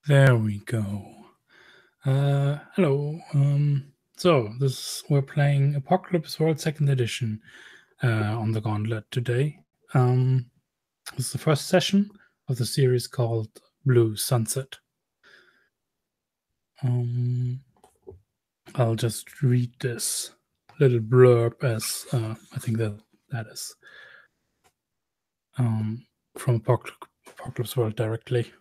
There we go. Hello. We're playing Apocalypse World Second Edition on the Gauntlet today. This is the first session of the series called Blue Sunset. I'll just read this little blurb as I think that is from Apocalypse World directly.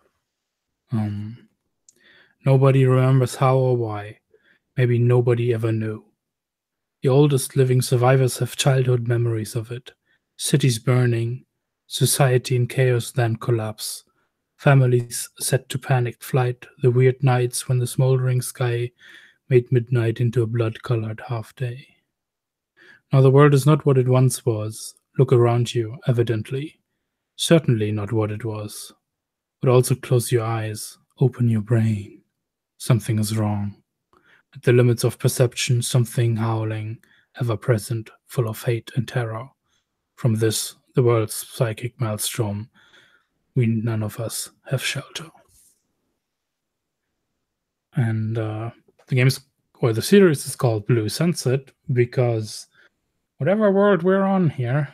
Nobody remembers how or why. Maybe nobody ever knew. The oldest living survivors have childhood memories of it. Cities burning, society in chaos, then collapse. Families set to panicked flight, the weird nights when the smoldering sky made midnight into a blood-colored half-day. Now the world is not what it once was. Look around you, evidently. Certainly not what it was. But also close your eyes, open your brain. Something is wrong. At the limits of perception, something howling, ever present, full of hate and terror. From this, the world's psychic maelstrom, we none of us have shelter. And the series is called Blue Sunset because whatever world we're on here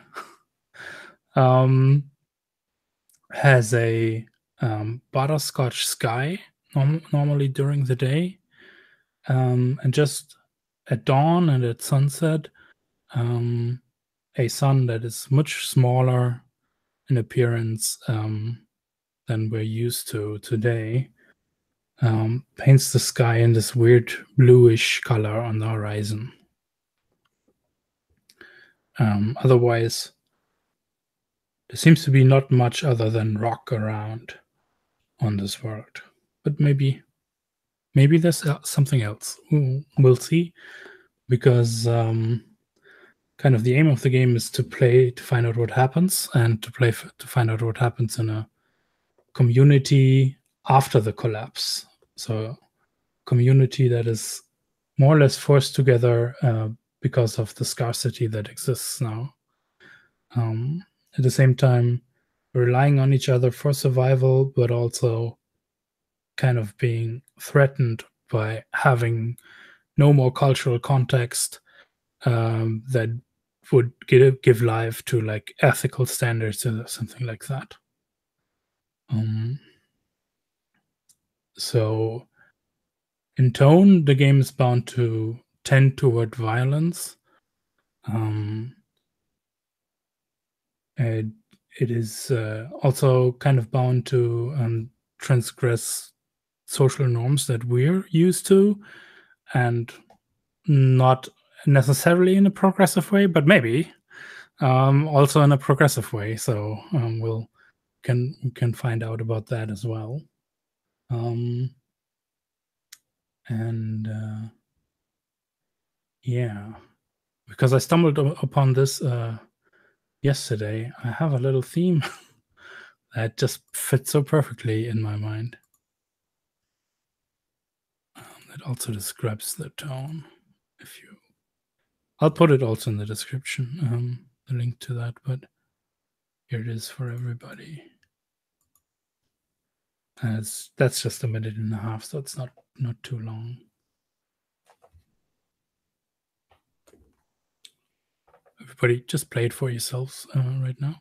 has a butterscotch sky normally during the day, and just at dawn and at sunset, a sun that is much smaller in appearance than we're used to today paints the sky in this weird bluish color on the horizon. Otherwise, there seems to be not much other than rock around on this world. But maybe there's something else. We'll see, because kind of the aim of the game is to play to find out what happens, and to find out what happens in a community after the collapse. So community that is more or less forced together because of the scarcity that exists now. At the same time, relying on each other for survival, but also kind of being threatened by having no more cultural context that would give life to like ethical standards or something like that. So in tone, the game is bound to tend toward violence. It is also kind of bound to transgress social norms that we're used to, and not necessarily in a progressive way, but maybe also in a progressive way. So we can find out about that as well. Yeah, because I stumbled upon this yesterday, I have a little theme that just fits so perfectly in my mind. That also describes the tone. I'll put it also in the description, the link to that, but here it is for everybody. That's just a minute and a half, so it's not too long. Everybody, just play it for yourselves right now.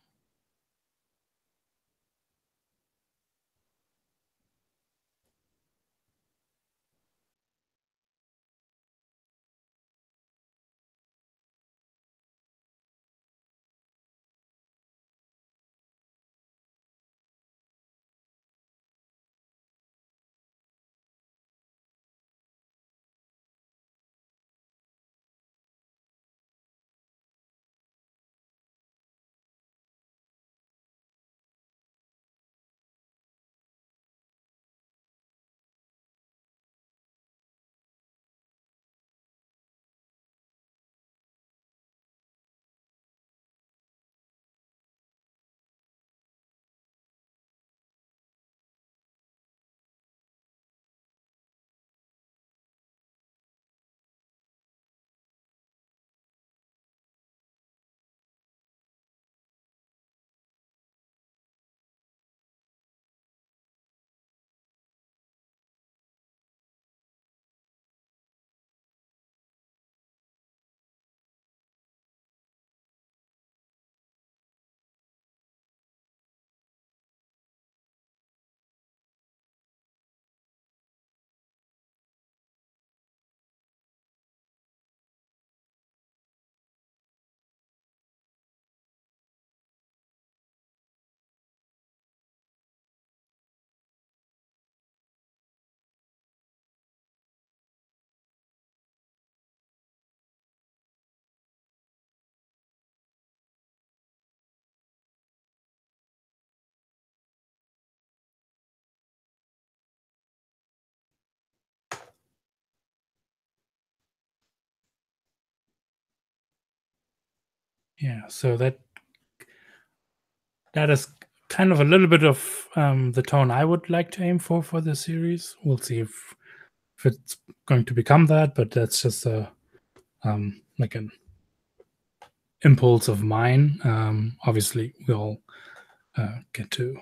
Yeah, so that is kind of a little bit of the tone I would like to aim for the series. We'll see if it's going to become that, but that's just a like an impulse of mine. Obviously, we'll get to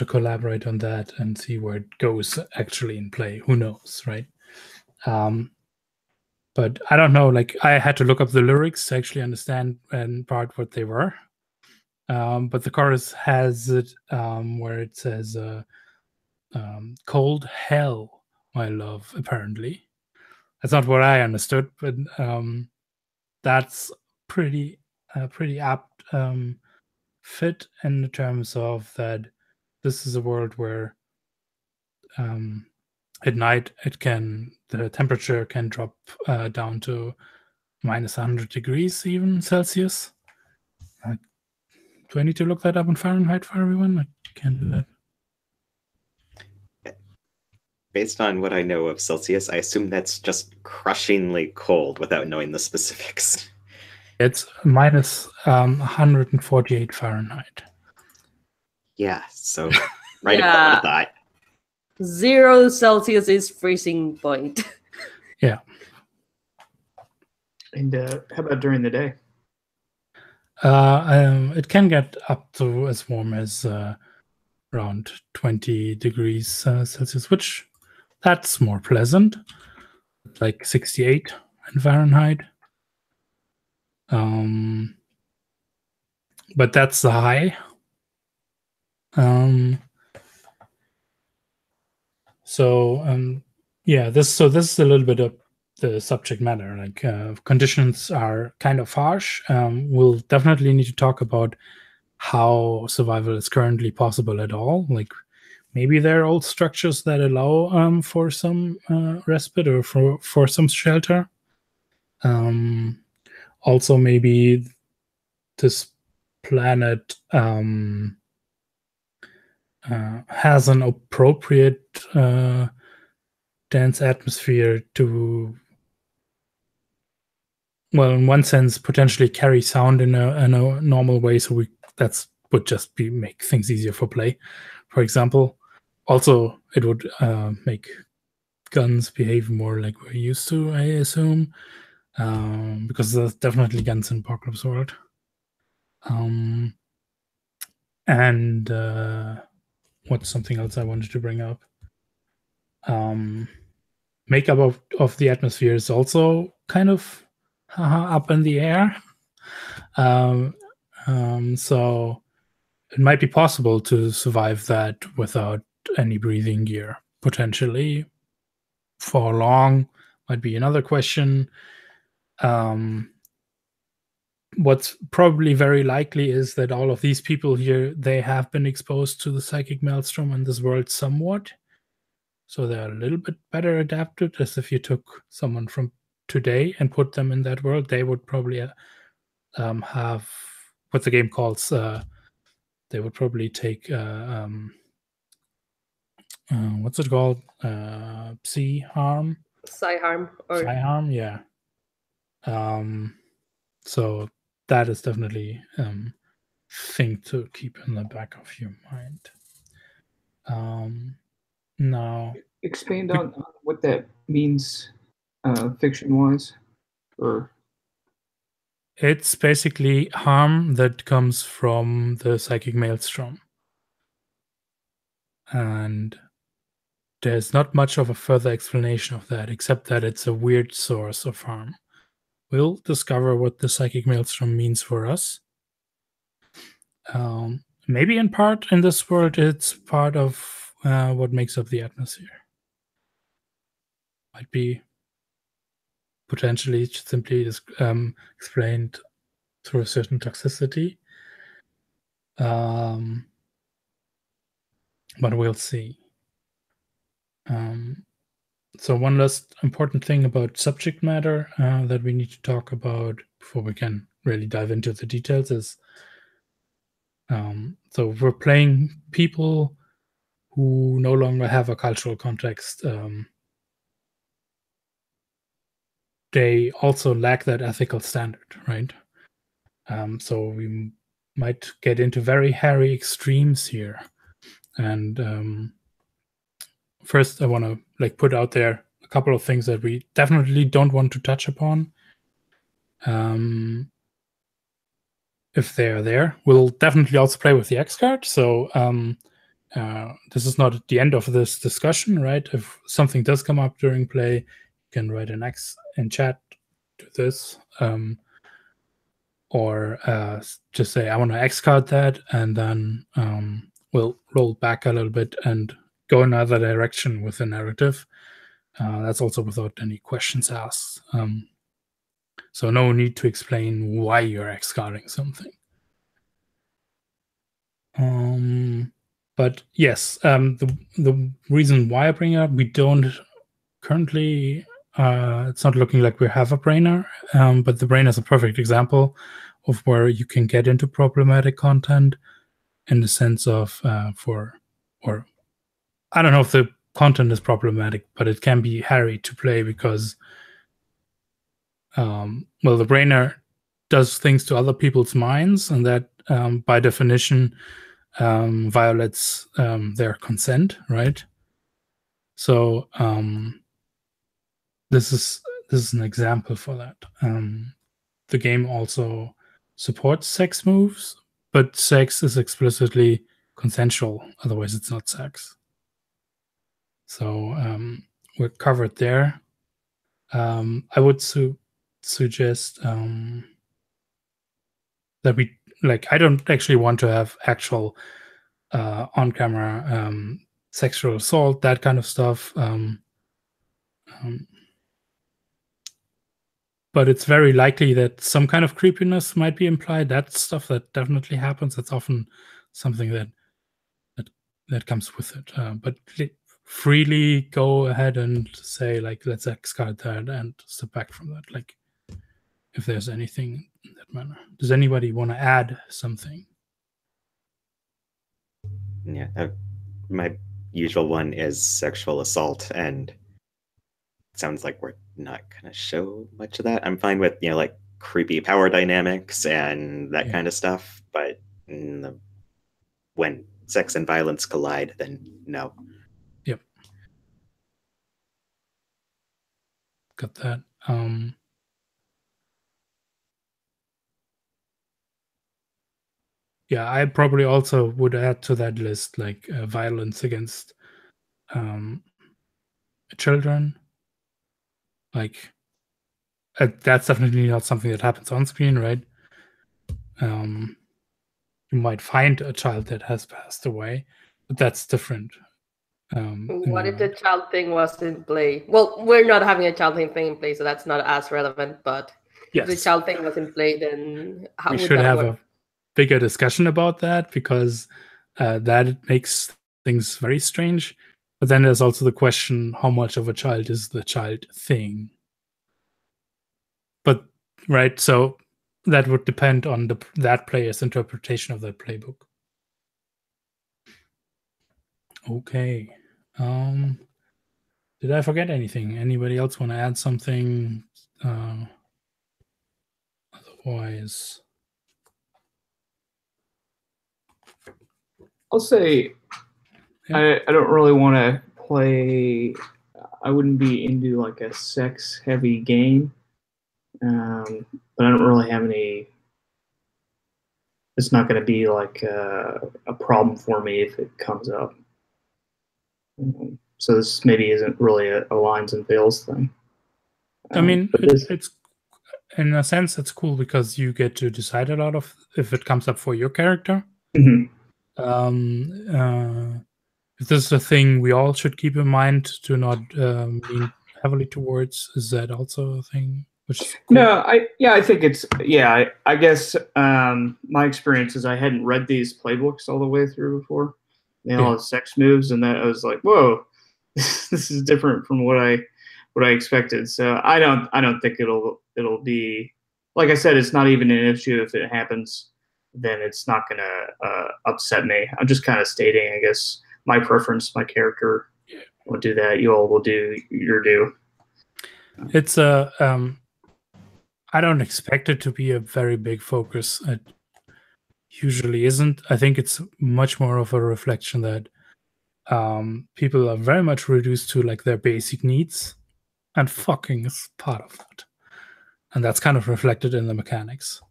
collaborate on that and see where it goes actually in play. Who knows, right? But I don't know. Like, I had to look up the lyrics to actually understand in part what they were. But the chorus has it where it says, "Cold hell, my love." Apparently, that's not what I understood, but that's pretty apt fit in terms of that. This is a world where at night the temperature can drop down to minus 100 degrees even Celsius. Do I need to look that up in Fahrenheit for everyone? I can't do that. Based on what I know of Celsius, I assume that's just crushingly cold without knowing the specifics. It's minus 148 Fahrenheit. Yeah, so right about what I thought. 0 Celsius is freezing point. Yeah. And how about during the day? It can get up to as warm as around 20 degrees Celsius, which that's more pleasant, like 68 in Fahrenheit. But that's the high. Yeah, this is a little bit of the subject matter. Like, conditions are kind of harsh. We'll definitely need to talk about how survival is currently possible at all. Like, maybe there are old structures that allow for some respite or for some shelter. Also, maybe this planet has an appropriate dense atmosphere to, well, in one sense, potentially carry sound in a normal way. So that's would just make things easier for play, for example. Also, it would make guns behave more like we're used to, I assume, because there's definitely guns in Apocalypse World. And what's something else I wanted to bring up? Makeup of the atmosphere is also kind of up in the air. So it might be possible to survive that without any breathing gear, potentially. For long might be another question. What's probably very likely is that all of these people here, they have been exposed to the psychic maelstrom in this world somewhat. So they're a little bit better adapted, as if you took someone from today and put them in that world. They would probably have what the game calls, they would probably take, what's it called? Psi-harm? Psi-harm. Psi-harm, yeah. So that is definitely thing to keep in the back of your mind. Now, expand on what that means, fiction-wise, or it's basically harm that comes from the psychic maelstrom, and there's not much of a further explanation of that, except that it's a weird source of harm. We'll discover what the psychic maelstrom means for us. Maybe in part in this world, it's part of what makes up the atmosphere. Might be potentially simply explained through a certain toxicity. But we'll see. So one last important thing about subject matter that we need to talk about before we can really dive into the details is, so we're playing people who no longer have a cultural context they also lack that ethical standard, right? So we might get into very hairy extremes here. And first, I want to like put out there a couple of things that we definitely don't want to touch upon. If they are there, we'll definitely also play with the X card. So this is not the end of this discussion, right? If something does come up during play, you can write an X in chat to this. Or just say, I want to X card that, and then we'll roll back a little bit and go another direction with the narrative. That's also without any questions asked. So no need to explain why you're X carding something. But yes, the reason why I bring it up, we don't currently, it's not looking like we have a brainer, but the brainer is a perfect example of where you can get into problematic content in the sense of or I don't know if the content is problematic, but it can be hairy to play because well, the brainer does things to other people's minds, and that by definition violates their consent, right? So this is an example for that. The game also supports sex moves, but sex is explicitly consensual, otherwise it's not sex. So we're covered there. I would suggest that we, like, I don't actually want to have actual on-camera sexual assault, that kind of stuff. But it's very likely that some kind of creepiness might be implied. That's stuff that definitely happens. That's often something that comes with it. But freely go ahead and say, like, let's discard that and step back from that. Like, if there's anything in that manner. Does anybody want to add something? Yeah, my usual one is sexual assault, and it sounds like we're not going to show much of that. I'm fine with, like creepy power dynamics and that kind of stuff, but when sex and violence collide, then no. Yep. Got that. Yeah, I probably also would add to that list, like violence against children. Like, that's definitely not something that happens on screen, right? You might find a child that has passed away, but that's different. What if the child thing was in play? Well, we're not having a child thing in play, so that's not as relevant. But if the child thing was in play, then how we would should that have work? a bigger discussion about that, because that makes things very strange. But then there's also the question, how much of a child is the child thing? But right, so that would depend on that player's interpretation of that playbook. Okay. Did I forget anything? Anybody else want to add something? Otherwise, I'll say I don't really want to play. I wouldn't be into like a sex heavy game, but I don't really have any. It's not going to be like a problem for me if it comes up. So this maybe isn't really a lines and veils thing. I mean, it's in a sense it's cool because you get to decide a lot of if it comes up for your character. Mm-hmm. If this is a thing we all should keep in mind to not lean heavily towards, is that also a thing? Which is cool? No, I think it's I guess my experience is I hadn't read these playbooks all the way through before. They all have sex moves, and that I was like, whoa, this is different from what I expected. So I don't think it'll be, like I said, it's not even an issue if it happens. Then it's not gonna upset me. I'm just kind of stating, I guess, my preference, my character will do that. You all will do your due. It's I don't expect it to be a very big focus. It usually isn't. I think it's much more of a reflection that people are very much reduced to like their basic needs, and fucking is part of that. And that's kind of reflected in the mechanics.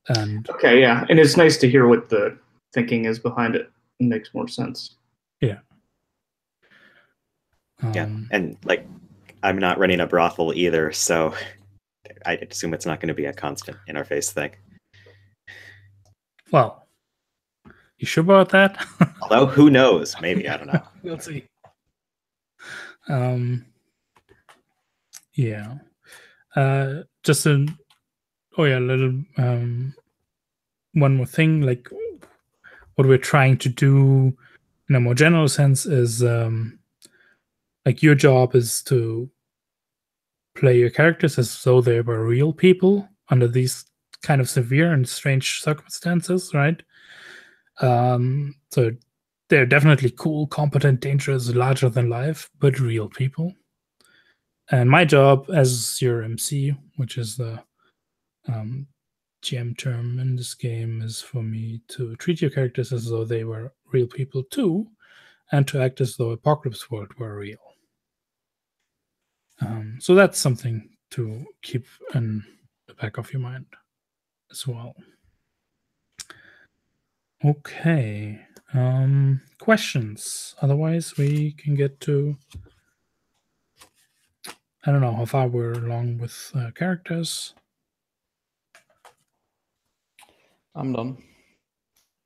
And okay, yeah, and it's nice to hear what the thinking is behind it. It makes more sense. Yeah. Yeah, and like I'm not running a brothel either, so I assume it's not going to be a constant interface thing. Well, you sure about that? Although, who knows? Maybe, I don't know. We'll see. Yeah. Just a little one more thing, like what we're trying to do in a more general sense is like your job is to play your characters as though they were real people under these kind of severe and strange circumstances, right? So they're definitely cool, competent, dangerous, larger than life, but real people. And my job as your MC, which is the GM term in this game, is for me to treat your characters as though they were real people too, and to act as though Apocalypse World were real. So that's something to keep in the back of your mind as well. Okay. Questions? Otherwise, we can get to... I don't know how far we're along with characters. I'm done.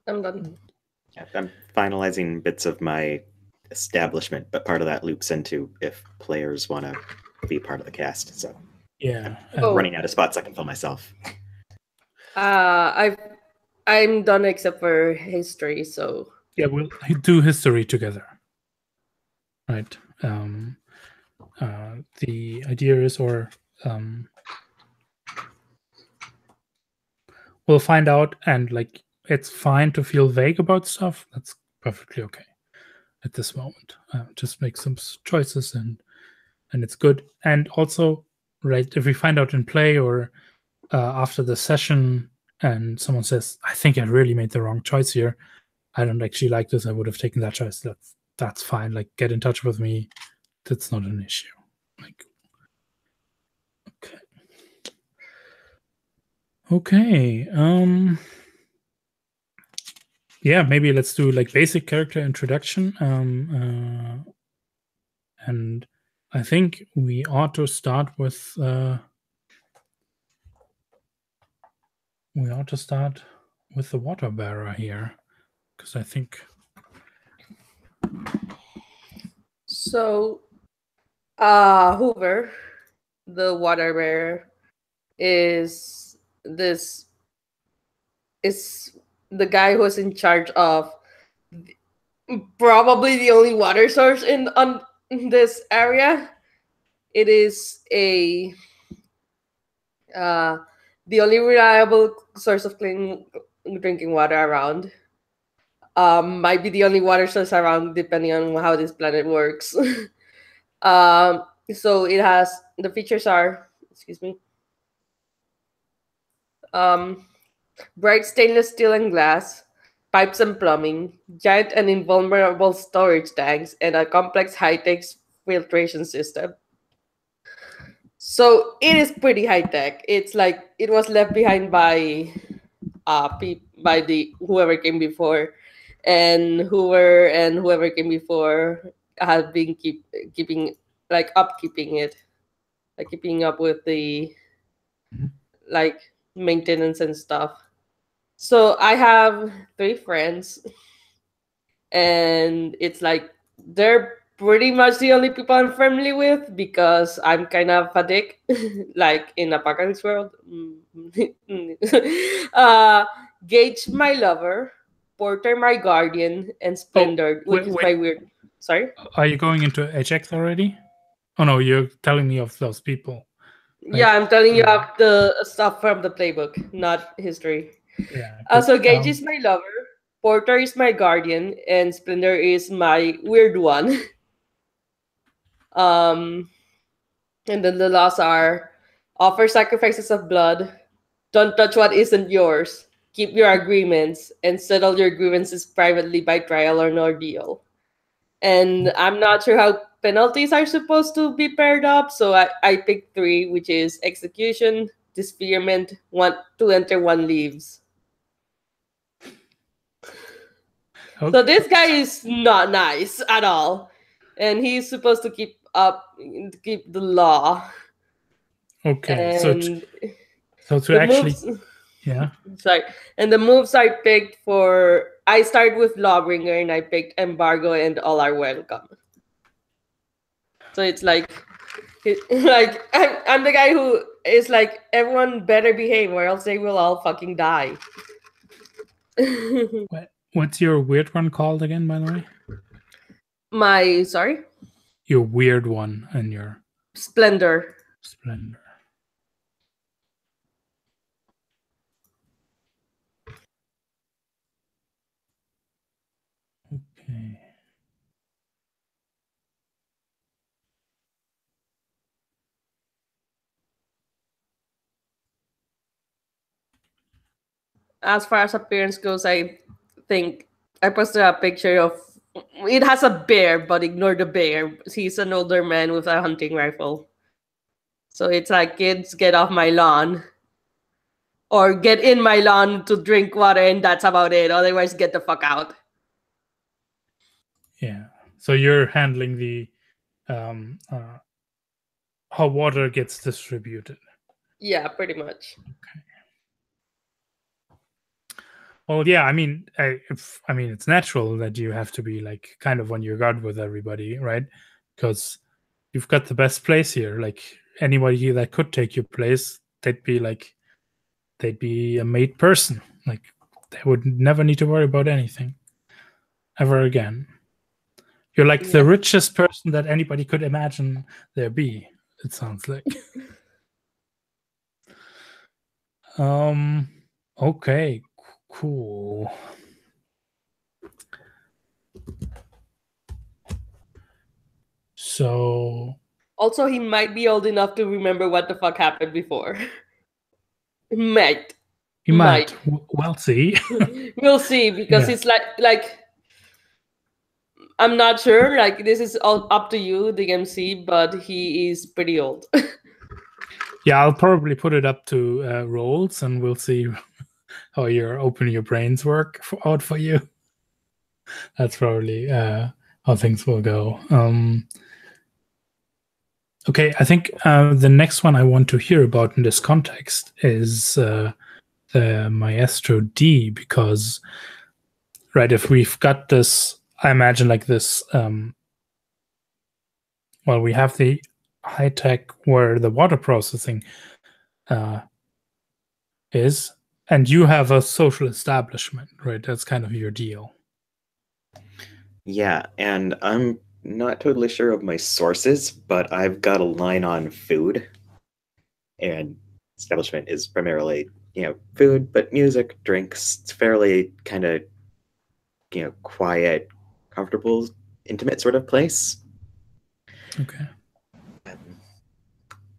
Yeah, I'm finalizing bits of my establishment, but part of that loops into if players want to be part of the cast. So yeah, I'm running out of spots I can fill myself. I'm done except for history, so yeah, we'll do history together, right? The idea is, or we'll find out, and like it's fine to feel vague about stuff. That's perfectly okay at this moment. Just make some choices, and it's good. And also, right, if we find out in play or after the session, and someone says, "I think I really made the wrong choice here. I don't actually like this. I would have taken that choice." That's fine. Like, get in touch with me. That's not an issue. Like, okay. Yeah, maybe let's do like basic character introduction. And I think we ought to start with the water bearer here, because I think so. Hoover, the water bearer, is the guy who's in charge of probably the only water source in this area. It is the only reliable source of clean drinking water around. Might be the only water source around, depending on how this planet works. So it has, the features are, excuse me, bright stainless steel and glass, pipes and plumbing, giant and invulnerable storage tanks, and a complex high-tech filtration system. So it is pretty high-tech. It's like it was left behind by the whoever came before, and whoever came before had been keeping like upkeeping it, like keeping up with the like maintenance and stuff. So I have 3 friends, and it's like they're pretty much the only people I'm friendly with because I'm kind of a dick, like in Apocalypse World. Gage, my lover, Porter, my guardian, and Splendor, which is my weird. Sorry? Are you going into HX already? Oh no, you're telling me of those people. Right? Yeah, I'm telling you of the stuff from the playbook, not history. Yeah. So Gage is my lover, Porter is my guardian, and Splendor is my weird one. And then the laws are Offer sacrifices of blood. Don't touch what isn't yours. Keep your agreements and settle your grievances privately by trial or an ordeal. And I'm not sure how penalties are supposed to be paired up, so I picked 3, which is execution, disfigurement, 2 enter, 1 leaves. Okay. So this guy is not nice at all, and he's supposed to keep the law. Okay, And so to the actually, moves, yeah. sorry, and the moves I picked for, I start with Lawbringer, and I picked Embargo and All Are Welcome. So it's like I'm the guy who is like, everyone better behave or else they will all fucking die. What's your weird one called again, by the way? Sorry? Your weird one and your Splendor. splendor. Okay. As far as appearance goes, I think I posted a picture of, it has a bear, but ignore the bear. He's an older man with a hunting rifle. So it's like, kids, get off my lawn. Or get in my lawn to drink water, and that's about it. Otherwise, get the fuck out. Yeah. So you're handling the how water gets distributed. Yeah, pretty much. Okay. Well, yeah. I mean, it's natural that you have to be like kind of on your guard with everybody, right? Because you've got the best place here. Like anybody that could take your place, they'd be a made person. Like they would never need to worry about anything ever again. You're like the richest person that anybody could imagine there be. It sounds like. Okay. Cool. So. Also, he might be old enough to remember what the fuck happened before. He might. We'll see. We'll see, because it's like I'm not sure. Like, this is all up to you, the MC, but he is pretty old. Yeah, I'll probably put it up to rolls, and we'll see how your open your brains work out for you. That's probably how things will go. Okay, I think the next one I want to hear about in this context is the Maestro D, because, right, if we've got this, I imagine like this, well, we have the high tech where the water processing is, and you have a social establishment, right? That's kind of your deal. Yeah, and I'm not totally sure of my sources, but I've got a line on food. And establishment is primarily, food, but music, drinks. It's fairly kind of, quiet, comfortable, intimate sort of place. Okay.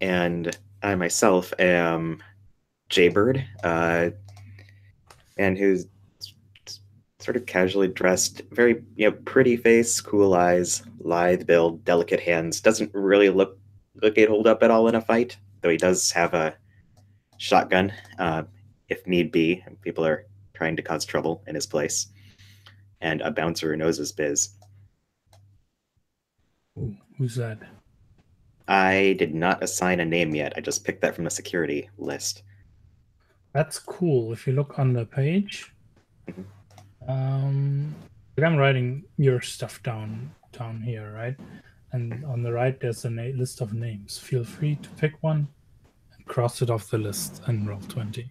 And I myself am Jaybird, and who's sort of casually dressed, very pretty face, cool eyes, lithe build, delicate hands. Doesn't really look like he'd hold up at all in a fight, though he does have a shotgun, if need be. People are trying to cause trouble in his place, and a bouncer who knows his biz. Ooh, who's that? I did not assign a name yet. I just picked that from the security list. That's cool. If you look on the page, like I'm writing your stuff down here, right? And on the right, there's a list of names. Feel free to pick one and cross it off the list and roll 20.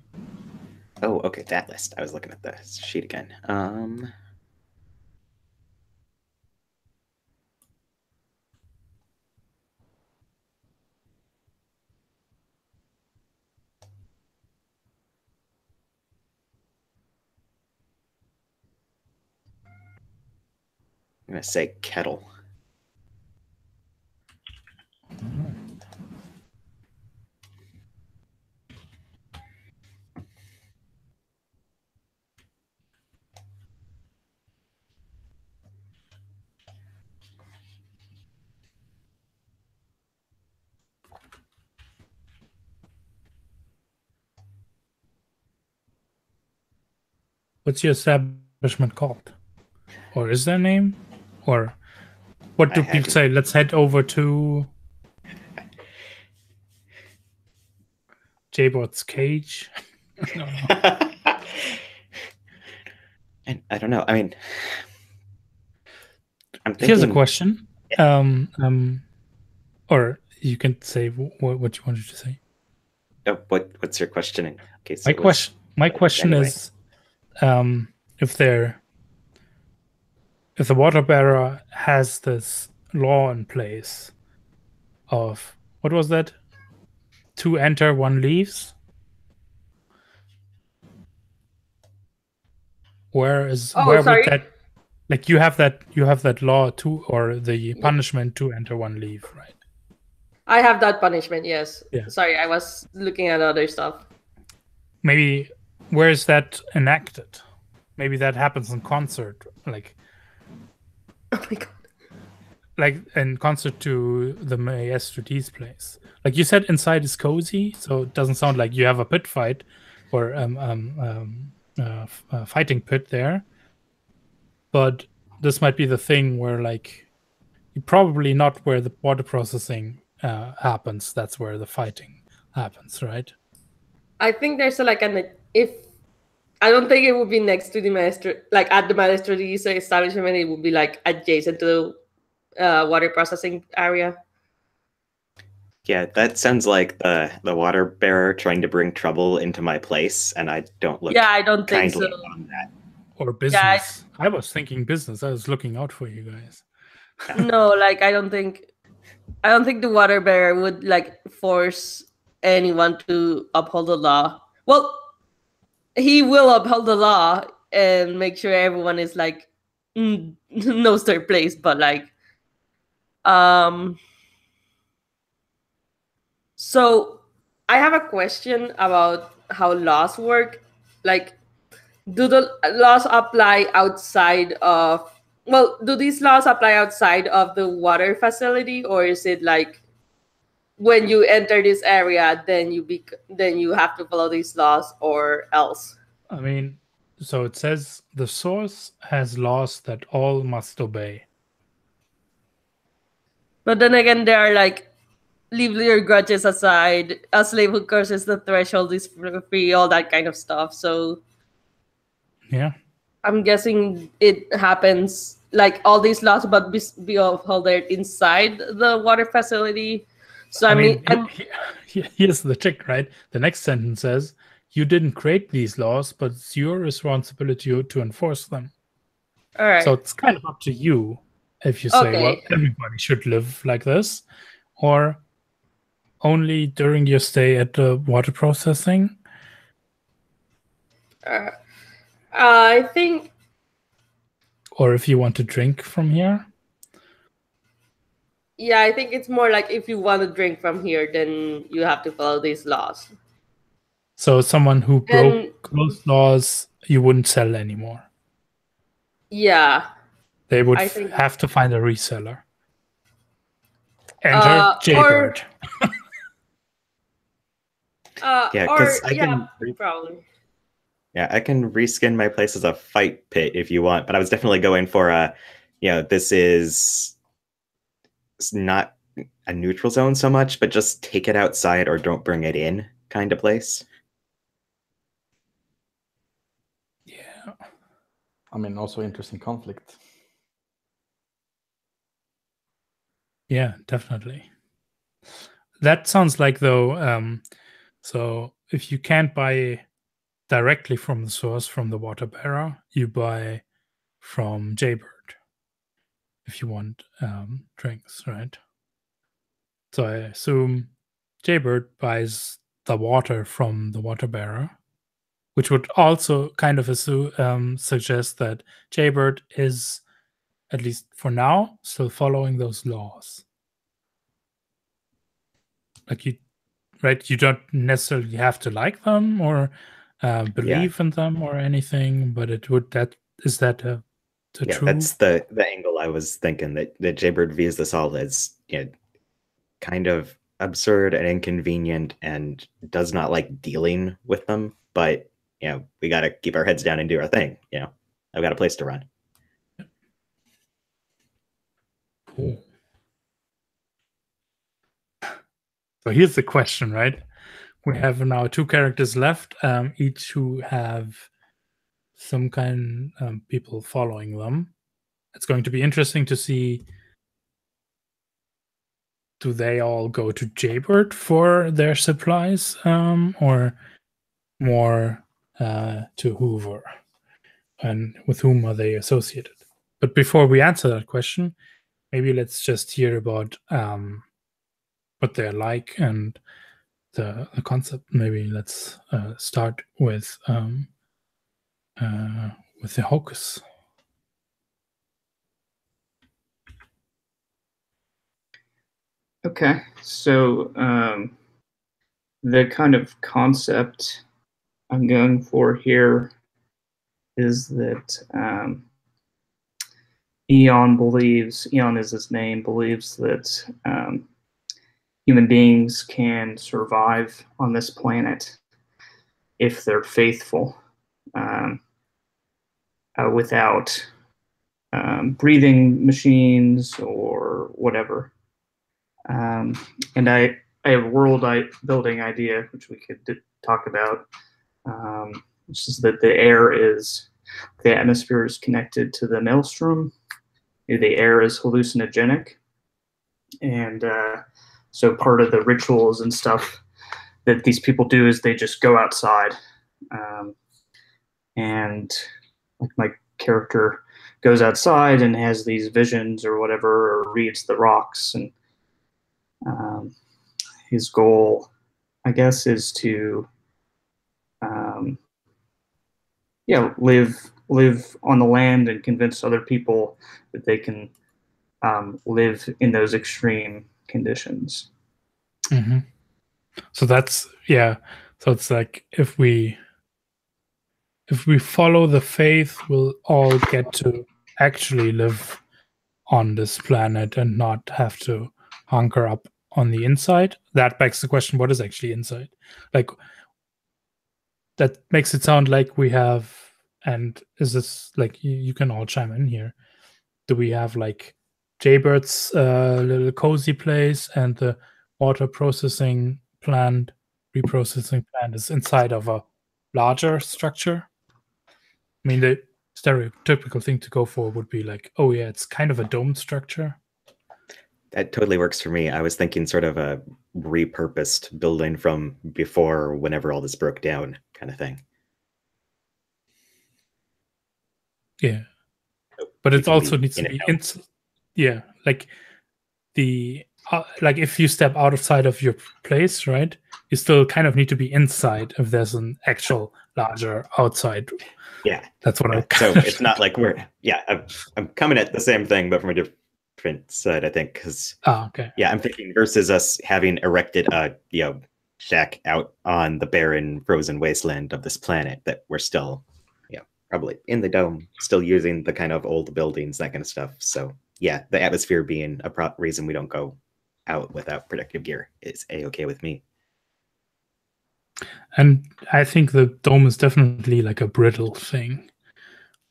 Oh, okay, that list. I was looking at the sheet again. I'm going to say kettle. What's your establishment called? Or is there a name? Or what do I people can- say? Let's head over to J-Bot's cage. No. And I don't know. I mean, I'm thinking. Here's a question. Or you can say what you wanted to say. What's your question? In case My it was question anyway. is, if the water bearer has this law in place of what was that? 2 enter, 1 leaves. Where would sorry. that, like, you have that law too, or the punishment 2 enter, 1 leave, right? I have that punishment, yes. Yeah. Sorry, I was looking at other stuff. Maybe where is that enacted? Maybe that happens in concert, like Oh my god. like in concert to the Maestro D's place. Like you said, inside is cozy, so it doesn't sound like you have a pit fight or fighting pit there. But this might be the thing where, like, probably not where the water processing happens. That's where the fighting happens, right? I think there's if I don't think it would be next to the maestro, like at the maestro D's establishment. It would be like adjacent to the water processing area. Yeah, that sounds like the water bearer trying to bring trouble into my place, and I don't look Yeah, I don't think kindly so. on that. Or business. I was thinking business. I was looking out for you guys. No, like I don't think the water bearer would like force anyone to uphold the law. Well, he will uphold the law and make sure everyone is like knows their place, but like so I have a question about how laws work. Like, do the laws apply outside of do these laws apply outside of the water facility, or is it like when you enter this area then you have to follow these laws or else? I mean, so it says the source has laws that all must obey. But then again, there are like, leave your grudges aside, a slave who curses the threshold is free, all that kind of stuff. So Yeah. I'm guessing it happens like all these laws but be upheld inside the water facility. So I mean here's the trick, right? The next sentence says, you didn't create these laws, but it's your responsibility to enforce them. all right. So it's kind of up to you if you say, Okay. well, everybody should live like this, or only during your stay at the water processing. I think, or if you want to drink from here. Yeah, I think it's more like if you want to drink from here, then you have to follow these laws. So someone who broke those laws, you wouldn't sell anymore. Yeah. They would have to find a reseller. Enter Jaybird. Yeah, because I can probably. Yeah, I can reskin my place as a fight pit if you want, but I was definitely going for this is not a neutral zone so much, but just take it outside or don't bring it in kind of place. Yeah. I mean, also interesting conflict. Yeah, definitely. That sounds like, though, so if you can't buy directly from the source, from the water bearer, you buy from Jaybird if you want drinks, right? So I assume Jaybird buys the water from the water bearer, which would also kind of suggest that Jaybird is, at least for now, still following those laws. Like you don't necessarily have to like them or believe in them or anything, but is that true? That's the angle I was thinking, that Jaybird views this all as kind of absurd and inconvenient and does not like dealing with them, but we got to keep our heads down and do our thing. I've got a place to run. Cool. So here's the question, right? We have now 2 characters left, each who have some kind people following them. It's going to be interesting to see, do they all go to Jaybird for their supplies, or more to Hoover? And with whom are they associated? But before we answer that question, maybe let's just hear about what they're like and the concept. Maybe let's start with the Hocus. Okay, so the kind of concept I'm going for here is that Eon is his name, believes that human beings can survive on this planet if they're faithful, without breathing machines or whatever. And I have a world building idea, which we could talk about, which is that the atmosphere is connected to the maelstrom. The air is hallucinogenic. And so part of the rituals and stuff that these people do is they just go outside. And like my character goes outside and has these visions or whatever, or reads the rocks. And his goal, I guess, is to live on the land and convince other people that they can live in those extreme conditions. Mm-hmm. So that's, yeah. So it's like if we follow the faith, we'll all get to actually live on this planet and not have to hunker up on the inside. That begs the question, what is actually inside? Like, that makes it sound like we have, and is this like, you can all chime in here. Do we have like Jaybird's little cozy place, and the water processing plant, reprocessing plant is inside of a larger structure? I mean, the stereotypical thing to go for would be like, oh yeah, it's kind of a dome structure. That totally works for me. I was thinking sort of a repurposed building from before, whenever all this broke down, kind of thing. Yeah, but it also needs to be like the like if you step outside of your place, right? You still kind of need to be inside if there's an actual larger outside. Yeah, that's what I. So it's not like I'm coming at the same thing, but from a different side, I think, because okay. Yeah, I'm thinking versus us having erected a shack out on the barren, frozen wasteland of this planet, that we're still probably in the dome, still using the kind of old buildings, that kind of stuff. So yeah, the atmosphere being a reason we don't go out without protective gear is a-okay with me. And I think the dome is definitely like a brittle thing.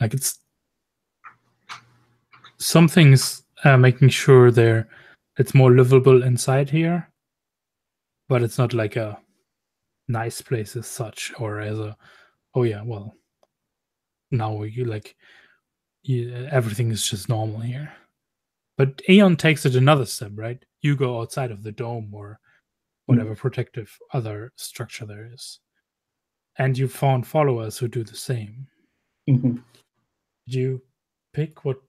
Like it's something's making sure it's more livable inside here, but it's not like a nice place as such, or as a, oh yeah, well, now everything is just normal here. But Aeon takes it another step, right? You go outside of the dome or whatever protective other structure there is, and you found followers who do the same. Mm-hmm. Did you pick what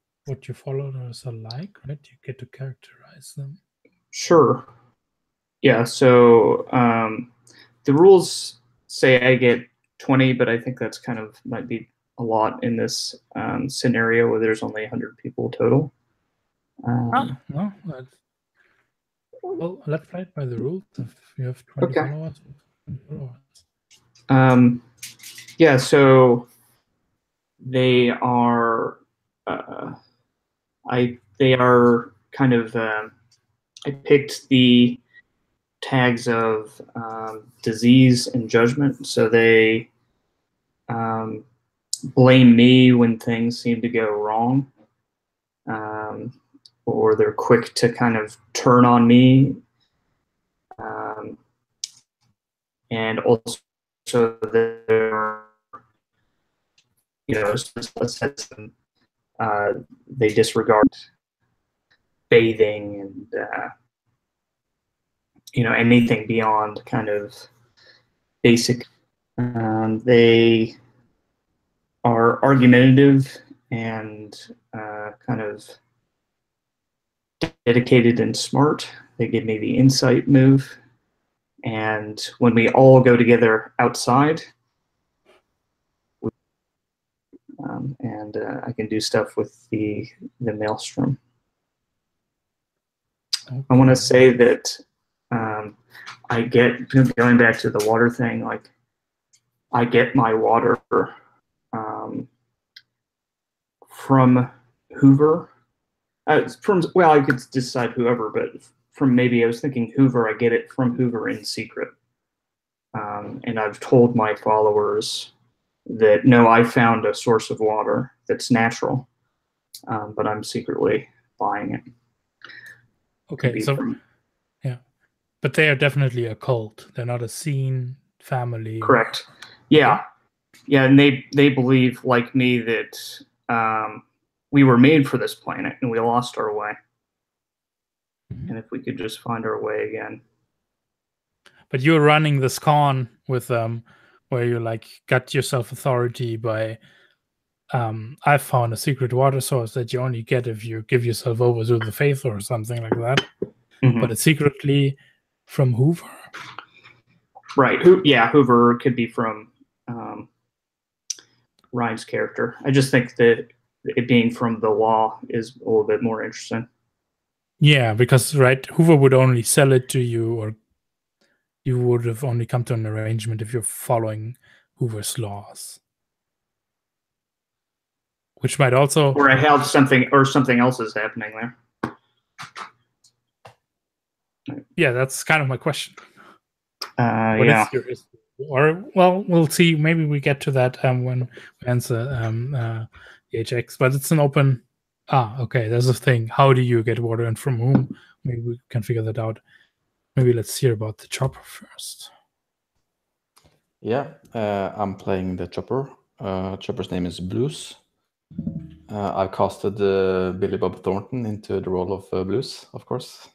your followers are like, right? You get to characterize them. Sure. Yeah, so the rules say I get 20, but I think that's kind of might be a lot in this scenario where there's only 100 people total. No, well, let's play it by the rules. If you have 20 followers, 20 followers. Yeah, so they are they are kind of I picked the tags of disease and judgment, so they blame me when things seem to go wrong, or they're quick to kind of turn on me, and also they're, they disregard bathing and anything beyond kind of basic. They are argumentative and kind of dedicated and smart. They give me the insight move. And when we all go together outside, and I can do stuff with the maelstrom. Okay. I want to say that I get, going back to the water thing, like I get my water from Hoover. Well, I could decide whoever, but from maybe I was thinking Hoover. I get it from Hoover in secret, and I've told my followers that no, I found a source of water that's natural, but I'm secretly buying it. Okay, so yeah, but they are definitely a cult. They're not a scene family. Correct. Yeah, yeah, and they believe like me that we were made for this planet and we lost our way, and if we could just find our way again. But you're running this con with where you like got yourself authority by I found a secret water source that you only get if you give yourself over to the faith or something like that. But it's secretly from Hoover. Right. Yeah, Hoover could be from Ryan's character. I just think that it being from the law is a little bit more interesting. Yeah, because right, Hoover would only sell it to you, or you would have only come to an arrangement if you're following Hoover's laws. Which might also, or I have something, or something else is happening there. Yeah, that's kind of my question. What is your history? Or well, we'll see. Maybe we get to that when we answer the HX. But it's an open. Okay. There's a thing. How do you get water and from whom? Maybe we can figure that out. Maybe let's hear about the chopper first. Yeah, I'm playing the chopper. Chopper's name is Blues. I've casted Billy Bob Thornton into the role of Blues, of course.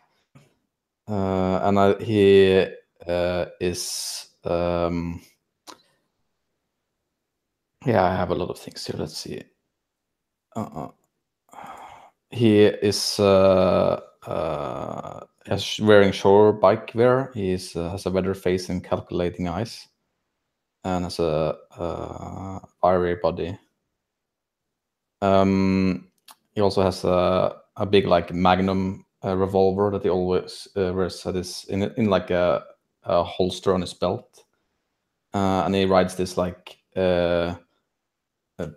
And he is... yeah, I have a lot of things here. Let's see. He is wearing shore bike wear. He has a weather face and calculating eyes, and has a fiery body. He also has a big like Magnum revolver that he always wears at his in like a holster on his belt, and he rides this like a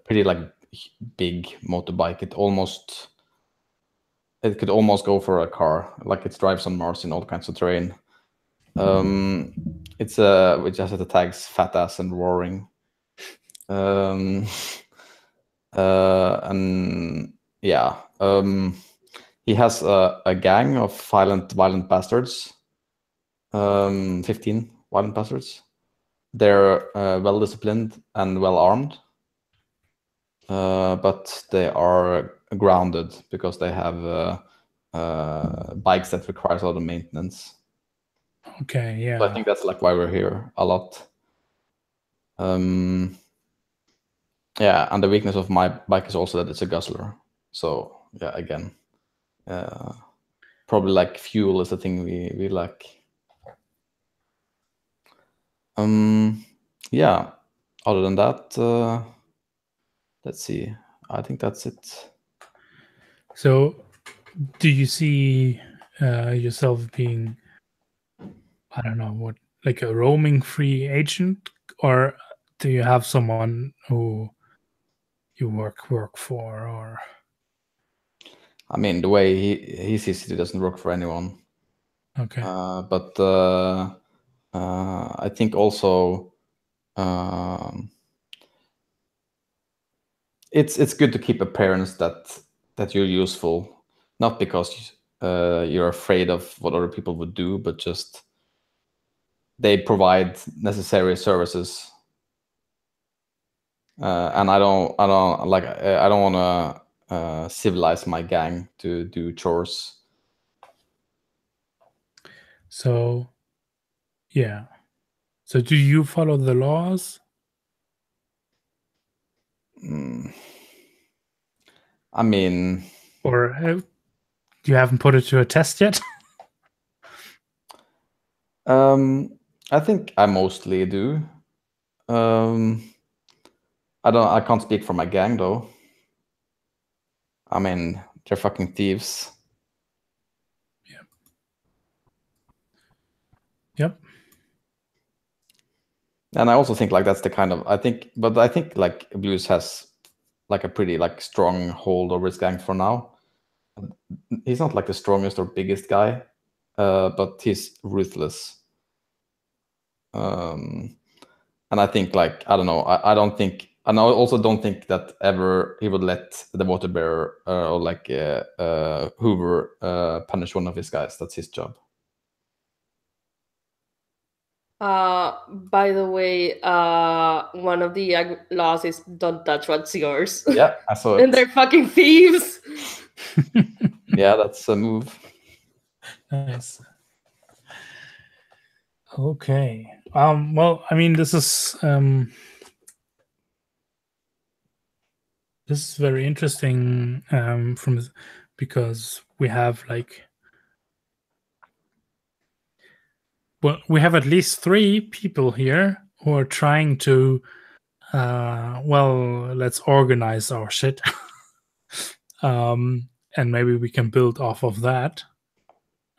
pretty like big motorbike. It could almost go for a car. Like it drives on Mars in all kinds of terrain. It's which has the tags "fat ass" and "roaring." And yeah, he has a gang of violent bastards. 15 violent bastards. They're well disciplined and well armed, but they are grounded because they have bikes that requires a lot of maintenance. Okay, yeah. So I think that's like why we're here a lot. Yeah, and the weakness of my bike is also that it's a guzzler. So yeah, again, probably like fuel is the thing we lack. Yeah. Other than that, let's see. I think that's it. So, do you see yourself being, I don't know, what, like a roaming free agent, or do you have someone who you work for, or? I mean, the way he sees it, doesn't work for anyone. Okay. But I think also it's good to keep appearance that you're useful, not because you're afraid of what other people would do, but just they provide necessary services. And I don't want to civilize my gang to do chores. So, yeah. So, do you follow the laws? I mean, Or you haven't put it to a test yet? I think I mostly do. I can't speak for my gang though. I mean, they're fucking thieves. Yep. And I also think like that's the kind of I think like Blues has like a pretty like strong hold over his gang for now. He's not like the strongest or biggest guy, but he's ruthless. And I think like I don't know. I don't think, and I also don't think that ever he would let the water bearer or like Hoover punish one of his guys. That's his job. By the way, one of the laws is don't touch what's yours. Yeah, I saw it. And they're fucking thieves. Yeah, that's a move. Nice. Okay. Well, I mean, this is very interesting because we have like, well, we have at least 3 people here who are trying to let's organize our shit. And maybe we can build off of that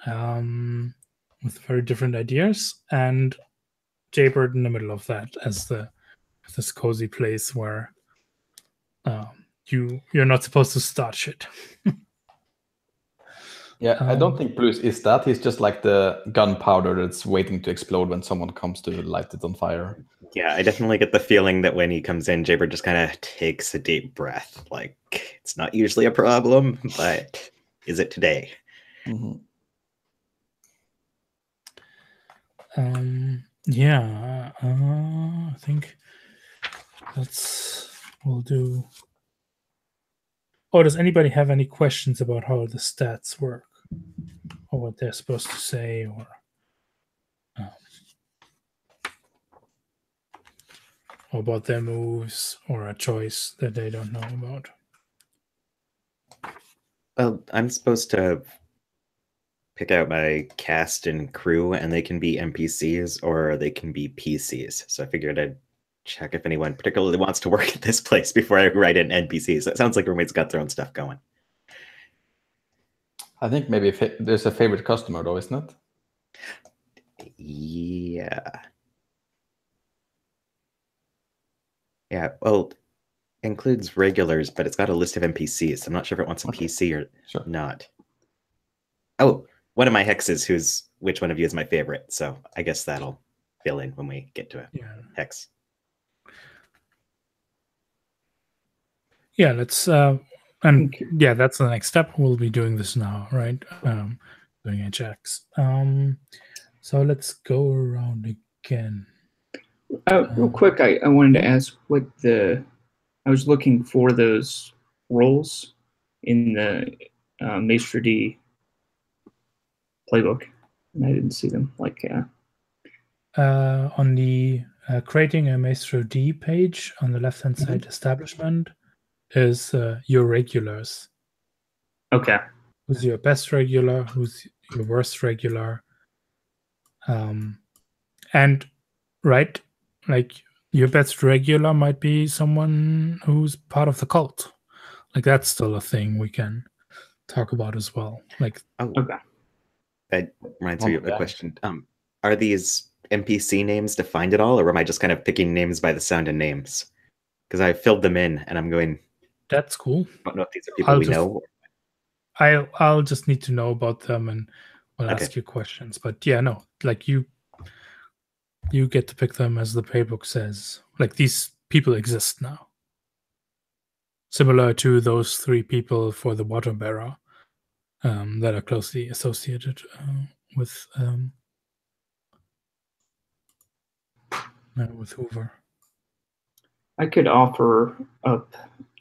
with very different ideas, and Jaybird in the middle of that as this cozy place where you're not supposed to start shit. Yeah, I don't think Blues is that. He's just like the gunpowder that's waiting to explode when someone comes to light it on fire. Yeah, I definitely get the feeling that when he comes in, Jaybird just kind of takes a deep breath. Like, it's not usually a problem, but is it today? Mm-hmm. Yeah, I think we'll do. Oh, does anybody have any questions about how the stats work, or what they're supposed to say, or about their moves, or a choice that they don't know about? Well, I'm supposed to pick out my cast and crew, and they can be NPCs or they can be PCs. So I figured I'd check if anyone particularly wants to work at this place before I write in NPCs. It sounds like roommate's got their own stuff going. I think maybe there's a favorite customer though, isn't it? Yeah. Yeah, well, includes regulars, but it's got a list of NPCs. So I'm not sure if it wants a PC or not. Oh, one of my hexes, which one of you is my favorite? So I guess that'll fill in when we get to a hex. Yeah, let's and yeah, that's the next step. We'll be doing this now, right? Doing HX. So let's go around again. Real quick, I wanted to ask what I was looking for those roles in the Maestro D playbook, and I didn't see them. Like on the creating a Maestro D page on the left-hand side, establishment is your regulars. Okay. Who's your best regular? Who's your worst regular? And right, like your best regular might be someone who's part of the cult. Like that's still a thing we can talk about as well. Like, okay. That reminds me of a question. Are these NPC names defined at all, or am I just kind of picking names by the sound of names? Because I filled them in, and I'm going. That's cool. I don't know if these are people we know. I'll just need to know about them, and we'll ask you questions. But yeah, no, like you get to pick them as the playbook says. Like these people exist now. similar to those 3 people for the water bearer that are closely associated with Hoover. I could offer up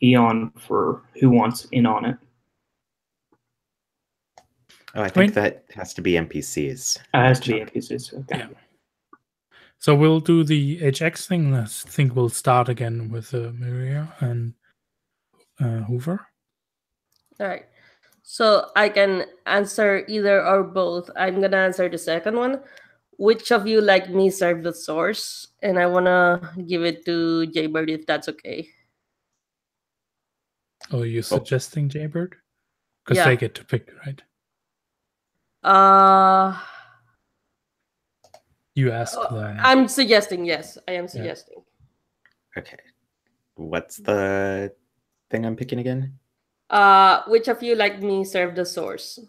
Eon for who wants in on it. Oh, I think that has to be NPCs. It has to be NPCs. Okay. Yeah. So we'll do the HX thing. I think we'll start again with Maria and Hoover. All right. So I can answer either or both. I'm going to answer the second one. Which of you, like me, serve the source? And I want to give it to Jaybird if that's okay. Oh, you're suggesting Jaybird? Because Yeah. they get to pick, right? You ask them. I'm suggesting, yes. I am suggesting. Okay. What's the thing I'm picking again? Which of you, like me, serve the source?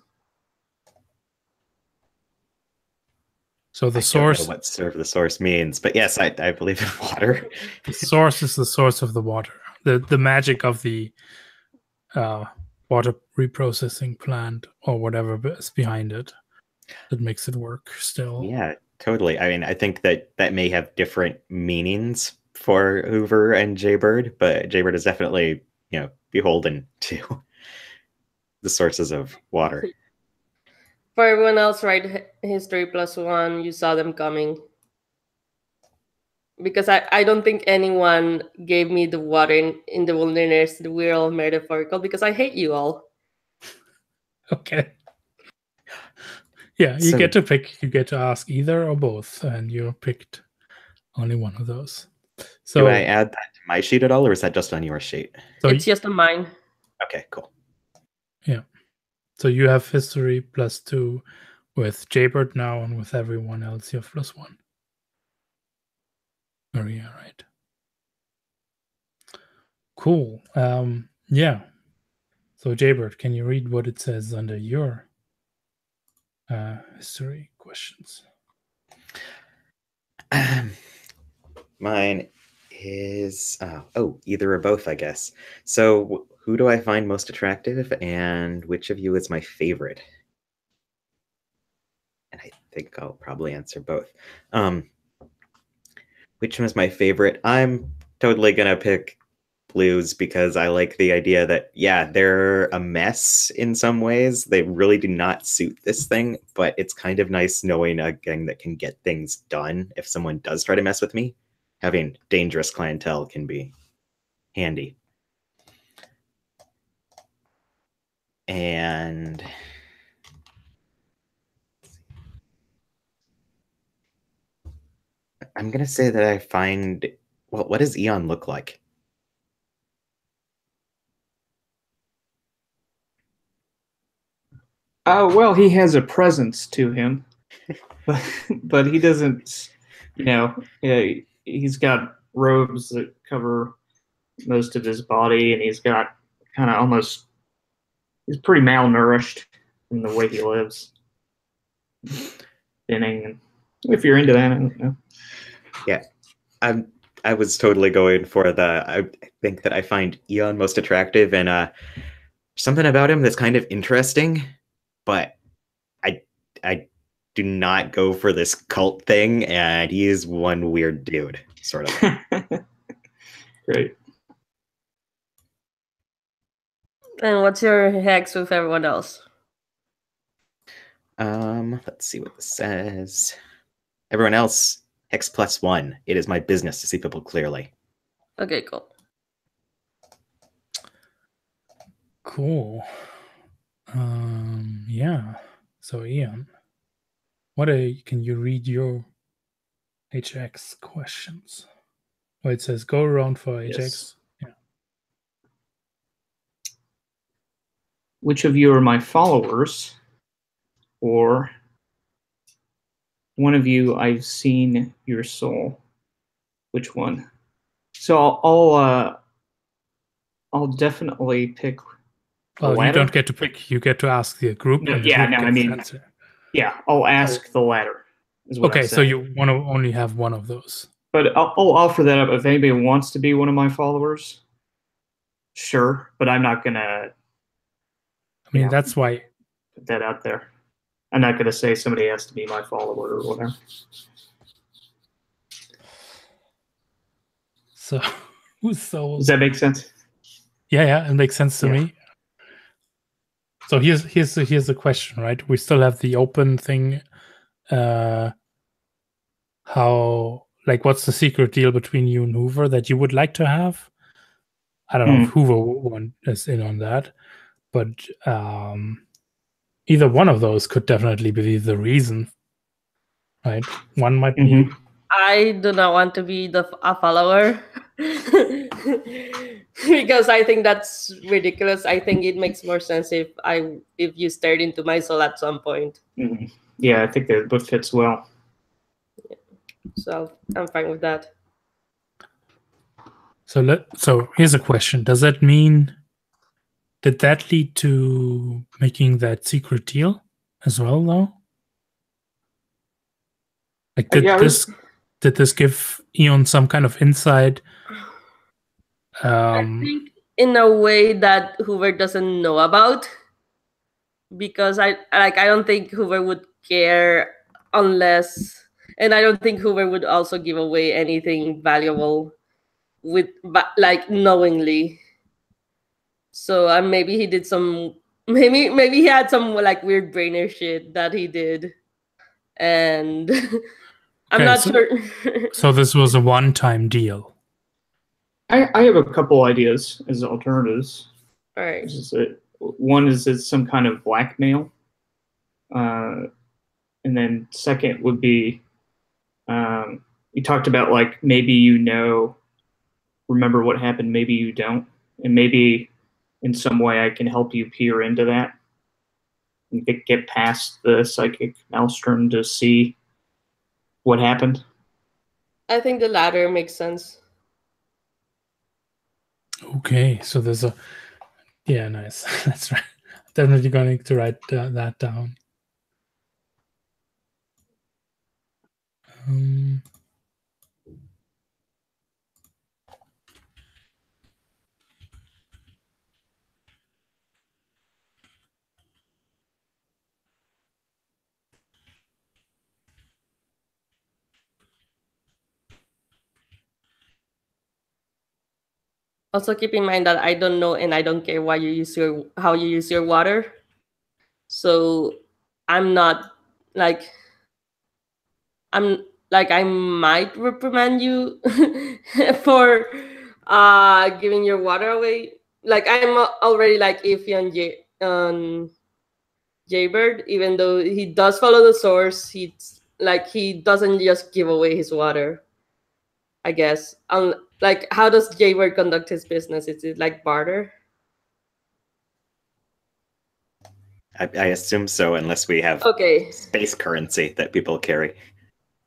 So the I source. don't know what serve the source means, but yes, I believe in water. The source is the source of the water. The magic of the water reprocessing plant or whatever is behind it that makes it work still. Yeah, totally. I mean, I think that may have different meanings for Hoover and Jaybird, but Jaybird is definitely, beholden to the sources of water. For everyone else, write history +1. You saw them coming. Because I don't think anyone gave me the water in the wilderness. We're all metaphorical because I hate you all. Okay. Yeah, you get to pick. You get to ask either or both, and you picked only one of those. So, do I add that to my sheet at all, or is that just on your sheet? So it's just on mine. Okay, cool. Yeah. So you have history +2 with Jaybird now, and with everyone else you have +1. Maria, right? Cool. Yeah. So Jaybird, can you read what it says under your history questions? Mine is either or both, I guess. So who do I find most attractive, and which of you is my favorite? And I think I'll probably answer both. Which one is my favorite? I'm totally gonna pick Blues because I like the idea that, yeah, they're a mess in some ways. They really do not suit this thing, but it's kind of nice knowing a gang that can get things done if someone does try to mess with me. Having dangerous clientele can be handy. And I'm going to say that I find, well, what does Eon look like? Well, he has a presence to him, but he doesn't, he's got robes that cover most of his body, and he's got kind of almost, he's pretty malnourished in the way he lives. Thinning, and if you're into that, I don't know. Yeah, I was totally going for I think that I find Eon most attractive, and something about him that's kind of interesting, but I do not go for this cult thing, and he is one weird dude, sort of. Great. And what's your hex with everyone else? Let's see what this says. Everyone else, hex +1. It is my business to see people clearly. Okay, cool. Cool. Yeah. So Ian, can you read your HX questions? Oh, it says go around for HX. Yes. Yeah. Which of you are my followers? Or one of you, I've seen your soul. Which one? So I'll definitely pick. Well, you don't get to pick. You get to ask the group. No, and the yeah, group no, gets I mean, to answer. Yeah, I'll ask the latter. Is what Okay, so you want to only have one of those. But I'll offer that up if anybody wants to be one of my followers. sure, but I'm not gonna I mean, Yeah. that's why. put that out there. I'm not gonna say somebody has to be my follower or whatever. So, so Does that make sense? yeah, it makes sense to Yeah. me. So here's the question, right? We still have the open thing. How, like, what's the secret deal between you and Hoover that you would like to have? I don't know if Hoover is in on that, but either one of those could definitely be the reason, right? One might be. I do not want to be a follower because I think that's ridiculous. I think it makes more sense if you stared into my soul at some point. Yeah, I think that book fits well. So I'm fine with that. So here's a question: Does that mean, did that lead to making that secret deal as well, though? Like, did this give Eon some kind of insight? I think in a way that Hoover doesn't know about, because I don't think Hoover would care unless, and I don't think Hoover would also give away anything valuable but knowingly. So maybe he did some, maybe he had some like weird brainer shit that he did, and I'm not sure. So this was a one-time deal. I have a couple ideas as alternatives. All right. One is it's some kind of blackmail, and then second would be you talked about like maybe remember what happened, maybe you don't, and maybe in some way I can help you peer into that and get past the psychic maelstrom to see what happened. I think the latter makes sense. Okay, so there's a, yeah, nice. That's right. Definitely going to write that down. Also, keep in mind that I don't know and I don't care how you use your water. So I'm not like I might reprimand you for giving your water away. Like I'm already like iffy on Jaybird, even though he does follow the source. He doesn't just give away his water, I guess. Like, how does Jaybird conduct his business? Is it like barter? I assume so, unless we have space currency that people carry.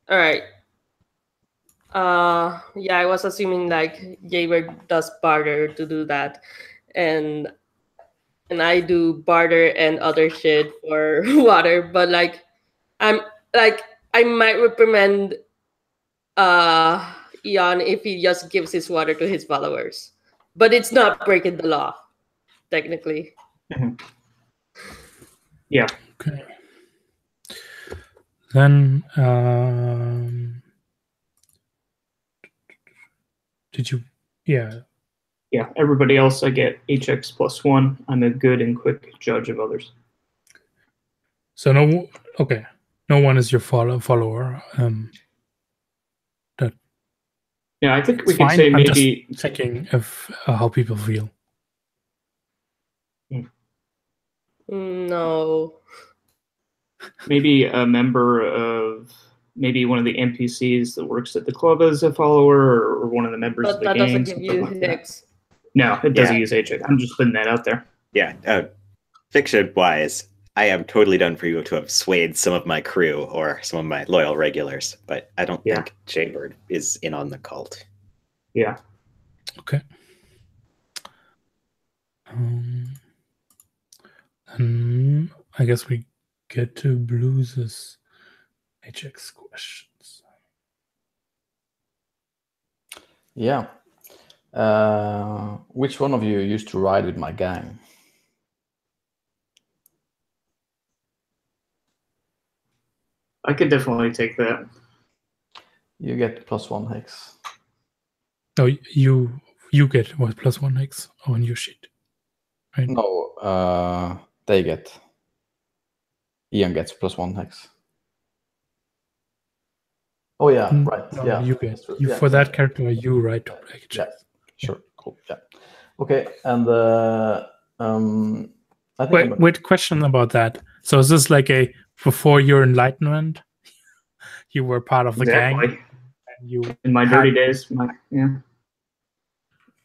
All right. Yeah, I was assuming like Jaybird does barter to do that, and I do barter and other shit for water. But like, I might reprimand Eon if he just gives his water to his followers, but it's not breaking the law, technically. Yeah. Okay. Then, did you? Yeah. Yeah. Everybody else, I get HX +1. I'm a good and quick judge of others. So no one is your follower. Yeah, I think we could say I'm maybe just checking if how people feel. No. Maybe a member of maybe one of the NPCs that works at the club as a follower, or one of the members of the that gang. doesn't give you HX. No, it doesn't use HX. I'm just putting that out there. Yeah. Fiction-wise, I am totally done for you to have swayed some of my crew or some of my loyal regulars, but I don't think Jaybird is in on the cult. Yeah. Okay. I guess we get to Blues' HX questions. Yeah. Which one of you used to ride with my gang? I could definitely take that. You get +1 hex. No, you get what +1 hex on your sheet. Right? No, they get. Ian gets +1 hex. Oh yeah, right. No, yeah, you get. true. You Yeah, for yeah, that character, you write to break yeah. checks. Sure, cool. Yeah. Okay, and I think Wait, question about that. So is this like a before your enlightenment, you were part of the gang? Exactly. And you In my dirty days, yeah.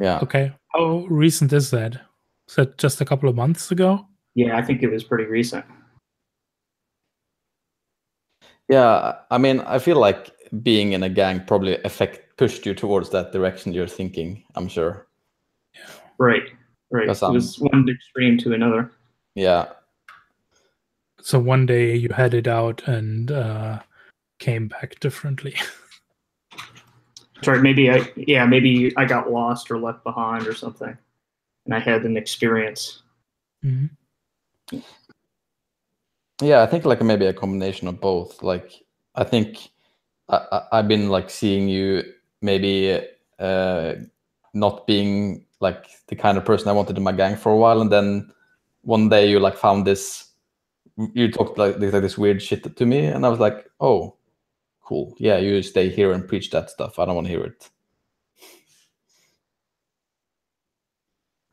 Yeah. Okay. How recent is that? Is that just a couple of months ago? Yeah, I think it was pretty recent. Yeah, I mean, I feel like being in a gang probably pushed you towards that direction you're thinking, I'm sure. Right. It was one extreme to another. Yeah. So one day you had it out and came back differently. Sorry, maybe I got lost or left behind or something, and I had an experience. Mm-hmm. Yeah, I think like maybe a combination of both. Like, I think I've been like seeing you maybe not being like the kind of person I wanted in my gang for a while, and then one day you like found this. You talked like this weird shit to me, and I was like, oh, cool. Yeah, you stay here and preach that stuff. I don't want to hear it.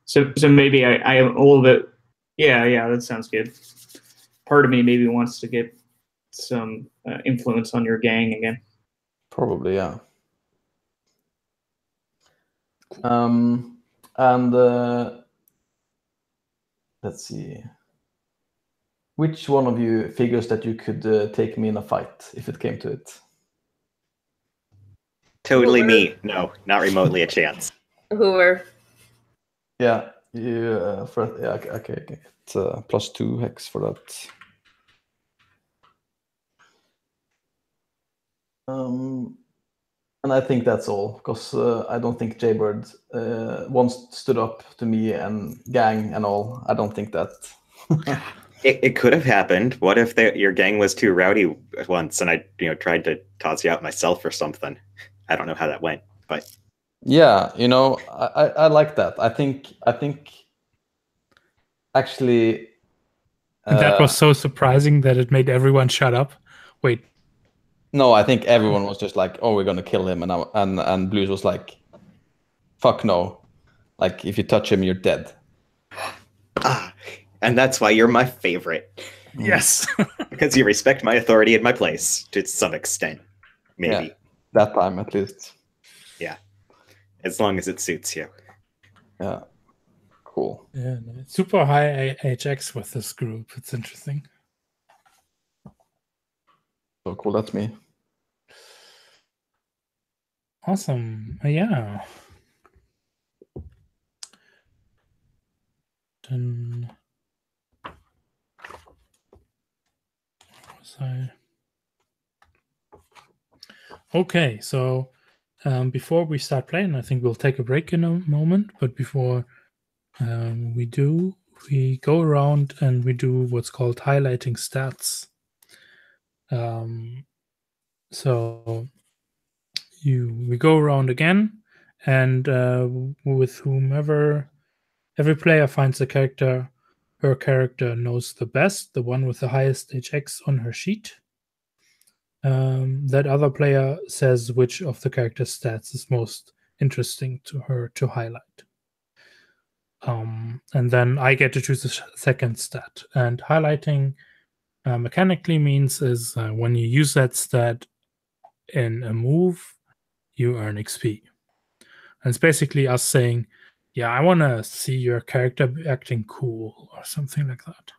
So maybe I am a little bit. Yeah, that sounds good. Part of me maybe wants to get some influence on your gang again. Probably, yeah. And let's see. Which one of you figures that you could take me in a fight if it came to it? Totally me. No, not remotely a chance. Hoover. Yeah, you. Okay. It's +2 hex for that. And I think that's all, because I don't think Jaybird once stood up to me and gang and all. I don't think that. It could have happened. What if your gang was too rowdy once, and I tried to toss you out myself or something? I don't know how that went, but yeah, I like that. I think actually. That was so surprising that it made everyone shut up. Wait. No, I think everyone was just like, "Oh, we're gonna kill him," and Blues was like, "Fuck no! Like if you touch him, you're dead." And that's why you're my favorite. Yes. Because you respect my authority and my place to some extent, maybe. Yeah, that time at least. Yeah, as long as it suits you. Yeah, cool. Yeah, super high HX with this group. It's interesting. So cool, that's me. Awesome. Yeah. Then was I? Okay, so before we start playing, I think we'll take a break in a moment. But before we go around and we do what's called highlighting stats. So we go around again, and with whomever, every player finds the character her character knows the best, the one with the highest HX on her sheet. That other player says which of the character's stats is most interesting to her to highlight. And then I get to choose the second stat. And highlighting mechanically means is when you use that stat in a move, you earn XP. And it's basically us saying, yeah, I want to see your character acting cool or something like that.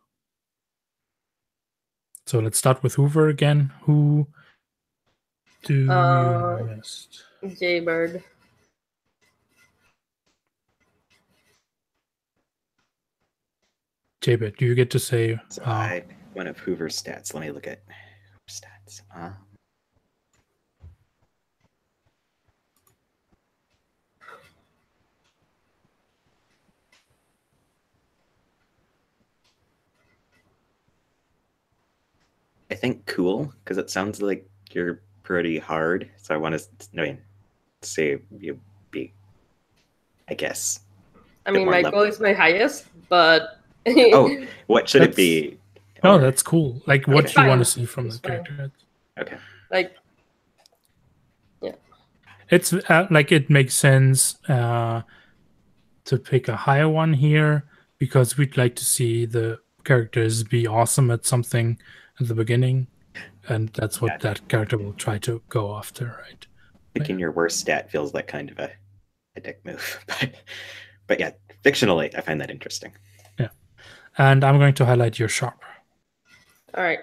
So let's start with Hoover again. Who do you know best? Jaybird. Jaybird, do you get to say? So one of Hoover's stats. Let me look at Hoover's stats. I think cool, because it sounds like you're pretty hard. So I want to, say you be, I guess. I bit mean, more my level. goal is my highest, but Oh, what should it That's- be? Oh, Or- that's cool. Like what It's you want to fine. see from It's the fine. character. Okay. like It's like it makes sense to pick a higher one here because we'd like to see the characters be awesome at something at the beginning, and that's what Yeah. that character will try to go after, right? Picking your worst stat feels like kind of a dick move. But yeah, fictionally, I find that interesting. Yeah. And I'm going to highlight your sharp. all right.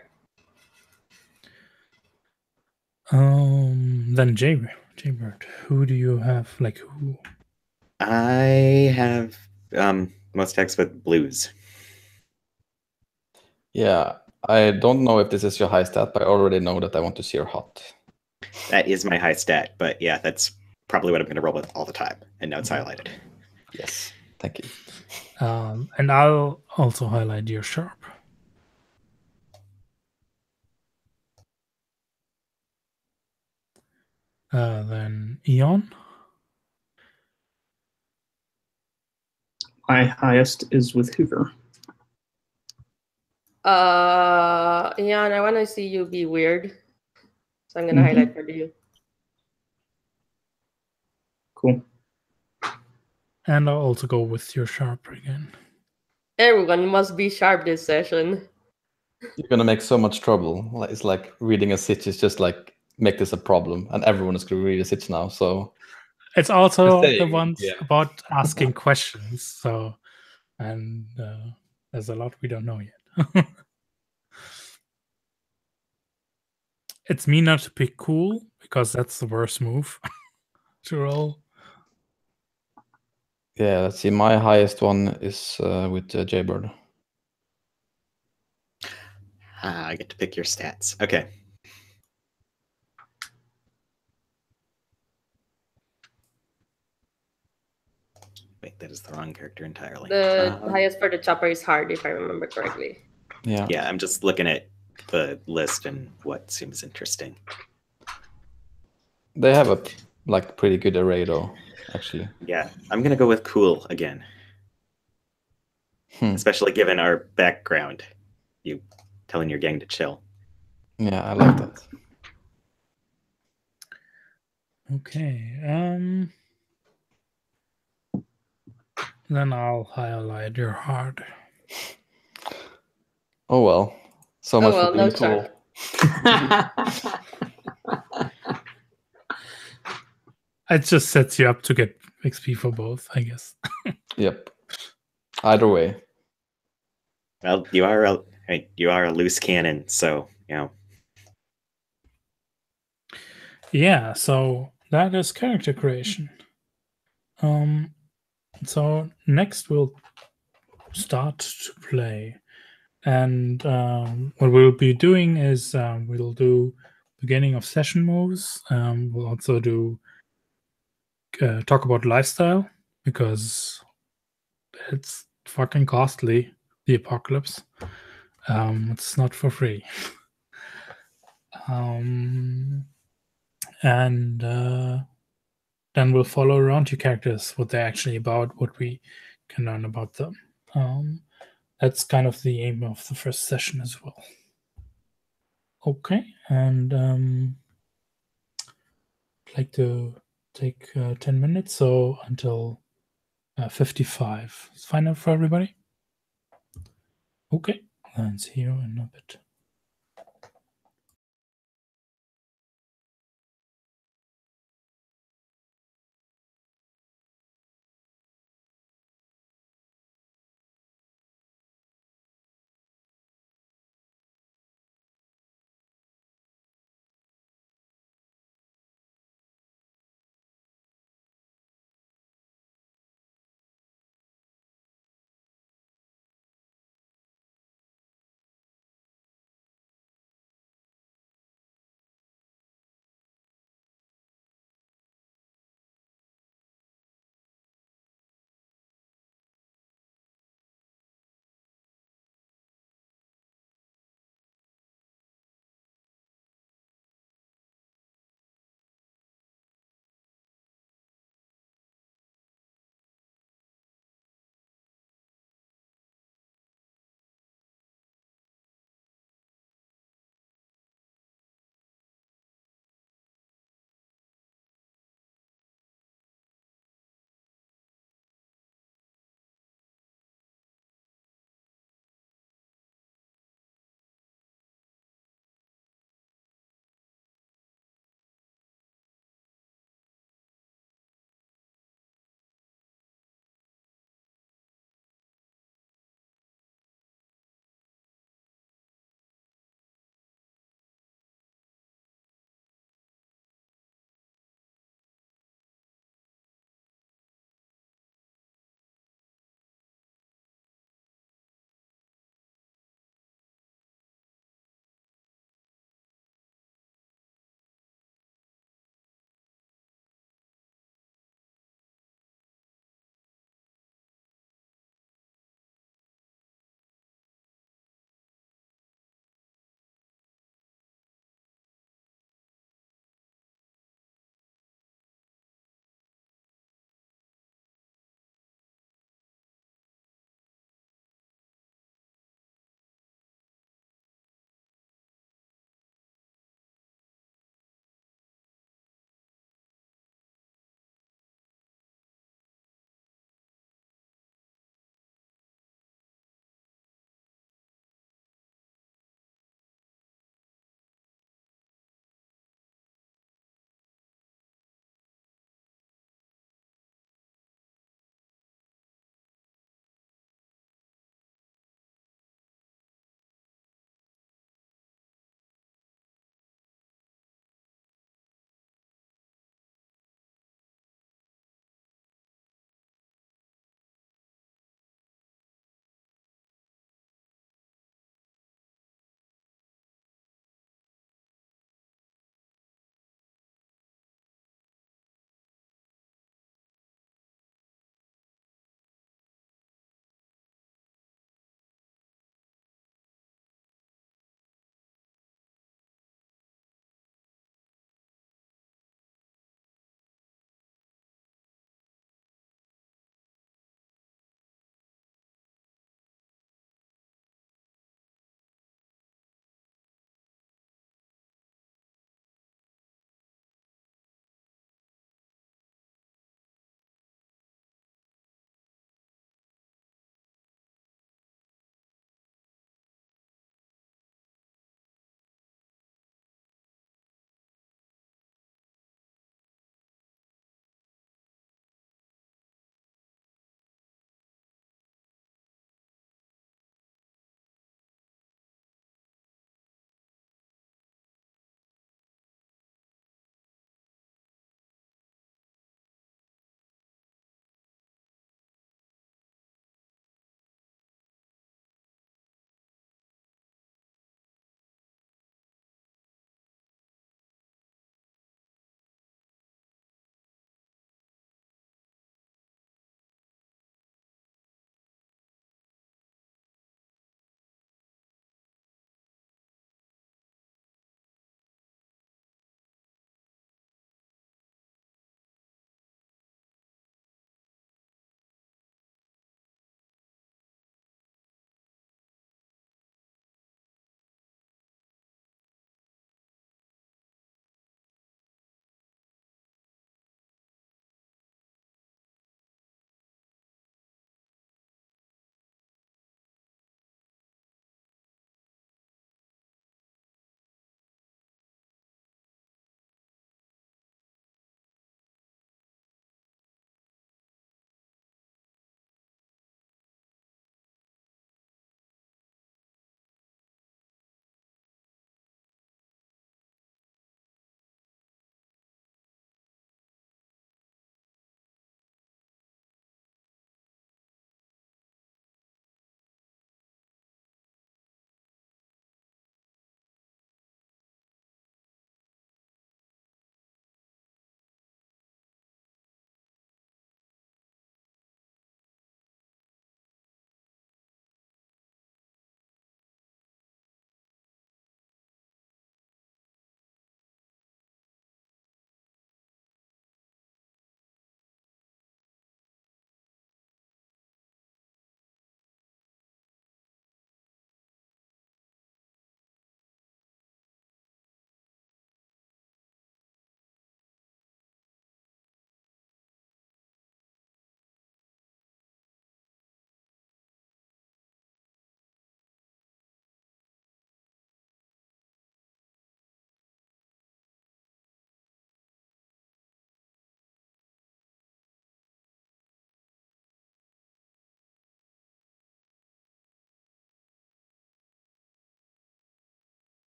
Then Jaybird, who do you have? Like who? I have most texts with blues. Yeah, I don't know if this is your high stat, but I already know that I want to see your hot. That is my high stat, but yeah, that's probably what I'm going to roll with all the time. And now it's highlighted. Yes, thank you. And I'll also highlight your sharp. Then Eon. My highest is with Hoover. Ian, I want to see you be weird, so I'm gonna Mhm. highlight for you. Cool. And I'll also go with your sharp again. Everyone must be sharp this session. You're gonna make so much trouble. It's like reading a sitch is just like make this a problem, and everyone is gonna read a sitch now. So It's also Just the saying, ones yeah. about asking questions. So, and there's a lot we don't know yet. It's me not to pick cool because that's the worst move to roll. yeah, let's see. My highest one is with Jaybird. I get to pick your stats. Okay. Wait, that is the wrong character entirely. The highest for the chopper is hard, if I remember correctly. Yeah. Yeah, I'm just looking at the list and what seems interesting. They have a like pretty good array though, actually. Yeah, I'm going to go with cool again. Especially given our background. You telling your gang to chill. Yeah, I like that. Okay. Then I'll highlight your heart. Oh well. So Oh much well, for no being cool. It just sets you up to get XP for both, I guess. Yep. Either way. Well, you are a loose cannon, so Yeah, so that is character creation. So next we'll start to play. And what we'll be doing is we'll do beginning of session moves. We'll also do talk about lifestyle because it's fucking costly, the apocalypse. It's not for free. And then we'll follow around your characters, what they're actually about, what we can learn about them. That's kind of the aim of the first session as well. Okay, and I'd like to take 10 minutes, so until 55. It's fine for everybody? Okay, then see you in a bit.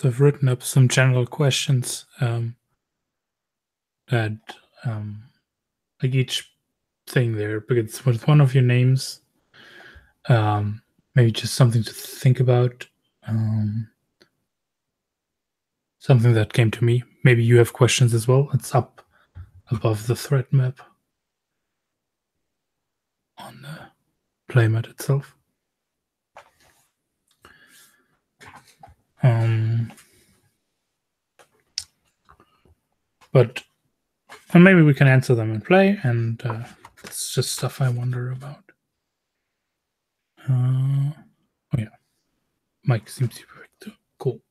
So I've written up some general questions that like each thing there, because with one of your names, maybe just something to think about. Something that came to me. Maybe you have questions as well. It's up above the thread map on the playmat itself. But maybe we can answer them in play, and it's just stuff I wonder about. Oh yeah, Mike seems to be right too. Cool.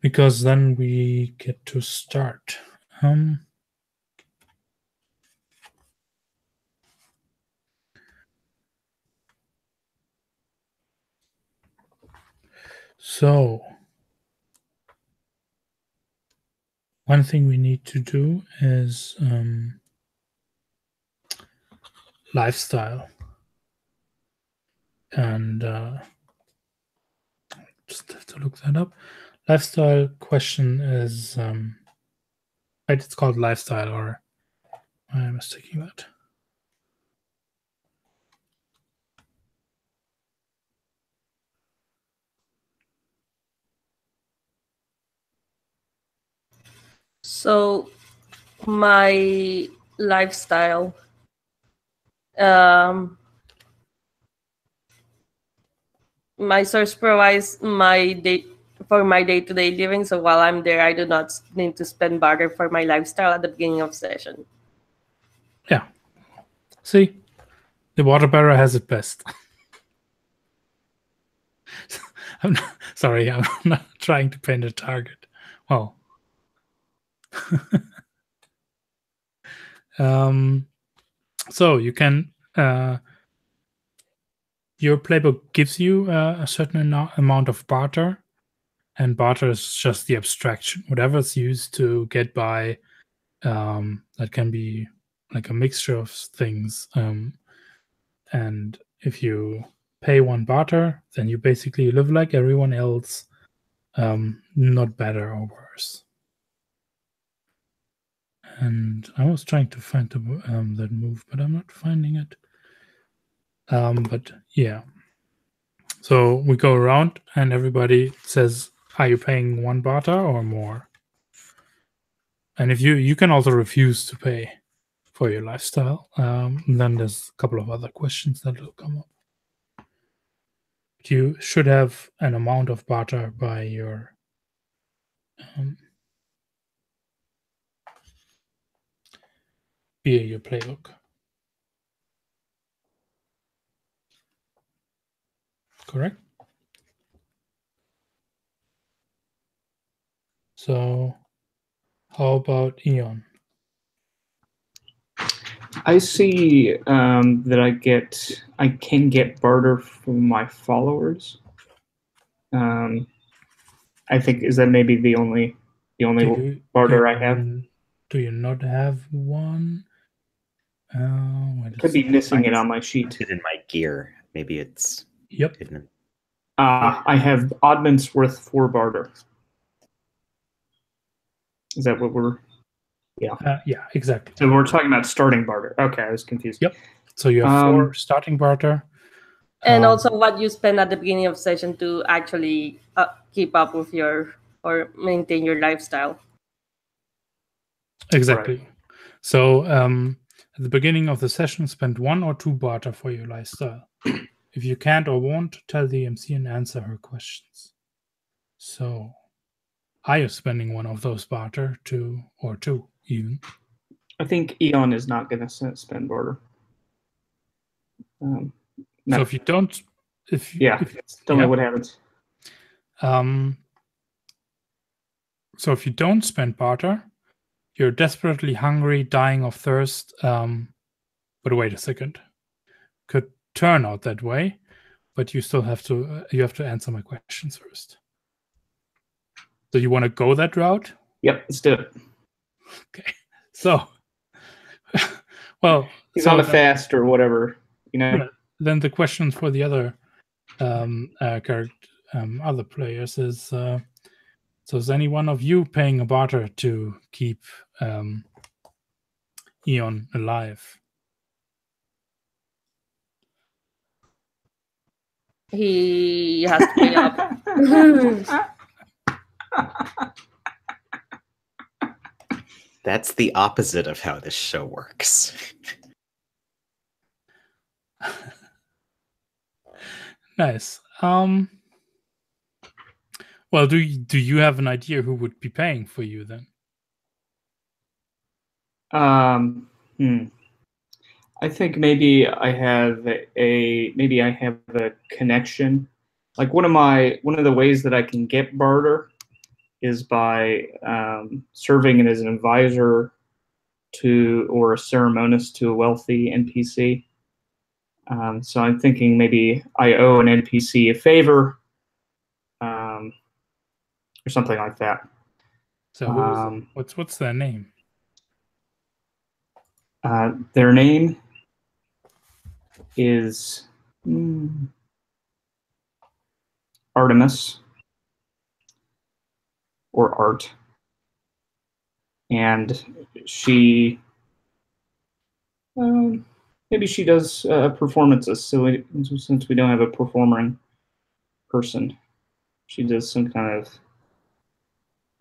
Because then we get to start. So one thing we need to do is lifestyle. And just have to look that up. Lifestyle question is right, it's called lifestyle, or why am I mistaking that? So my lifestyle, my source provides my day-to-day living. So while I'm there, I do not need to spend barter for my lifestyle at the beginning of session. Yeah. See, the water bearer has it best. Sorry, I'm not trying to paint a target. Well, so you can. Your playbook gives you a certain amount of barter, and barter is just the abstraction, whatever's used to get by. That can be like a mixture of things. And if you pay one barter, then you basically live like everyone else, not better or worse. And I was trying to find that move, but I'm not finding it. But yeah. So we go around and everybody says, are you paying one barter or more? And if you can also refuse to pay for your lifestyle. Then there's a couple of other questions that will come up. But you should have an amount of barter by your via your playbook. Correct? So how about Eon? I see that I can get barter from my followers. I think is that maybe the only barter I have. Do you not have one? Could be missing it on my sheet. It's in my gear. Maybe it's hidden. I have oddments worth 4 barter. Is that what we're? Yeah. Yeah, exactly. So we're talking about starting barter. Okay, I was confused. Yep. So you have 4 starting barter. And also what you spend at the beginning of session to actually keep up with or maintain your lifestyle. Exactly. Right. So at the beginning of the session, spend 1 or 2 barter for your lifestyle. If you can't or won't, tell the MC and answer her questions. So are you spending 1 of those barter, 2 or 2 even? I think Eon is not going to spend barter. No. So if you don't, tell me what happens. So if you don't spend barter, you're desperately hungry, dying of thirst. But wait a second, could turn out that way, but you still have to answer my questions first. So you want to go that route? Yep, let's do it. Okay, so well, he's on the fast or whatever, Then the questions for the other other players is, so is any one of you paying a barter to keep Eon alive? He has to pay up. That's the opposite of how this show works. Nice. Well, do you have an idea who would be paying for you then? I think maybe I have a connection. Like one of the ways that I can get barter is by serving as an advisor to or a ceremonist to a wealthy NPC. So I'm thinking maybe I owe an NPC a favor, or something like that. So who is it? What's their name? Their name is Artemis or Art, and she maybe she does performances. So since we don't have a performing person, she does some kind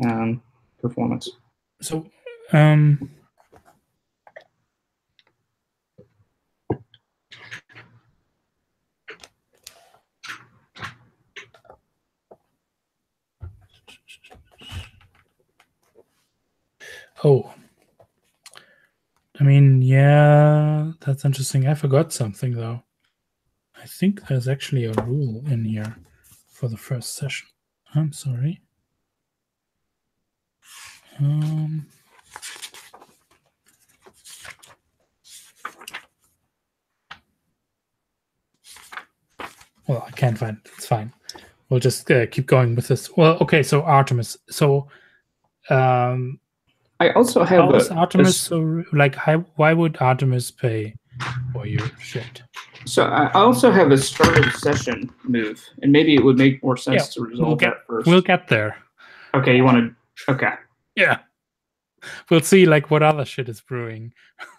of performance. So oh, I mean, yeah, that's interesting. I forgot something though. I think there's actually a rule in here for the first session. I'm sorry. Well, I can't find it. It's fine. We'll just keep going with this. Well, okay. So Artemis. So, I also have how is Artemis so like? Why would Artemis pay for your shit? So I also have a start of session move, and maybe it would make more sense to resolve that first. We'll get there. Okay, you want to? Okay. Yeah. We'll see like what other shit is brewing.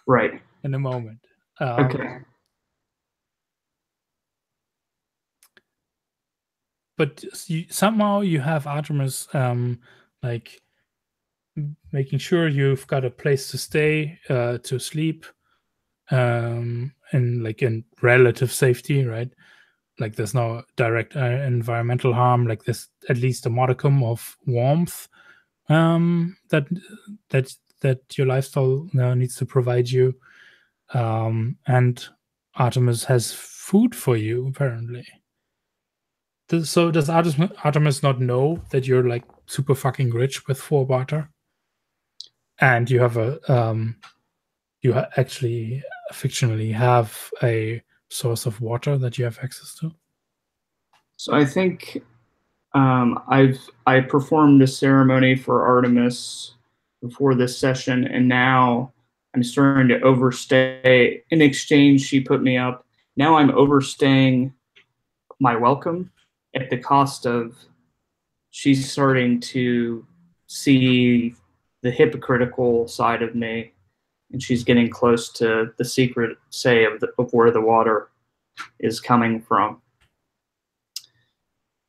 Right. In a moment. Okay. But somehow you have Artemis like making sure you've got a place to stay, to sleep, and like in relative safety, right? Like there's no direct environmental harm. Like there's at least a modicum of warmth that your lifestyle needs to provide you. And Artemis has food for you apparently. So does Artemis not know that you're like super fucking rich with 4 barter, and you have actually fictionally have a source of water that you have access to? So I think I performed a ceremony for Artemis before this session, and now I'm starting to overstay. In exchange, she put me up. Now I'm overstaying my welcome at the cost of she's starting to see the hypocritical side of me, and she's getting close to the secret say of where the water is coming from.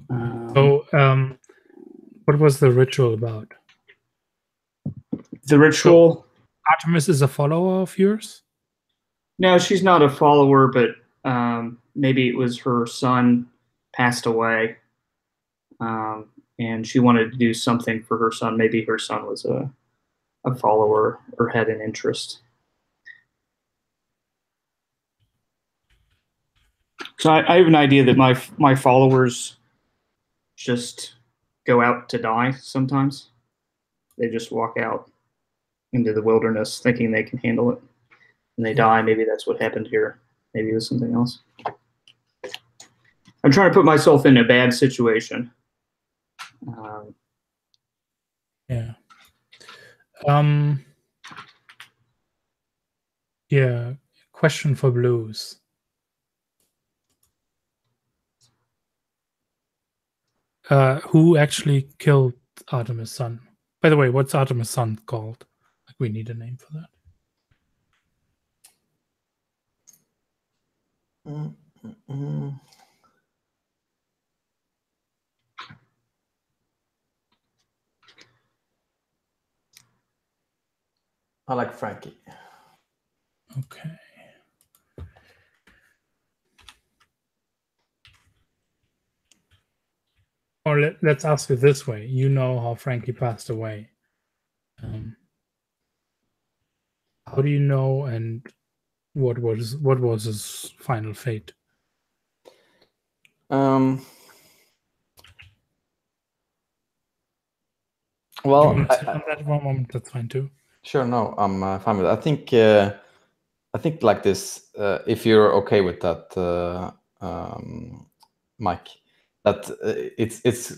What was the ritual about? The ritual. So Artemis is a follower of yours? No, she's not a follower, but maybe it was her son passed away, and she wanted to do something for her son. Maybe her son was a follower or had an interest. So I have an idea that my followers just go out to die sometimes. They just walk out into the wilderness thinking they can handle it, and they die. Maybe that's what happened here. Maybe it was something else. I'm trying to put myself in a bad situation. Yeah. Yeah. Question for Blues. who actually killed Artemis' son? By the way, what's Artemis' son called? Like, we need a name for that. I like Frankie. Okay. Or let's ask it this way. You know how Frankie passed away. How do you know, and what was his final fate? Well, on that one moment, that's fine too. Sure, no, I'm fine with it. I think like this, if you're okay with that, Mike, that it's.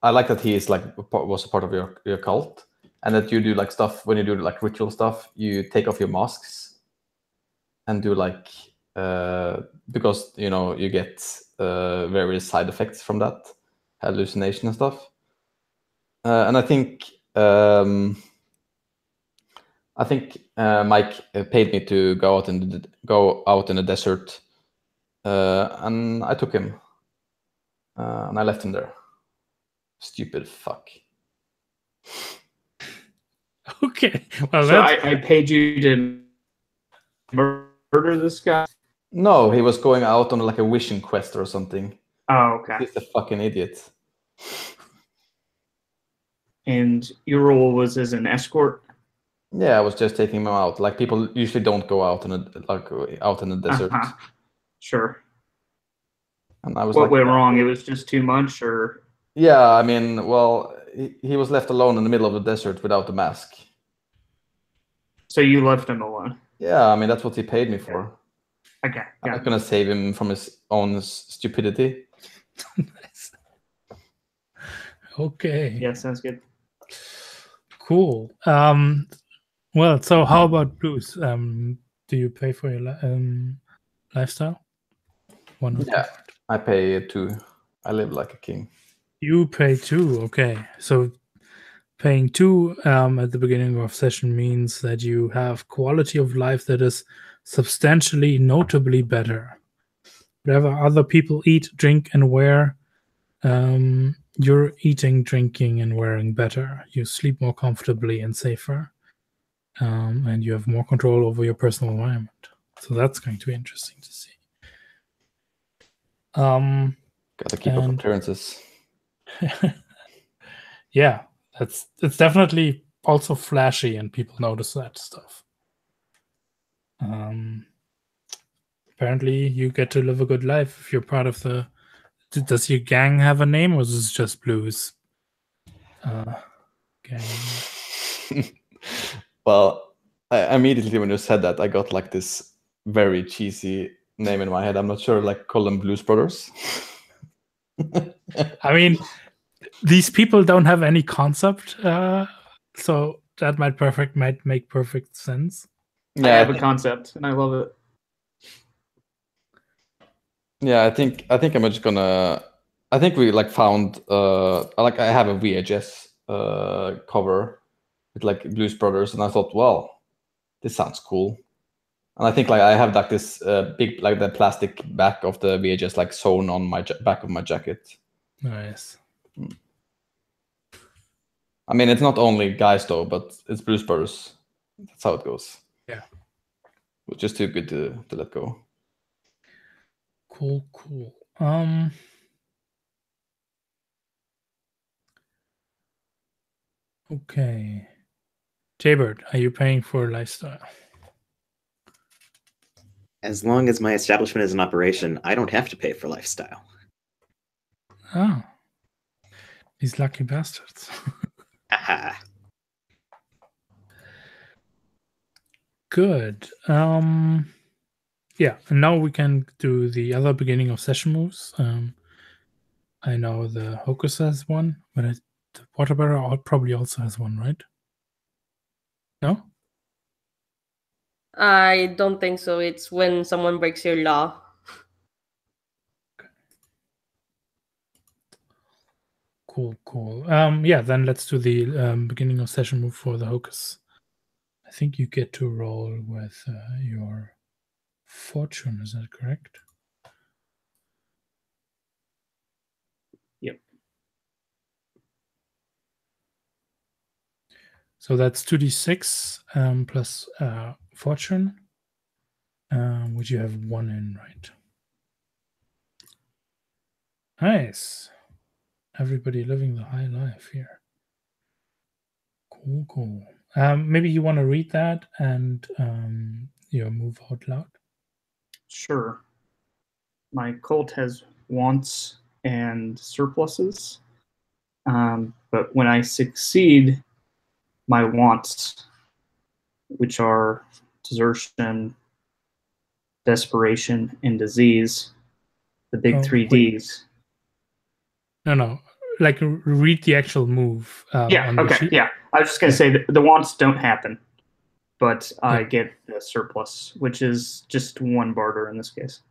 I like that he is like was a part of your cult, and that you do like stuff when you do like ritual stuff. You take off your masks and do like because you get various side effects from that, hallucination and stuff. And I think Mike paid me to go out in the desert, and I took him, and I left him there. Stupid fuck. Okay, well, So I paid you to murder this guy? No, he was going out on like a wishing quest or something. Oh, okay. He's a fucking idiot. And your role was as an escort? Yeah, I was just taking him out. Like, people usually don't go out in the desert. Sure. And I was what like, went wrong? It was just too much, or? Yeah, I mean, well, he was left alone in the middle of the desert without a mask. So you left him alone? Yeah, I mean, that's what he paid me for. Okay. I'm not gonna save him from his own stupidity. Nice. Okay. Yeah, sounds good. Cool. Well, so how about blues? Do you pay for your lifestyle? Yeah, I pay 2. I live like a king. You pay 2. Okay, so paying 2 at the beginning of session means that you have quality of life that is substantially, notably better. Whatever other people eat, drink, and wear, you're eating, drinking, and wearing better. You sleep more comfortably and safer, and you have more control over your personal environment. So that's going to be interesting to see. Gotta keep up appearances. Yeah, it's definitely also flashy, and people notice that stuff. Apparently, you get to live a good life if you're part of the. Does your gang have a name, or is this just blues? Gang. Well, I immediately when you said that, I got like this very cheesy name in my head. I'm not sure, like, call them Blues Brothers. I mean, these people don't have any concept, so that might make perfect sense. Yeah, I have a concept, and I love it. Yeah, I think I'm just gonna. I think we like found. I have a VHS cover with like Blues Brothers, and I thought, well, this sounds cool. And I think like I have like this big, like, the plastic back of the VHS like sewn on my back of my jacket. Nice. I mean, it's not only guys though, but it's Blues Brothers. That's how it goes. Yeah. It's just too good to let go. Cool. Okay. Jaybird, are you paying for a lifestyle? As long as my establishment is in operation, I don't have to pay for lifestyle. Oh. These lucky bastards. Aha. Good. Yeah, and now we can do the other beginning of session moves. I know the Hocus has one, but the Water Bearer probably also has one, right? No? I don't think so. It's when someone breaks your law. Cool. Yeah, then let's do the beginning of session move for the hocus. I think you get to roll with your fortune. Is that correct? Yep. So that's 2d6 plus fortune, which you have 1 in, right? Nice. Everybody living the high life here. Cool. Maybe you want to read that and move out loud. Sure. My cult has wants and surpluses, but when I succeed, my wants, which are desertion, desperation, and disease, the big 3 Ds. No. Like read the actual move. Yeah. On the Okay. sheet. Yeah. I was just gonna say that the wants don't happen, but I Yeah. get the surplus, which is just 1 barter in this case.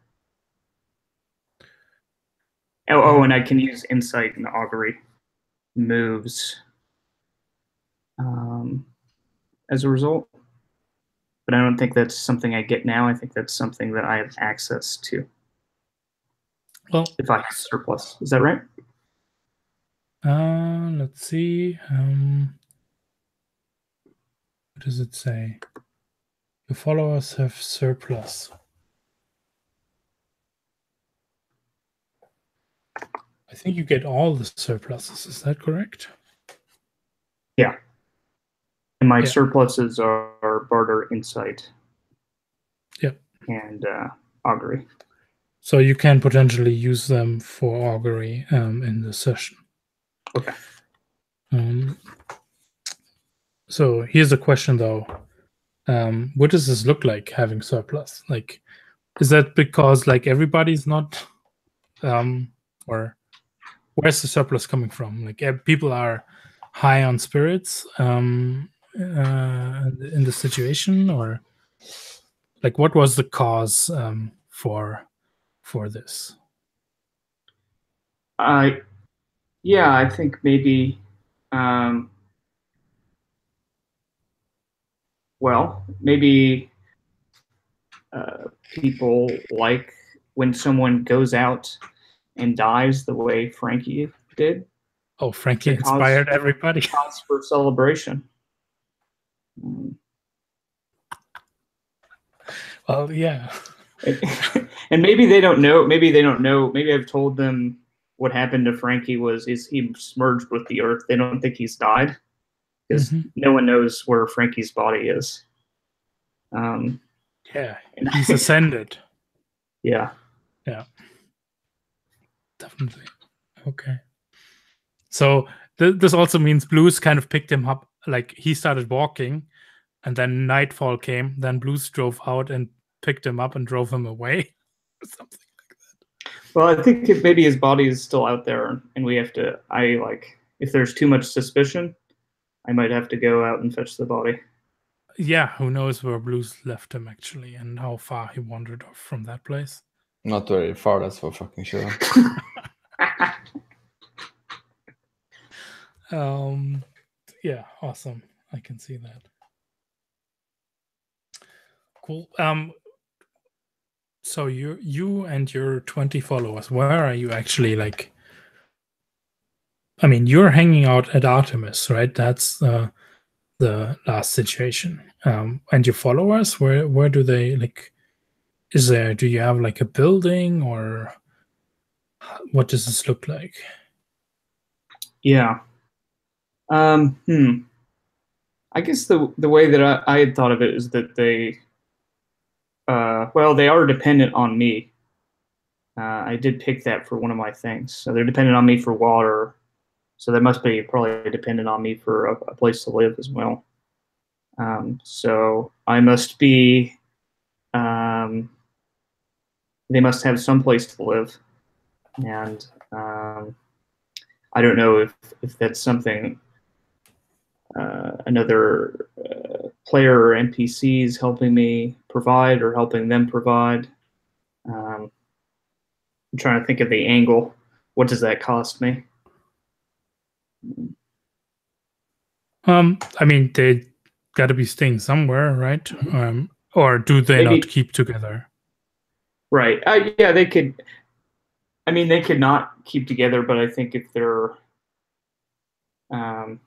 Oh, and I can use insight and augury moves as a result. But I don't think that's something I get now. I think that's something that I have access to. Well, if I have surplus. Is that right? Let's see. What does it say? Your followers have surplus. I think you get all the surpluses. Is that correct? Yeah. And my surpluses are barter, insight, and augury. So you can potentially use them for augury in the session. Okay. So here's a question though. What does this look like having surplus? Like, is that because like everybody's not, or where's the surplus coming from? Like people are high on spirits in the situation, or like what was the cause for this? Yeah, I think maybe. Maybe people like when someone goes out and dies the way Frankie did. Oh, Frankie inspired everybody. Cause for celebration. Well, yeah. And maybe they don't know. Maybe they don't know. Maybe I've told them what happened to Frankie is he merged with the earth. They don't think he's died because no one knows where Frankie's body is. Yeah, he's ascended. Yeah. Definitely. Okay. So this also means Blues kind of picked him up. Like he started walking, and then nightfall came. Then Blues drove out and picked him up and drove him away, or something like that. Well, I think if maybe his body is still out there, and we have to. If there's too much suspicion, I might have to go out and fetch the body. Yeah, who knows where Blues left him actually, and how far he wandered off from that place. Not very far, that's for fucking sure. Yeah, awesome. I can see that. Cool. So you and your 20 followers, where are you actually? Like, I mean, you're hanging out at Artemis, right? That's the last situation. And your followers, where do they like? Do you have like a building, or what does this look like? Yeah. I guess the way that I had thought of it is that they are dependent on me. I did pick that for one of my things. So they're dependent on me for water. So they must be probably dependent on me for a place to live as well. So I must be, they must have some place to live. And I don't know if that's something another player or NPCs helping me provide or helping them provide. I'm trying to think of the angle. What does that cost me? I mean, they got to be staying somewhere, right? Or do they Maybe- not keep together? Right. Yeah, they could. I mean, they could not keep together, but I think if they're, I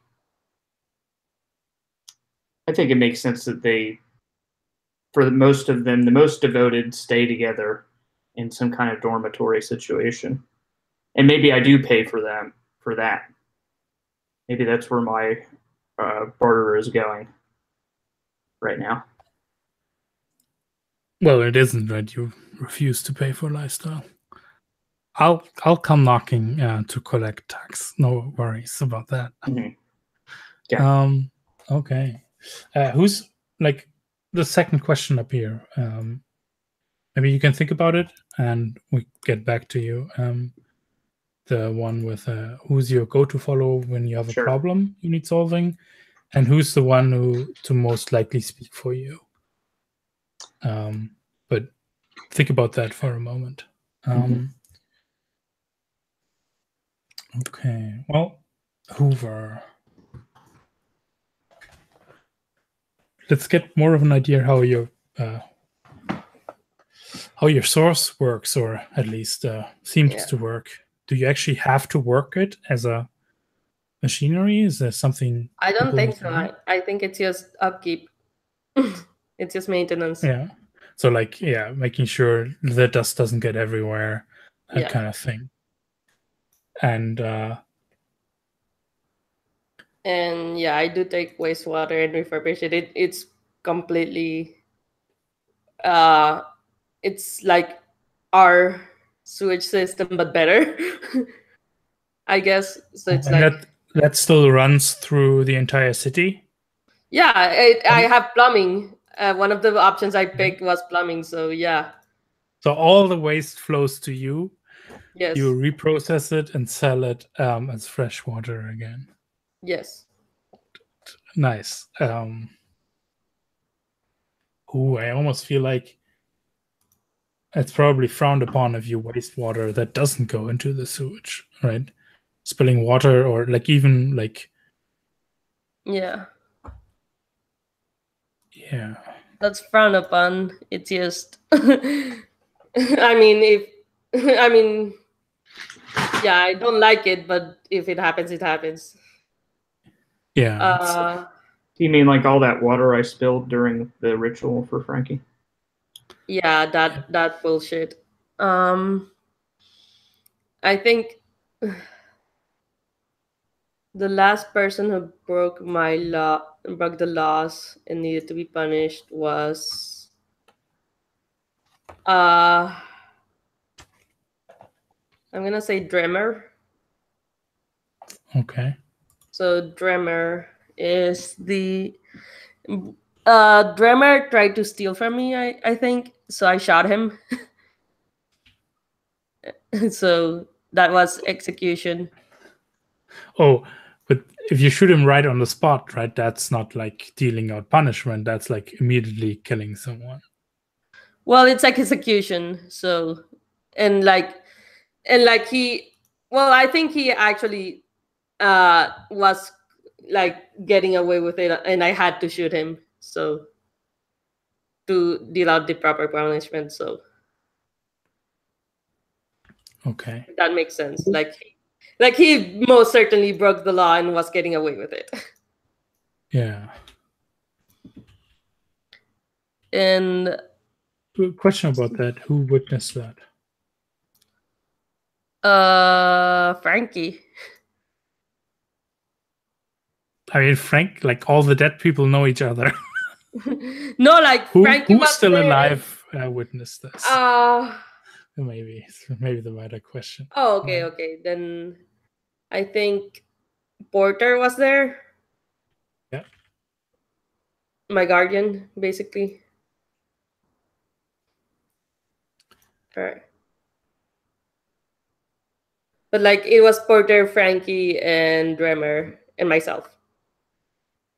think it makes sense that they, for the most of them, the most devoted stay together in some kind of dormitory situation. And maybe I do pay for them for that. Maybe that's where my barter is going right now. Well, it isn't, right? You refuse to pay for lifestyle. I'll come knocking to collect tax. No worries about that. Mhm. Yeah. Okay. Who's like the second question up here? Maybe you can think about it, and we get back to you. The one with who's your go-to follow when you have a Sure. problem you need solving, and who's the one who to most likely speak for you. But think about that for a moment. Okay. Well, Hoover. Let's get more of an idea how your source works, or at least seems to work. Do you actually have to work it as a machinery? Is there something I don't people think need to so. do? I think it's just upkeep. It's just maintenance. Yeah. So like, yeah, making sure the dust doesn't get everywhere, that Yeah. kind of thing. And yeah, I do take wastewater and refurbish it. It's completely it's like our sewage system but better. I guess. So it's and like that still runs through the entire city. yeah, I have plumbing. One of the options I picked was plumbing, so yeah. So all the waste flows to you. Yes. You reprocess it and sell it as fresh water again. Yes. Nice. I almost feel like it's probably frowned upon if you waste water that doesn't go into the sewage, right? Spilling water, or like even like Yeah. yeah. That's frowned upon. It's just I mean if I mean yeah, I don't like it, but if it happens, it happens. Yeah. Do you mean like all that water I spilled during the ritual for Frankie? Yeah, that bullshit. I think the last person who broke the laws and needed to be punished was I'm gonna say Dremer. Okay. So Dremer is the Dremer tried to steal from me, I think. So I shot him. So that was execution. Oh, but if you shoot him right on the spot, right, that's not like dealing out punishment. That's like immediately killing someone. Well, it's like execution. So and like he well, I think he actually was like getting away with it, and I had to shoot him so to deal out the proper punishment. So Okay. that makes sense. Like he most certainly broke the law and was getting away with it. Yeah. And Question about that. Who witnessed that? Frankie. I mean, Frank, like all the dead people know each other. No, like Frankie who's was still there. alive witnessed this? Maybe the better question. Oh, okay. Then I think Porter was there. Yeah. My guardian, basically. Alright. But like it was Porter, Frankie, and Dremer, and myself.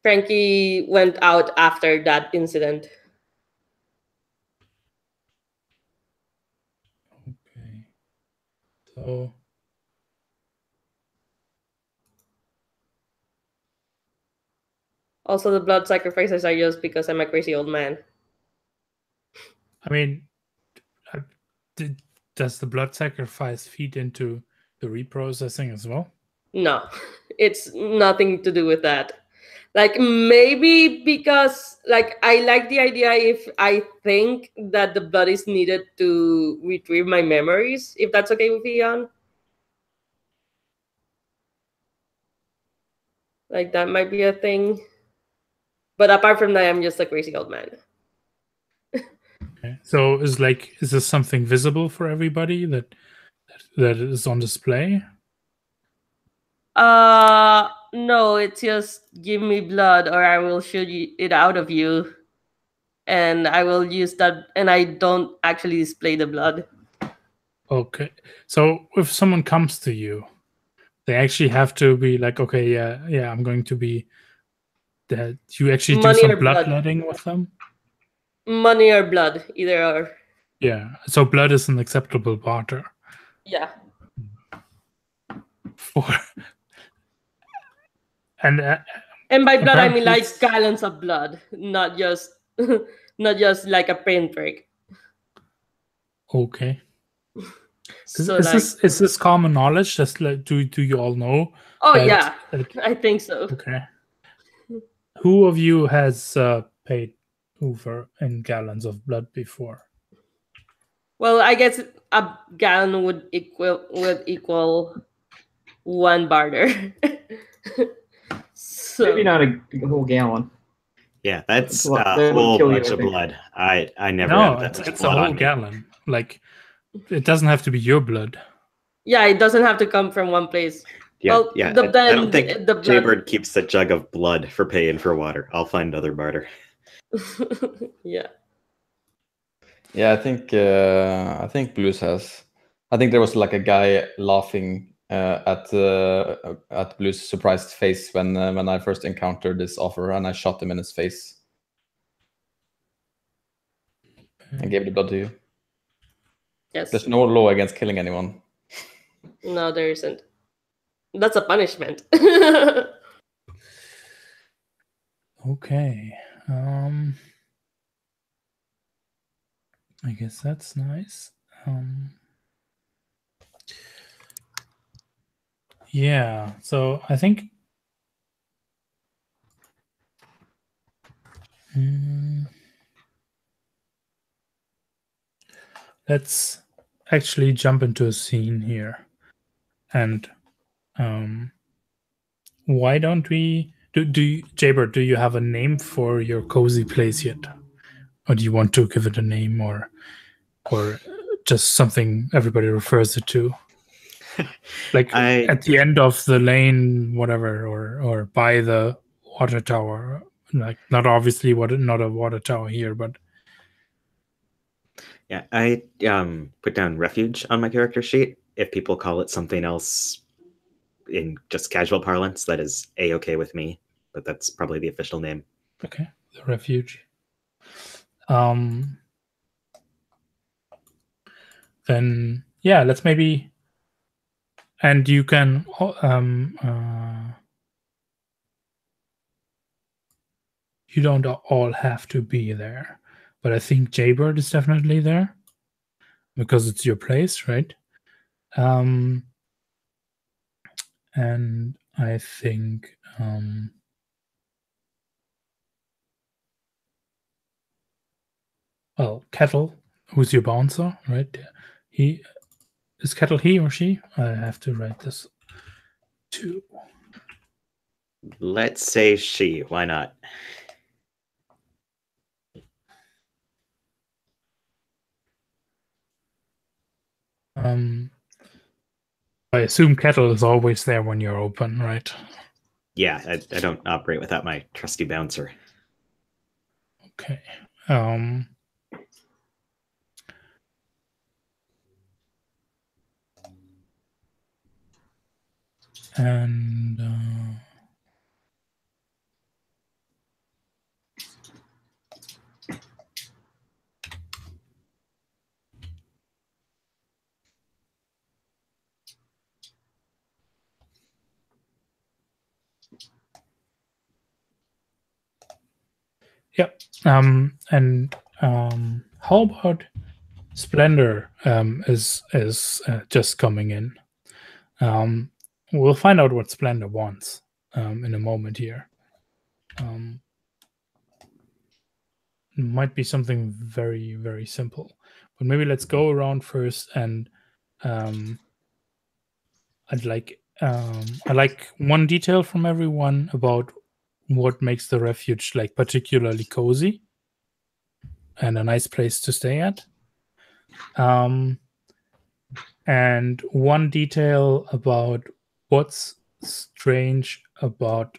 Frankie went out after that incident. Okay. So Also, the blood sacrifices are just because I'm a crazy old man. I mean, does the blood sacrifice feed into the reprocessing as well? No, it's nothing to do with that. Like maybe because like I like the idea if I think that the blood is needed to retrieve my memories, if that's okay with Ian. Like that might be a thing. But apart from that, I'm just a crazy old man. Okay. So is this something visible for everybody that is on display? No, it's just give me blood or I will shoot it out of you. And I will use that, and I don't actually display the blood. Okay. So if someone comes to you, they actually have to be like, okay, yeah, I'm going to be that. You actually do Money some or blood. bloodletting with them? Money or blood, either or. Yeah. So blood is an acceptable barter Yeah. for and And by blood, I mean apparently like it's- gallons of blood, not just not just like a pinprick. okay. So Is like, this common knowledge? Just like do you all know? oh that, yeah, like, I think so. okay. Who of you has paid Hoover in gallons of blood before? Well, I guess a gallon would equal one barter. So Maybe not a whole gallon. Yeah, that's Well, a that would whole kill you, bunch I of think. blood. I never No, have that much it's a blood whole on me. gallon. Like it doesn't have to be your blood. yeah, it doesn't have to come from one place. Yeah, Well, yeah. the, I then don't think the blood. Jaybird keeps a jug of blood for paying for water. I'll find other barter. Yeah. Yeah, I think Blues has. I think there was like a guy laughing at Blues' surprised face when I first encountered this offer, and I shot him in his face and gave the blood to you. Yes. There's no law against killing anyone. No, there isn't. That's a punishment. Okay. I guess that's nice. Yeah, so I think let's actually jump into a scene here. And why don't we Jaybird, do you have a name for your cozy place yet? Or do you want to give it a name or just something everybody refers it to? Like at the end of the lane, whatever, or by the water tower. Like not obviously not a water tower here, but yeah, I put down refuge on my character sheet. If people call it something else in just casual parlance, that is a-okay with me. But that's probably the official name. okay, the refuge. Then yeah, let's maybe, and you can you don't all have to be there, but I think Jaybird is definitely there because it's your place, right? And I think well, Kettle, who's your bouncer, right? Is Kettle he or she? I have to write this too. Let's say she. Why not? I assume Kettle is always there when you're open, right? Yeah, I don't operate without my trusty bouncer. Okay. And Yeah. And how about Splendor is just coming in? We'll find out what Splendor wants in a moment here. Might be something very, very simple, but maybe let's go around first, and I'd like one detail from everyone about what makes the refuge like particularly cozy and a nice place to stay at. And one detail about what's strange about,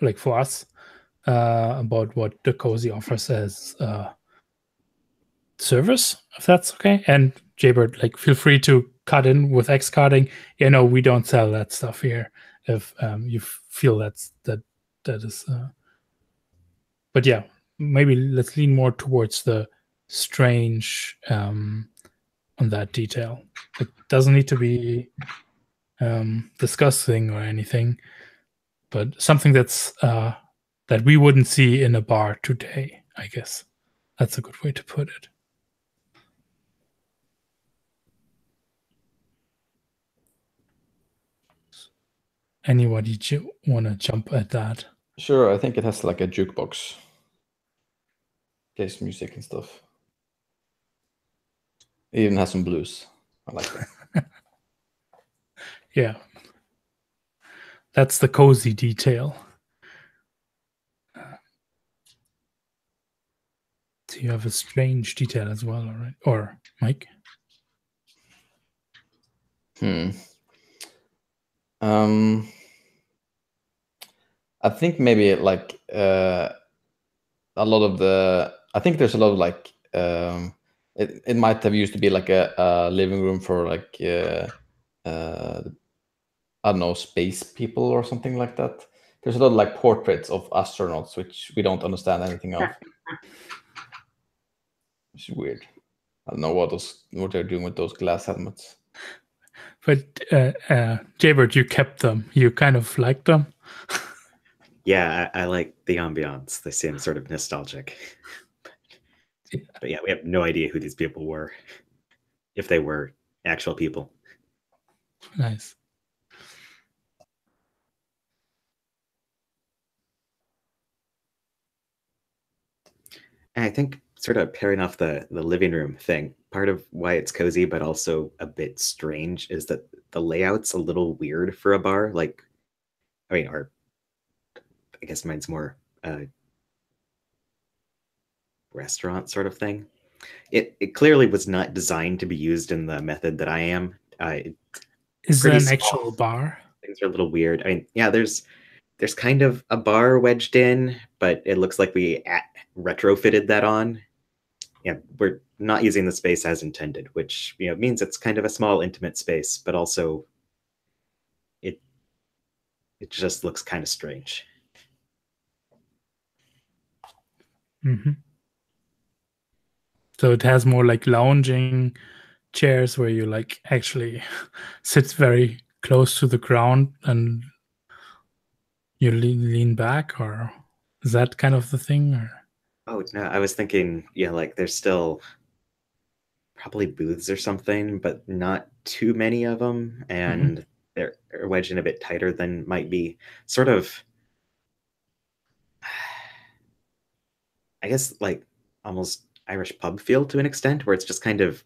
like for us, about what the cozy offers as service, if that's okay. And Jaybird, like, feel free to cut in with X carding. You know, we don't sell that stuff here. If you feel that is, but yeah, maybe let's lean more towards the strange on that detail. It doesn't need to be disgusting or anything, but something that's that we wouldn't see in a bar today. I guess that's a good way to put it. Anybody want to jump at that? Sure, I think it has like a jukebox. Plays music and stuff. It even has some blues. I like that. Yeah. That's the cozy detail. So you have a strange detail as well, all right? Or Mike? I think maybe like a lot of the. I think there's a lot of like. It might have used to be like a living room for like I don't know, space people or something like that. There's a lot of like portraits of astronauts which we don't understand anything of. Which is weird. I don't know what they're doing with those glass helmets. But Jaybird, you kept them. You kind of liked them. Yeah, I like the ambiance. They seem sort of nostalgic. But yeah, we have no idea who these people were, if they were actual people. Nice. And I think sort of pairing off the living room thing, part of why it's cozy but also a bit strange is that the layout's a little weird for a bar. Like, I mean, or I guess mine's more restaurant sort of thing. It clearly was not designed to be used in the method that I am. Is there an small. actual bar? Things are a little weird. I mean, yeah, there's kind of a bar wedged in, but it looks like we retrofitted that on. Yeah, we're not using the space as intended, which means it's kind of a small, intimate space, but also it just looks kind of strange. Mm-hmm. So it has more like lounging chairs where you like actually sit very close to the ground and you lean back, or is that kind of the thing? Or? Oh no, I was thinking, like there's still probably booths or something, but not too many of them, and they're wedged in a bit tighter than might be sort of, I guess, like almost Irish pub feel to an extent, where it's just kind of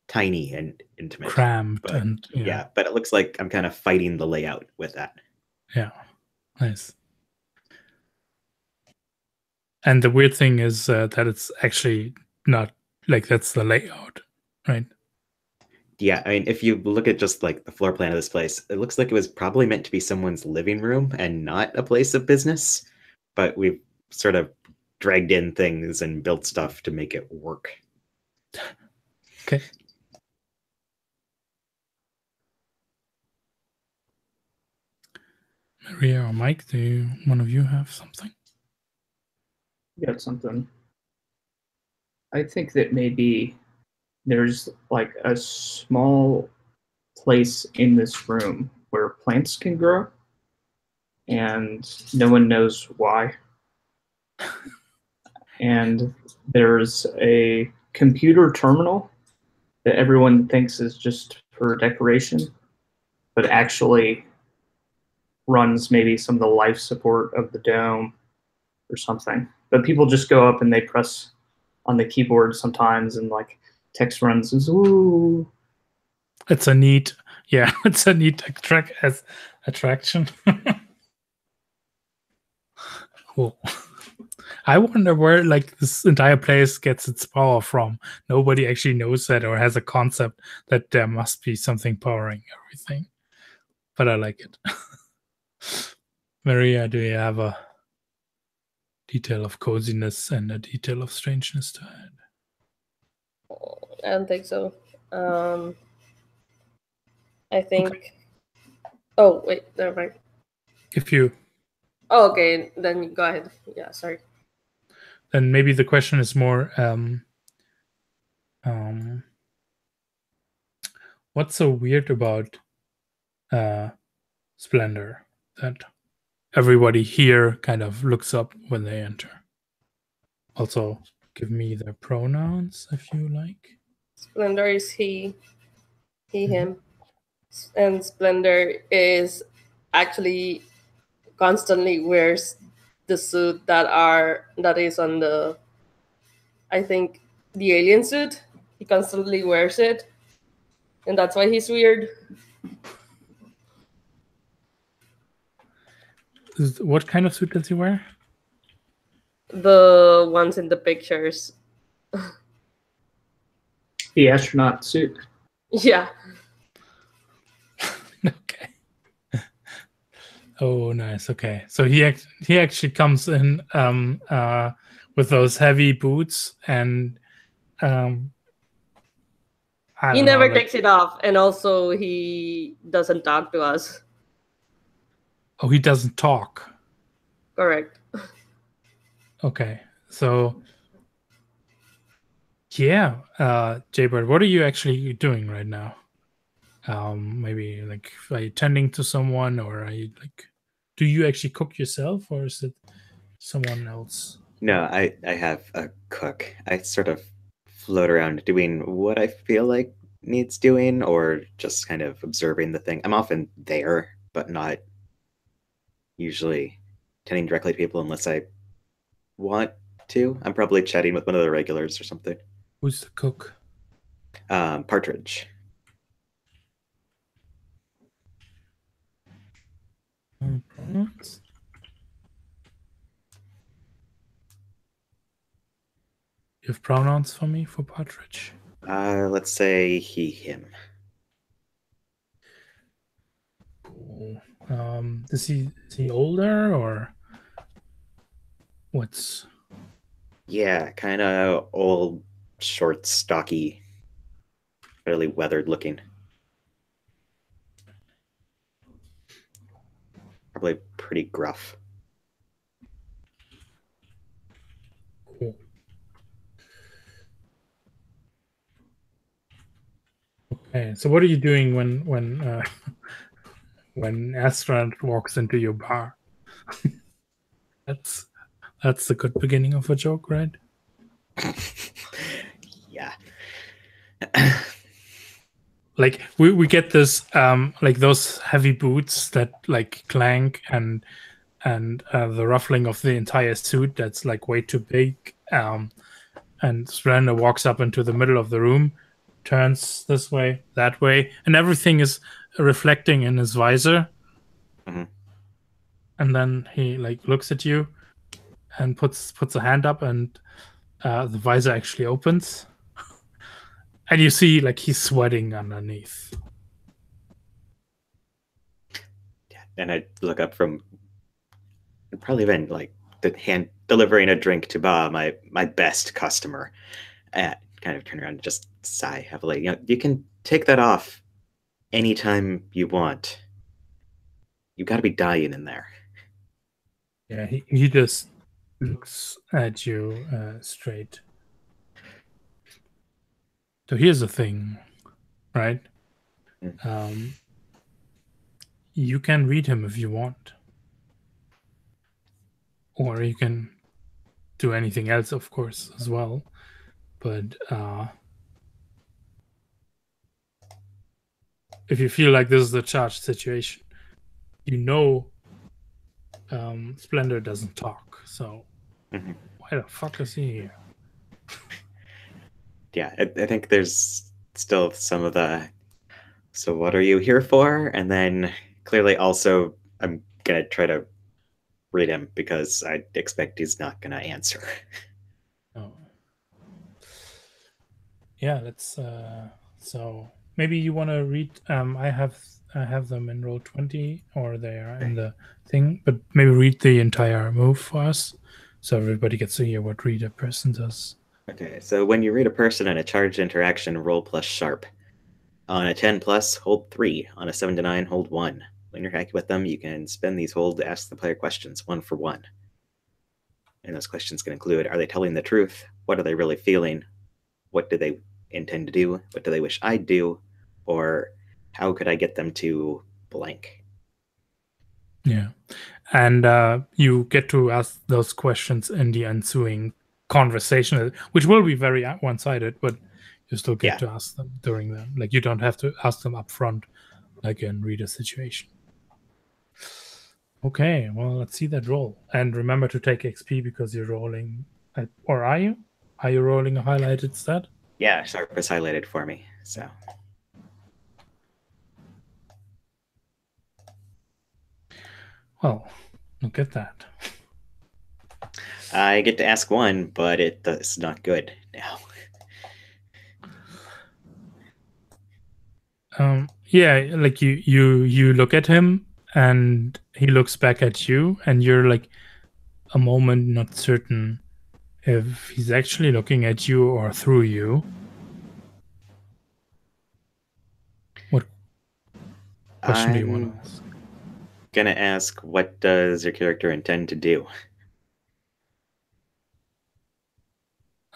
tiny and intimate, cramped, but, and yeah, but it looks like I'm kind of fighting the layout with that. Yeah, nice. And the weird thing is that it's actually not like that's the layout, right? Yeah, I mean, if you look at just like the floor plan of this place, it looks like it was probably meant to be someone's living room and not a place of business, but we've sort of dragged in things and built stuff to make it work. Okay. Maria or Mike, do one of you have something? Got something. I think that maybe there's like a small place in this room where plants can grow, and no one knows why. And there's a computer terminal that everyone thinks is just for decoration, but actually runs maybe some of the life support of the dome or something. But people just go up and they press on the keyboard sometimes, and like text runs. Ooh. It's a neat, yeah, it's a neat attraction. Cool. I wonder where like this entire place gets its power from. Nobody actually knows that or has a concept that there must be something powering everything. But I like it. Maria, do you have a detail of coziness and a detail of strangeness to add? I don't think so. I think. Okay. Oh wait, never mind. If you, Oh, okay, then go ahead. Yeah, sorry. then maybe the question is more, what's so weird about Splendor that everybody here kind of looks up when they enter? Also, give me the pronouns if you like. Splendor is he, him, and Splendor is actually constantly wears the suit that is on the, I think, the alien suit. He constantly wears it, and that's why he's weird. What kind of suit does he wear? The ones in the pictures. The astronaut suit. Yeah. Okay. Oh, nice. Okay, so he actually comes in with those heavy boots, and I He don't never know, takes it off, and also he doesn't talk to us. oh, he doesn't talk. Correct. Okay, so yeah, Jaybird, what are you actually doing right now? Maybe like, are you tending to someone, or are you like, do you actually cook yourself, or is it someone else? No, I have a cook. I sort of float around doing what I feel like needs doing, or just kind of observing the thing. I'm often there, but not usually tending directly to people unless I want to. I'm probably chatting with one of the regulars or something. Who's the cook? Partridge. Pronouns? You have pronouns for me for Partridge? Let's say he, him. Cool. Is he older, or what's? Yeah, kind of old, short, stocky, fairly weathered looking. Probably pretty gruff. Cool. Okay, so what are you doing when when astronaut walks into your bar? that's the good beginning of a joke, right? Yeah. Like we get this like those heavy boots that like clank, and the ruffling of the entire suit that's like way too big. And Splendor walks up into the middle of the room, turns this way, that way, and everything is reflecting in his visor. Mhm. And then he like looks at you and puts a hand up, and the visor actually opens, and you see like he's sweating underneath. And I look up from probably been like the hand delivering a drink to my best customer, and kind of turn around and just sigh heavily. You know, you can take that off anytime you want. You've got to be dying in there. Yeah, he just looks at you straight. So here's the thing, right? You can read him if you want, or you can do anything else, of course, as well. But if you feel like this is a charged situation, you know Splendor doesn't talk. So why the fuck is he here? Yeah, I think there's still some of the. So what are you here for? And then clearly also I'm gonna try to read him because I expect he's not gonna answer. Oh. Yeah, let's so maybe you want to read I have them in roll 20 or they are in the thing, but maybe read the entire move for us so everybody gets to hear what read a person does. Okay, so when you read a person in a charged interaction, roll plus sharp. On a 10 plus, hold 3. On a 7 to 9, hold 1. When you're happy with them, you can spend these hold to ask the player questions, 1 for 1. And those questions can include, are they telling the truth? What are they really feeling? What do they intend to do? What do they wish I'd do? Or how could I get them to blank? Yeah. And you get to ask those questions in the ensuing conversation, which will be very one-sided, but you still get to ask them during them. Like you don't have to ask them up front, like in read a situation. Okay, well, let's see that roll. And remember to take XP because you're rolling, or are you? Are you rolling a highlighted stat? Yeah, sharp is highlighted for me, so. Well, look at that. I get to ask 1, but it's not good now. Yeah, like you look at him and he looks back at you and you're like a moment not certain if he's actually looking at you or through you. What question do you want to ask? Gonna ask, what does your character intend to do?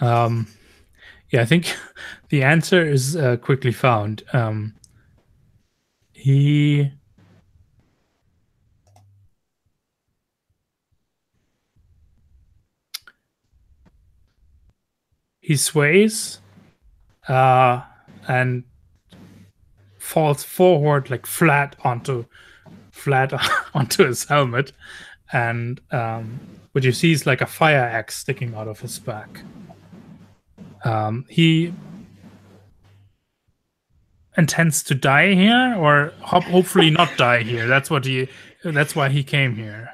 Yeah, I think the answer is quickly found. He sways and falls forward like flat onto his helmet, and what you see is like a fire axe sticking out of his back. He intends to die here, or hopefully not die here. That's why he came here.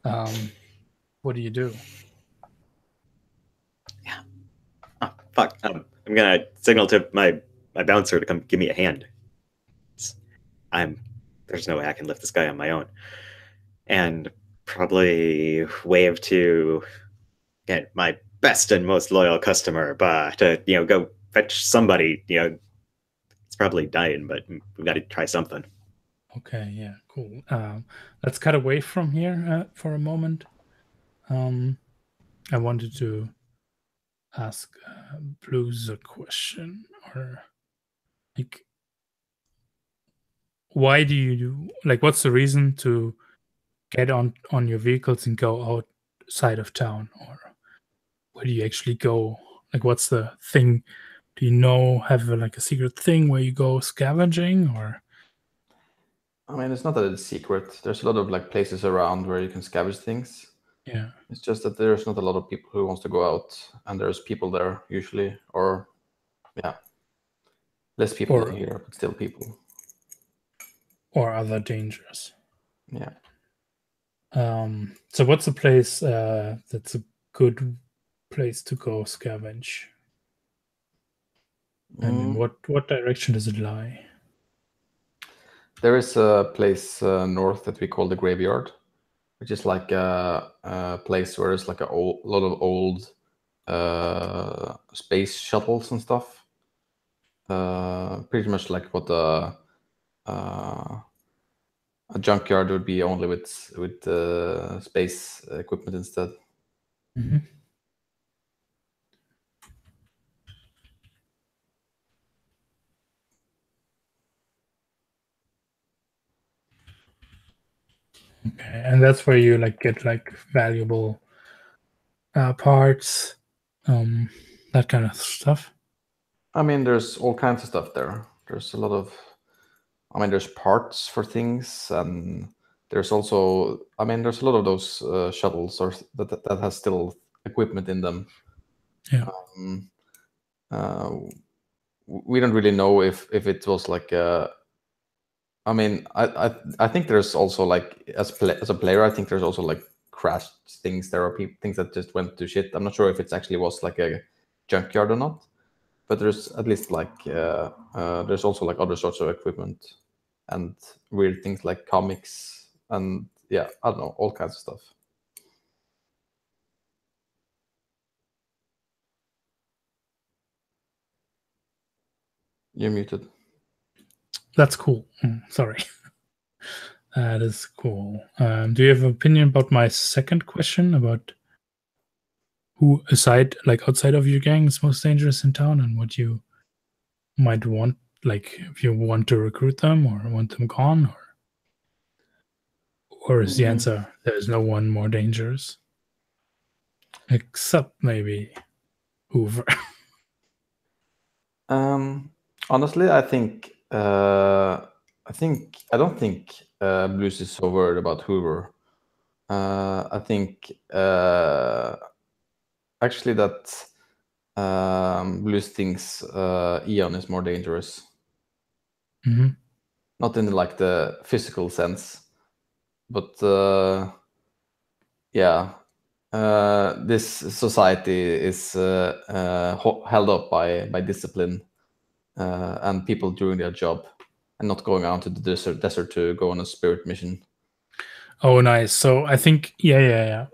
What do you do? Yeah. Oh, fuck. I'm gonna signal to my bouncer to come give me a hand. There's no way I can lift this guy on my own. And probably wave to get my best and most loyal customer, but to go fetch somebody. It's probably dying, but we've got to try something. Okay, yeah, cool. Let's cut away from here for a moment. I wanted to ask Blues a question, or like, why do you do, like, what's the reason to get on your vehicles and go outside of town, or where do you actually go? Like, what's the thing? Do you have like a secret thing where you go scavenging, or? I mean, it's not that it's secret. There's a lot of like places around where you can scavenge things. Yeah. It's just that there's not a lot of people who wants to go out, and there's people there usually, or yeah, less people than here, but still people. Or other dangers. Yeah. So what's a place that's a good place to go scavenge? And in what direction does it lie? There is a place north that we call the Graveyard, which is like a place where there's like a lot of old space shuttles and stuff. Pretty much like what a junkyard would be, only with space equipment instead. Mm-hmm. Okay, and that's where you like get like valuable parts, that kind of stuff. I mean, there's all kinds of stuff there. There's a lot of, I mean, there's parts for things, and there's also, I mean, there's a lot of those shuttles or that has still equipment in them. Yeah. We don't really know if it was like I mean, I think there's also like as a player, I think there's also like crashed things. There are things that just went to shit. I'm not sure if it actually was like a junkyard or not, but there's at least like there's also like other sorts of equipment and weird things like comics and yeah, I don't know, all kinds of stuff. You're muted. That's cool. Sorry. That is cool. Do you have an opinion about my second question about who outside of your gang is most dangerous in town and what you might want, like if you want to recruit them or want them gone, or is the answer there's no one more dangerous except maybe Hoover? Honestly, I don't think Blues is so worried about Hoover. I think actually that Blues thinks Eon is more dangerous. Mm-hmm. Not in like the physical sense, but yeah, this society is held up by discipline and people doing their job and not going out to the desert to go on a spirit mission. Oh, nice. So I think, yeah.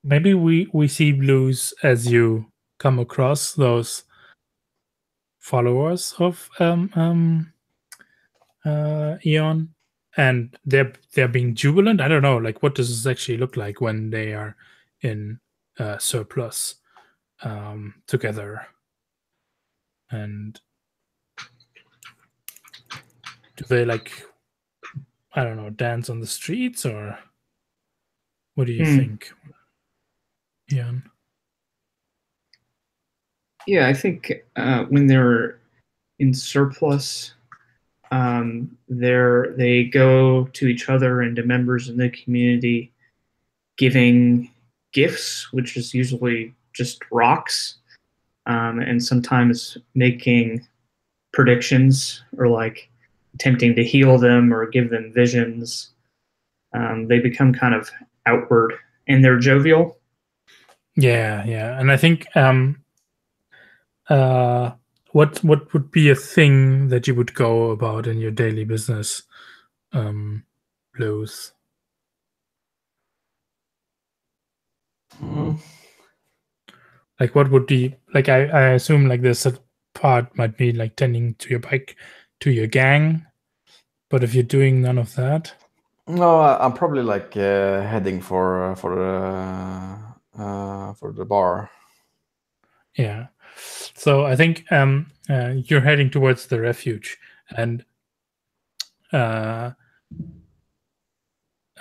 Maybe we see Blues as you come across those followers of Eon, and they're being jubilant. I don't know, like what does this actually look like when they are in surplus together, and do they like, I don't know, dance on the streets, or what do you think, Ian? Yeah, I think when they're in surplus, they go to each other and to members in the community, giving gifts, which is usually just rocks, and sometimes making predictions or like attempting to heal them or give them visions. They become kind of outward and they're jovial. Yeah, and I think what would be a thing that you would go about in your daily business, Blues? Like what would be like, I assume like this part might be like tending to your bike, to your gang, but if you're doing none of that. No, I'm probably like heading for the bar. Yeah, so I think you're heading towards the refuge, and I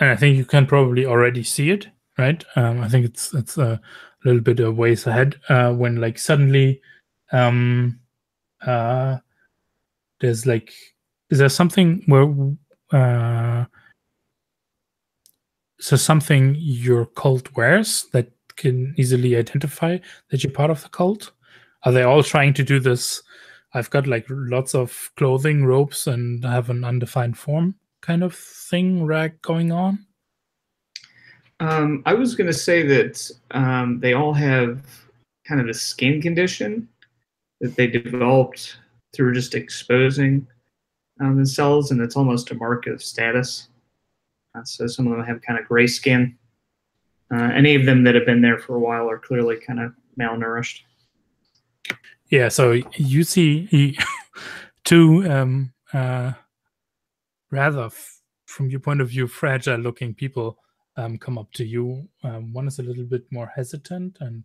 think you can probably already see it, right? I think it's a little bit of ways ahead when like suddenly there's like, is there something where so something your cult wears that can easily identify that you're part of the cult? Are they all trying to do this? I've got like lots of clothing, ropes, and have an undefined form kind of thing going on. I was going to say that they all have kind of a skin condition that they developed through just exposing themselves, and it's almost a mark of status. So some of them have kind of gray skin. Any of them that have been there for a while are clearly kind of malnourished. Yeah, so you see two rather, from your point of view, fragile-looking people come up to you. One is a little bit more hesitant, and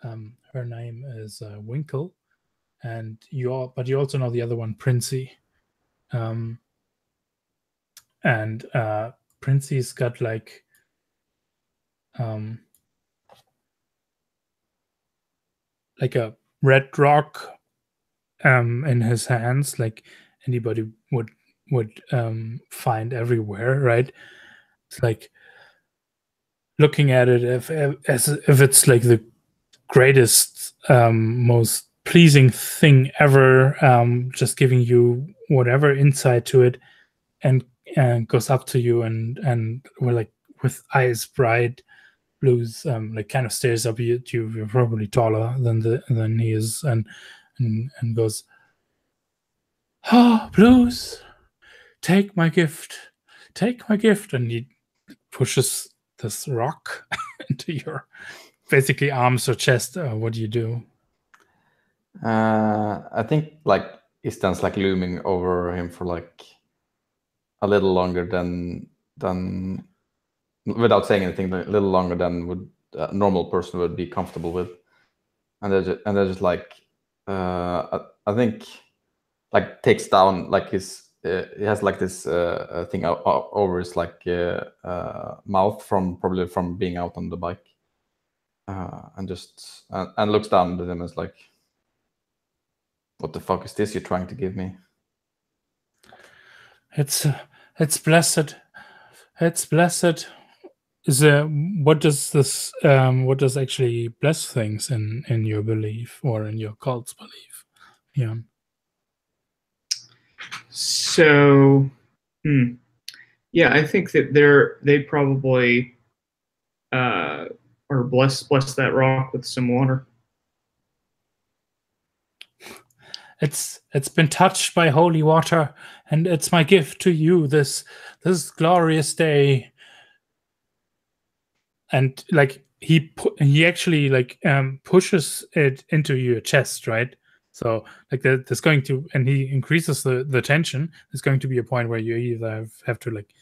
her name is Winkle, and but you also know the other one, Princey. And Princey's got like like a red rock in his hands, like anybody would find everywhere, right? It's like looking at it as if it's like the greatest, most pleasing thing ever, just giving you whatever insight to it, and goes up to you and we're like with eyes bright blues, like kind of stares up at you. You're probably taller than he is, and goes, "Ah, Blues, take my gift, and he pushes this rock into your basically arms or chest. What do you do? I think like he stands like looming over him for like a little longer than without saying anything, a little longer than would a normal person would be comfortable with, and they're just like I think like takes down like his he has like this thing over his like mouth from probably from being out on the bike, and just and looks down at him as like, what the fuck is this you're trying to give me? It's blessed. It's blessed. Is what does this what does actually bless things in your belief or in your cult's belief? Yeah. So, yeah, I think that they probably or bless that rock with some water. It's been touched by holy water, and it's my gift to you this glorious day. And like he actually like pushes it into your chest, right? So like there's going to, and he increases the tension. There's going to be a point where you either have to like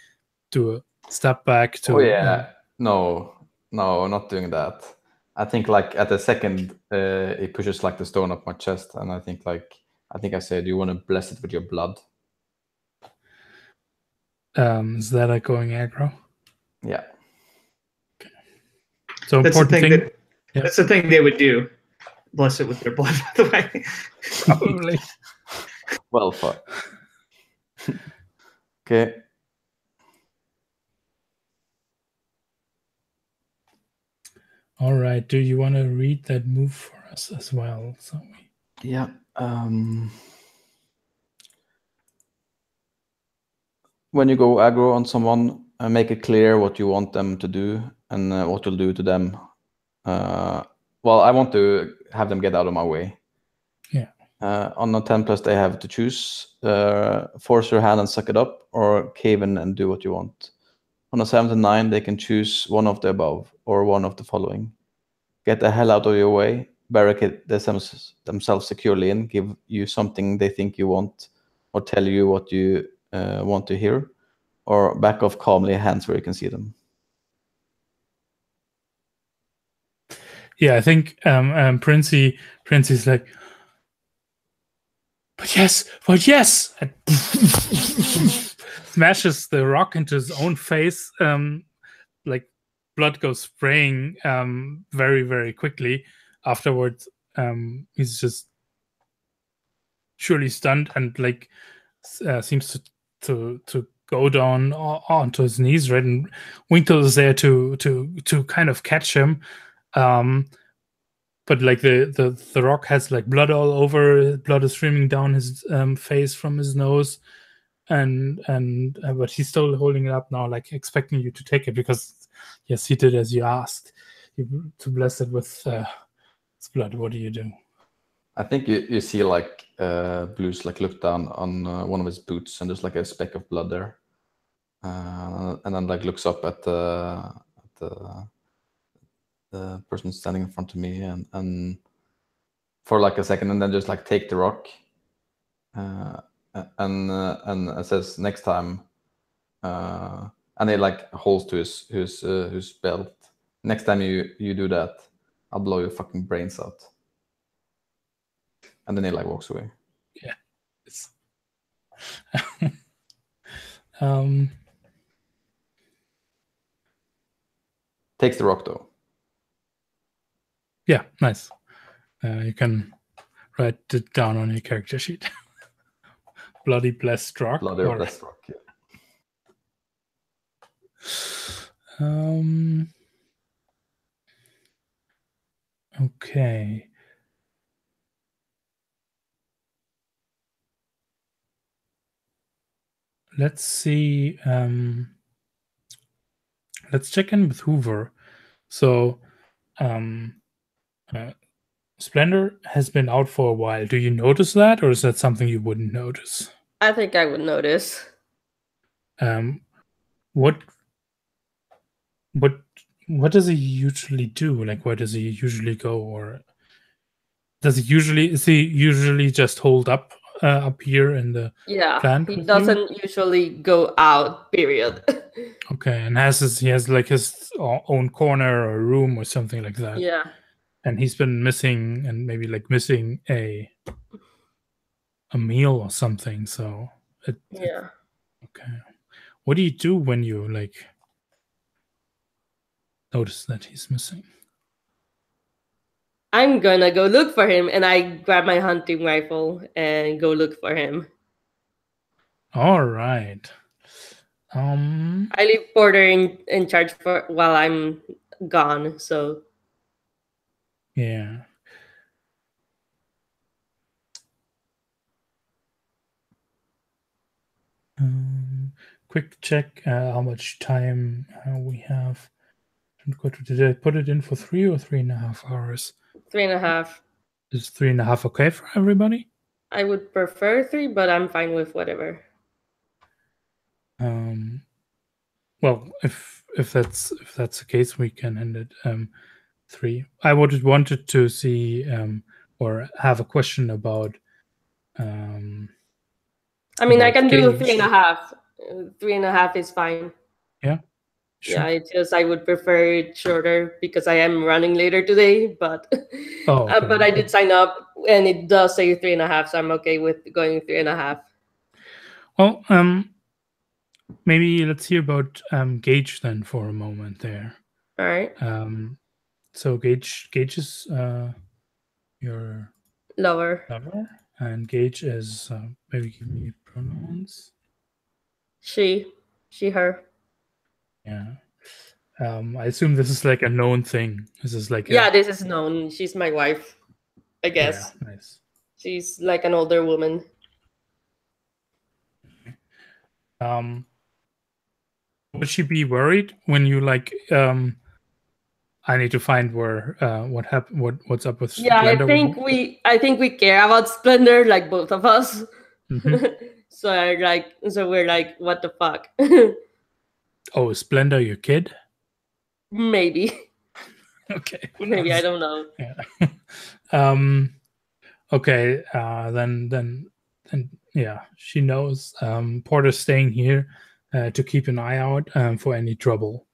do a step back to. Oh yeah, no, not doing that. I think like at the second he pushes like the stone up my chest, and I think I said, "Do you want to bless it with your blood?" Is that like going aggro? Yeah. So That's the important thing. That's the thing they would do. Bless it with their blood, by the way. Probably. Well, fuck. Okay. All right. Do you want to read that move for us as well? So Yeah. When you go aggro on someone, make it clear what you want them to do and what you'll do to them. Well, I want to have them get out of my way. Yeah. On a 10+, they have to choose force your hand and suck it up, or cave in and do what you want. On a 7 to 9, they can choose one of the above or one of the following: get the hell out of your way, barricade themselves securely in, give you something they think you want, or tell you what you want to hear, or back off calmly, hands where you can see them. Yeah, I think Princey's like, but yes, and smashes the rock into his own face. Like blood goes spraying very, very quickly. Afterwards, he's just surely stunned and like seems to go down onto his knees, right? And Winkle is there to kind of catch him. But like the rock has like blood all over. Blood is streaming down his face from his nose, and but he's still holding it up now, like expecting you to take it, because yes, he did as you asked, to bless it with his blood. What do you do? I think you see like Blues like look down on one of his boots, and there's like a speck of blood there, and then like looks up at the person standing in front of me, and for like a second, and then just like take the rock, and says, next time, and he like holds to his belt. Next time you do that, I'll blow your fucking brains out. And then he like walks away. Yeah. Takes the rock though. Yeah, nice. You can write it down on your character sheet. Bloody blessed rock. Bloody or blessed rock. Yeah. Okay. Let's see. Let's check in with Hoover. So, Splendor has been out for a while. Do you notice that, or is that something you wouldn't notice? I think I would notice. What does he usually do? Like, where does he usually go, or is he usually just holed up here in the plant? He with doesn't you? usually go out. Period. Okay, and he has like his own corner or room or something like that. Yeah. And he's been missing, and maybe like missing a meal or something. So Yeah. okay. What do you do when you like notice that he's missing? I'm gonna go look for him, and I grab my hunting rifle and go look for him. All right. I leave Porter in charge for while I'm gone. So yeah. Quick check how much time we have. Did I put it in for 3 or 3.5 hours? 3.5. Is 3.5 okay for everybody? I would prefer 3, but I'm fine with whatever. Well, if that's the case, we can end it 3. I wanted to see or have a question about. I mean, I can do Gage. 3.5. 3.5 is fine. Yeah. Sure. Yeah, it's just I would prefer it shorter because I am running later today. But okay. But I did sign up, and it does say 3.5, so I'm okay with going 3.5. Well, maybe let's hear about Gage then for a moment there. All right. So Gage is your Lower. and Gage is maybe give me pronouns. She, her. Yeah. I assume this is like a known thing. This is like this is known. She's my wife, I guess. Yeah, nice. She's like an older woman. Would she be worried when you like I need to find where what happened, what's up with Splendor? I think we care about Splendor, like both of us. Mm-hmm. so we're like, what the fuck? Oh, is Splendor your kid? Maybe. Okay. Maybe, I don't know. Yeah. Okay. Then yeah, she knows. Porter's staying here to keep an eye out for any trouble.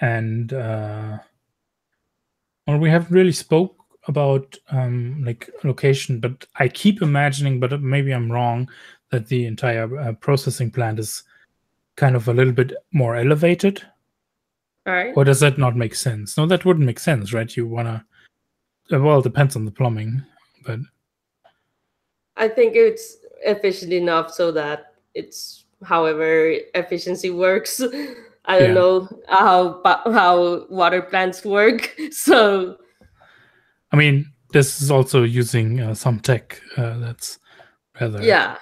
And well, we haven't really spoke about like location, but I keep imagining, but maybe I'm wrong, that the entire processing plant is kind of a little bit more elevated. All right. Or does that not make sense? No, that wouldn't make sense, right? You wanna, well, it depends on the plumbing, but I think it's efficient enough so that it's however efficiency works. I don't know how water plants work. So I mean, this is also using some tech that's rather. Yeah,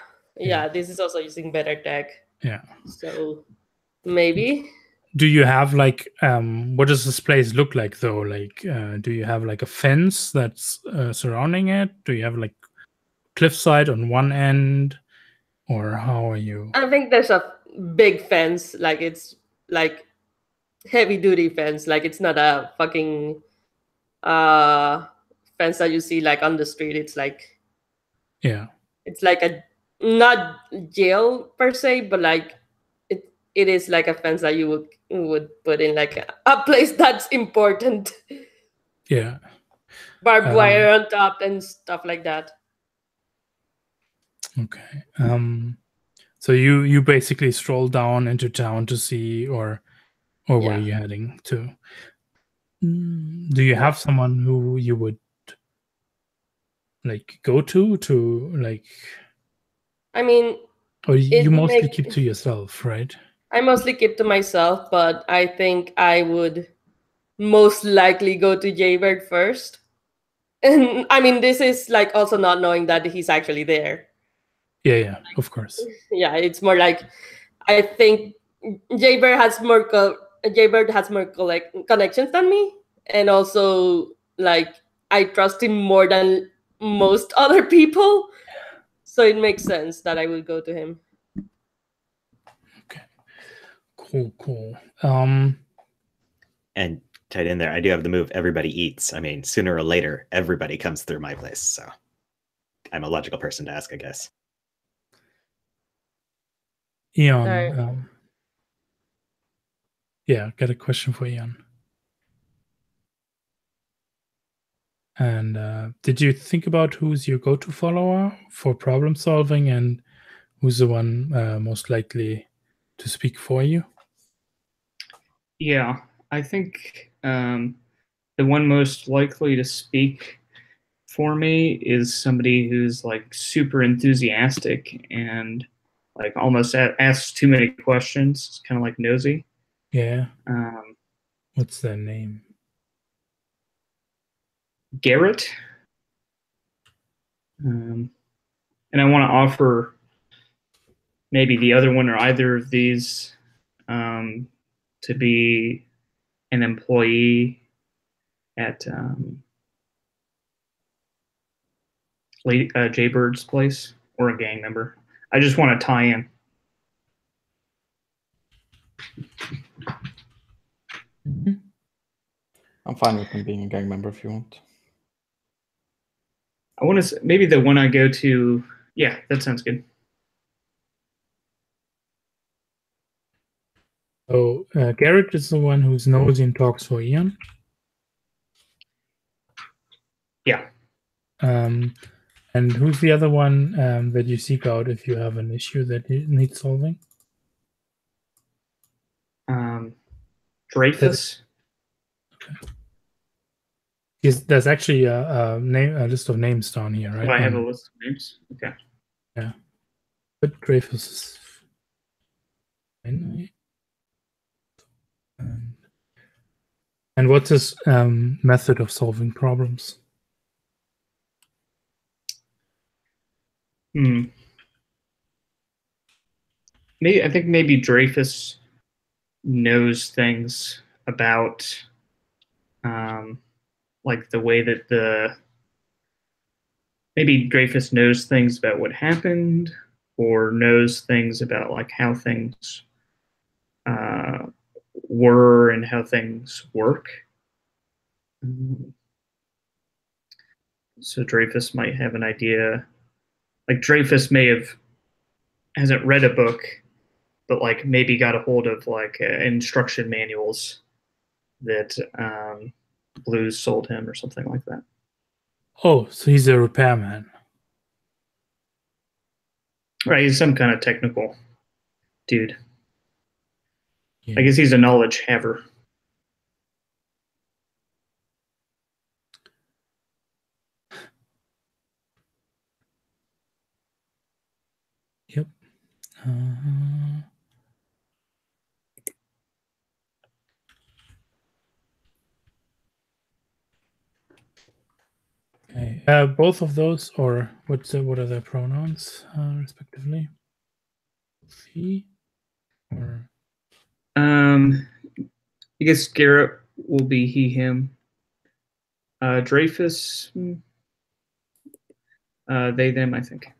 this is also using better tech. Yeah. So maybe. Do you have like what does this place look like though? Like do you have like a fence that's surrounding it? Do you have like cliffside on one end, or how are you? I think there's a big fence, like it's like heavy duty fence, like it's not a fucking fence that you see like on the street. It's like it's like a not jail per se, but like it is like a fence that you would put in like a place that's important. Yeah. Barbed wire on top and stuff like that. Okay. So you basically stroll down into town to see, or or where Yeah. you're heading to. Do you have someone who you would like go to like? I mean, Or you mostly make- keep to yourself, right? I mostly keep to myself, but I think I would most likely go to Jaybird first. And I mean, this is like also not knowing that he's actually there. Yeah, of course. Yeah, it's more like I think Jaybird has more connections than me, and also like I trust him more than most other people, so it makes sense that I would go to him. Okay, cool. And tied in there, I do have the move everybody eats. I mean, sooner or later, everybody comes through my place. So I'm a logical person to ask, I guess. Eon, Alright. yeah, got a question for Eon. And did you think about who's your go-to follower for problem solving, and who's the one most likely to speak for you? Yeah, I think the one most likely to speak for me is somebody who's like super enthusiastic and like almost asks too many questions. It's kind of like nosy. Yeah. What's their name? Garrett. And I want to offer maybe the other one or either of these to be an employee at Jaybird's place or a gang member. I just want to tie in. I'm fine with him being a gang member if you want. I want to maybe the one I go to. Yeah, that sounds good. So Garrett is the one who's nosy and talks for Eon. Yeah. And who's the other one that you seek out if you have an issue that needs solving? Dreyfus. Okay. There's actually a list of names down here, right? Oh, I have a list of names. Okay. Yeah. But Dreyfus is fine. And what's his method of solving problems? Maybe I think maybe Dreyfus knows things about like the way that maybe Dreyfus knows things about what happened or knows things about like how things were and how things work. So Dreyfus might have an idea. Like Dreyfus hasn't read a book, but like maybe got a hold of like instruction manuals that Blues sold him or something like that. Oh, so he's a repairman. Right, he's some kind of technical dude. Yeah. I guess he's a knowledge haver. Yep. Okay. Both of those, or what are their pronouns, respectively? He or I guess Garrett will be he, him. Dreyfus, they, them, I think.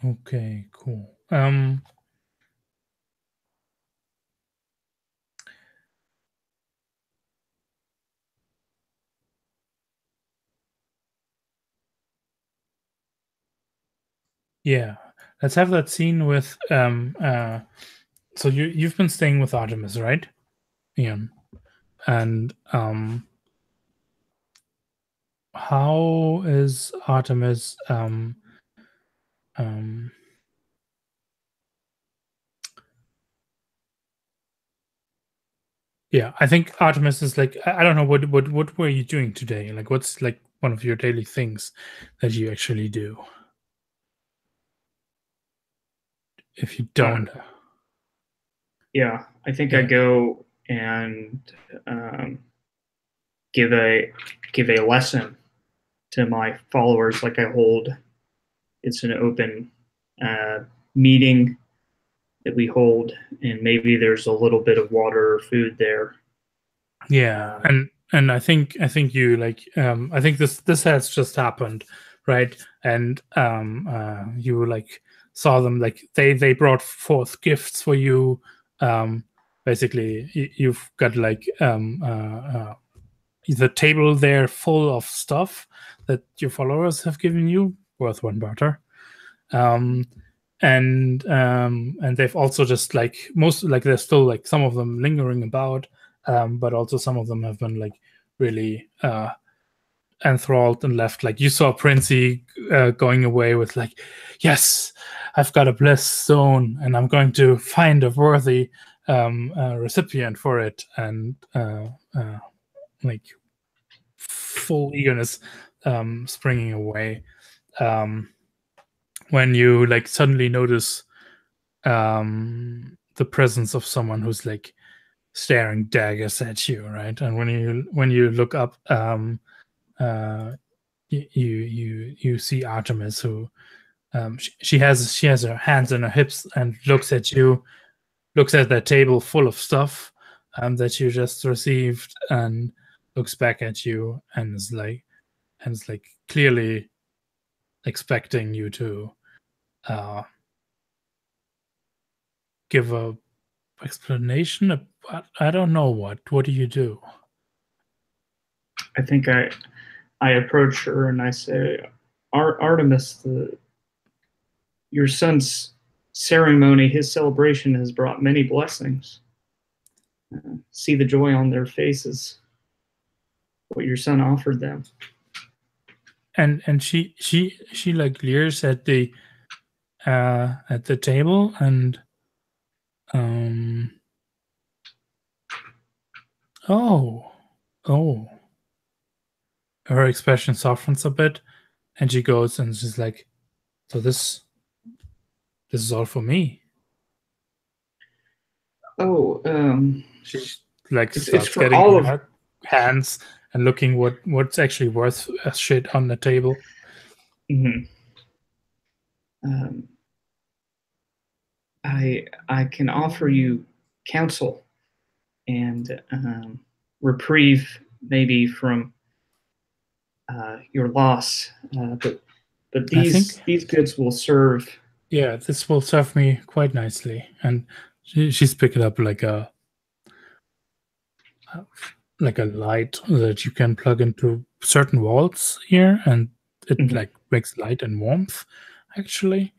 okay, cool. Yeah, let's have that scene with so you've been staying with Artemis, right? Ian. And how is Artemis yeah, I think Artemis is like, I don't know, what were you doing today? Like, what's like one of your daily things that you actually do? If you don't, Yeah, I think Yeah. I go and give a lesson to my followers. Like I hold, it's an open meeting that we hold, and maybe there's a little bit of water or food there. yeah, and I think you like I think this has just happened, right? And you like saw them, like they brought forth gifts for you. Basically, you've got like the table there full of stuff that your followers have given you, worth 1 barter. And they've also just like most, like there's still like some of them lingering about, but also some of them have been like really enthralled and left. Like you saw Princey going away with like, yes, I've got a bliss zone and I'm going to find a worthy recipient for it, and like full eagerness springing away. When you like suddenly notice the presence of someone who's like staring daggers at you, right? And when you look up, you see Artemis, who she has her hands on her hips and looks at you, looks at that table full of stuff that you just received, and looks back at you and is like clearly expecting you to give a explanation. I don't know what do you do? I think I approach her and I say, Artemis, your son's ceremony, his celebration has brought many blessings. See the joy on their faces, what your son offered them. And she like leers at the table, and oh, her expression softens a bit, and she goes and she's like, so this is all for me. Oh, She like it's starts for getting all in her hands and looking what's actually worth a shit on the table. Mm-hmm. I can offer you counsel and reprieve, maybe from your loss, but these goods will serve. Yeah, this will serve me quite nicely. And she's picking up like a light that you can plug into certain walls here, and it like makes light and warmth, actually.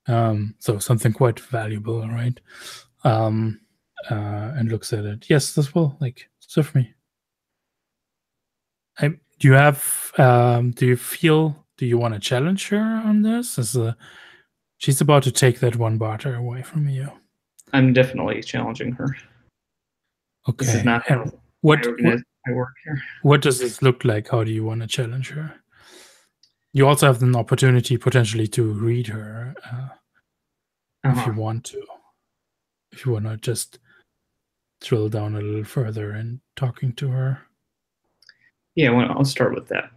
So something quite valuable, right? And looks at it. Yes, this will like serve me. Do you have? Do you feel? Do you want to challenge her on this? She's about to take that 1 barter away from you. I'm definitely challenging her. Okay. This is not how I work here. What does this look like? How do you want to challenge her? You also have an opportunity potentially to read her if you want to. If you want to just drill down a little further in talking to her. Yeah, well, I'll start with that.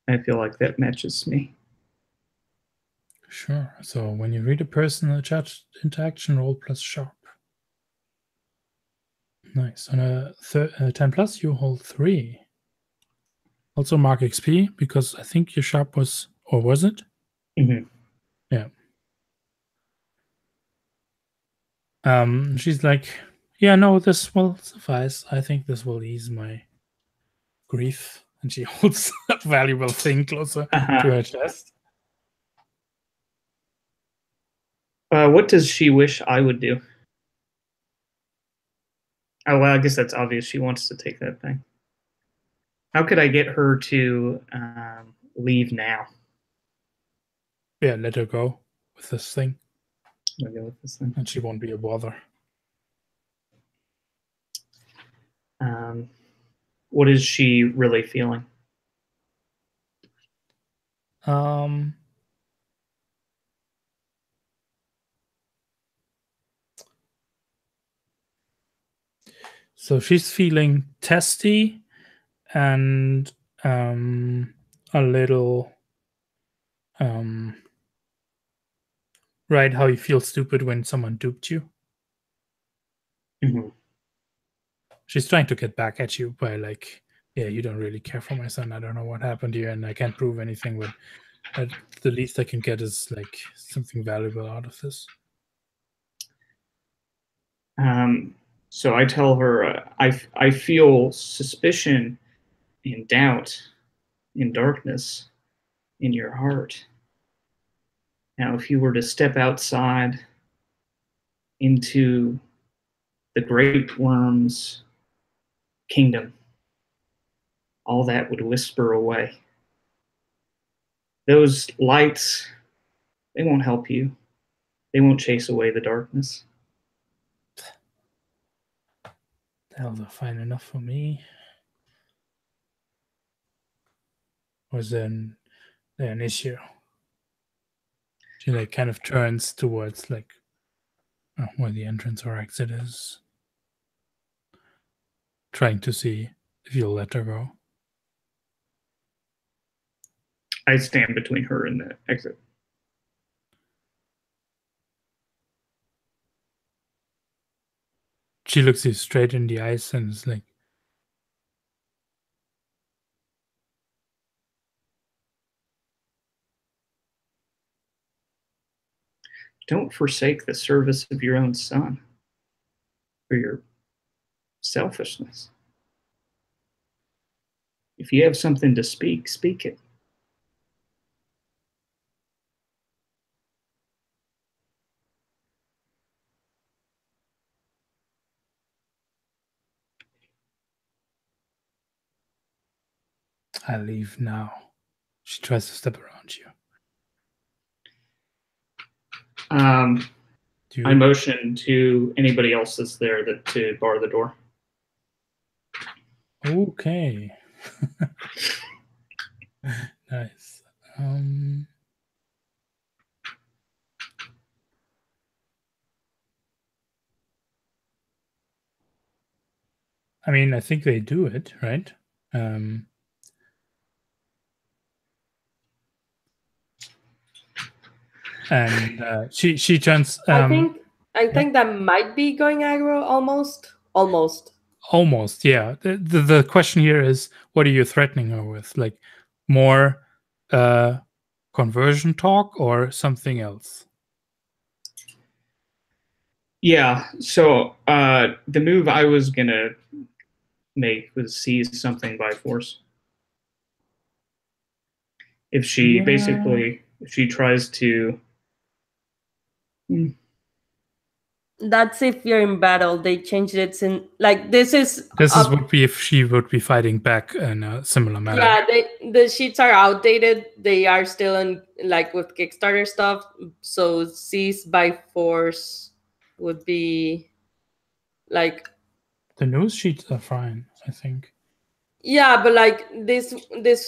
I feel like that matches me. Sure. So when you read a person in the chat interaction, roll plus sharp. Nice. On a 10 plus, you hold 3. Also mark XP, because I think your sharp was, or was it? Mm-hmm. Yeah. She's like, yeah, no, this will suffice. I think this will ease my grief. And she holds a valuable thing closer to her chest. What does she wish I would do? Oh, well, I guess that's obvious. She wants to take that thing. How could I get her to leave now? Yeah, let her go with this thing, I'll go with this thing. and she won't be a bother. What is she really feeling? So she's feeling testy and a little right, how you feel stupid when someone duped you. Mm-hmm. She's trying to get back at you by like, yeah, you don't really care for my son. I don't know what happened to you, and I can't prove anything, but the least I can get is like something valuable out of this. So I tell her, I feel suspicion and doubt and darkness in your heart. Now, if you were to step outside into the great worm's kingdom, all that would whisper away. Those lights, they won't help you. They won't chase away the darkness. They're fine enough for me. Was then an issue? She like kind of turns towards like where the entrance or exit is, trying to see if you'll let her go. I stand between her and the exit. She looks you straight in the eyes and is like, don't forsake the service of your own son for your selfishness. If you have something to speak, speak it. I leave now. She tries to step around you. I motion to anybody else that's there to bar the door. Okay. Nice. I mean, I think they do it, right? And she turns. I think that might be going aggro almost. Almost, yeah. The question here is, what are you threatening her with? Like more conversion talk or something else? Yeah. So the move I was gonna make was seize something by force. If she basically, if she tries to. That's if you're in battle. They changed it in like this is. This would be if she would be fighting back in a similar manner. Yeah, the sheets are outdated. They are still in like with Kickstarter stuff. So seize by force would be like the news sheets are fine, I think. Yeah, but like these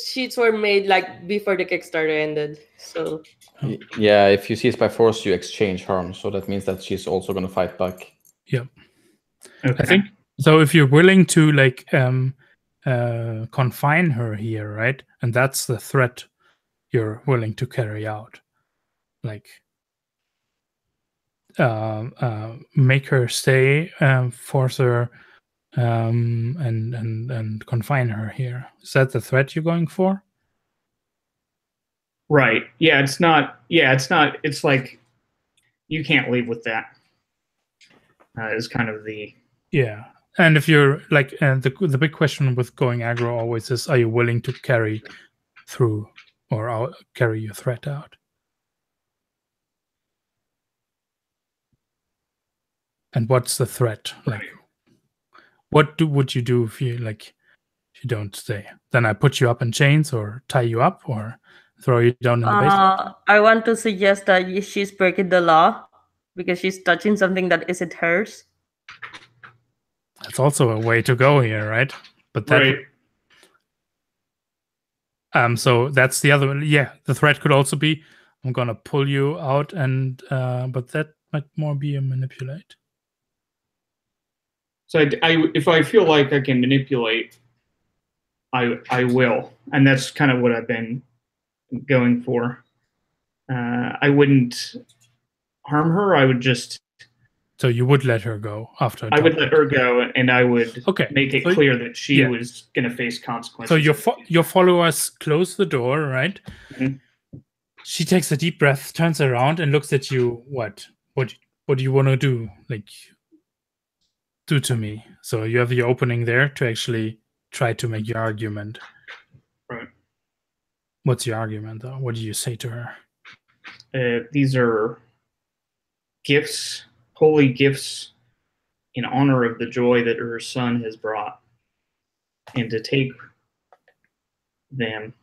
sheets were made like before the Kickstarter ended. So yeah, if you seize by force, you exchange harm. So that means that she's also going to fight back. Yep. Okay. I think so. If you're willing to like confine her here, right, and that's the threat you're willing to carry out, like make her stay, force her, and confine her here. Is that the threat you're going for? Right. Yeah, it's not. Yeah, it's not. It's like you can't leave with that. Is kind of the. Yeah. And if you're like, the big question with going aggro always is, are you willing to carry through or carry your threat out? And what's the threat? Like, What would you do if you don't stay? Then I put you up in chains or tie you up or throw you down in the basement? I want to suggest that she's breaking the law because she's touching something that isn't hers. That's also a way to go here, right? But that so that's the other one. Yeah, the threat could also be I'm gonna pull you out and but that might more be a manipulate. So if I feel like I can manipulate, I will, and that's kind of what I've been going for. I wouldn't harm her. I would just. So you would let her go after? I would let her go, and I would make it so clear that she was going to face consequences. So your followers close the door, right? Mm-hmm. She takes a deep breath, turns around, and looks at you. What do you want to do? Like, do to me? So you have the opening there to actually try to make your argument. Right. What's your argument, though? What do you say to her? These are gifts, holy gifts, in honor of the joy that her son has brought, and to take them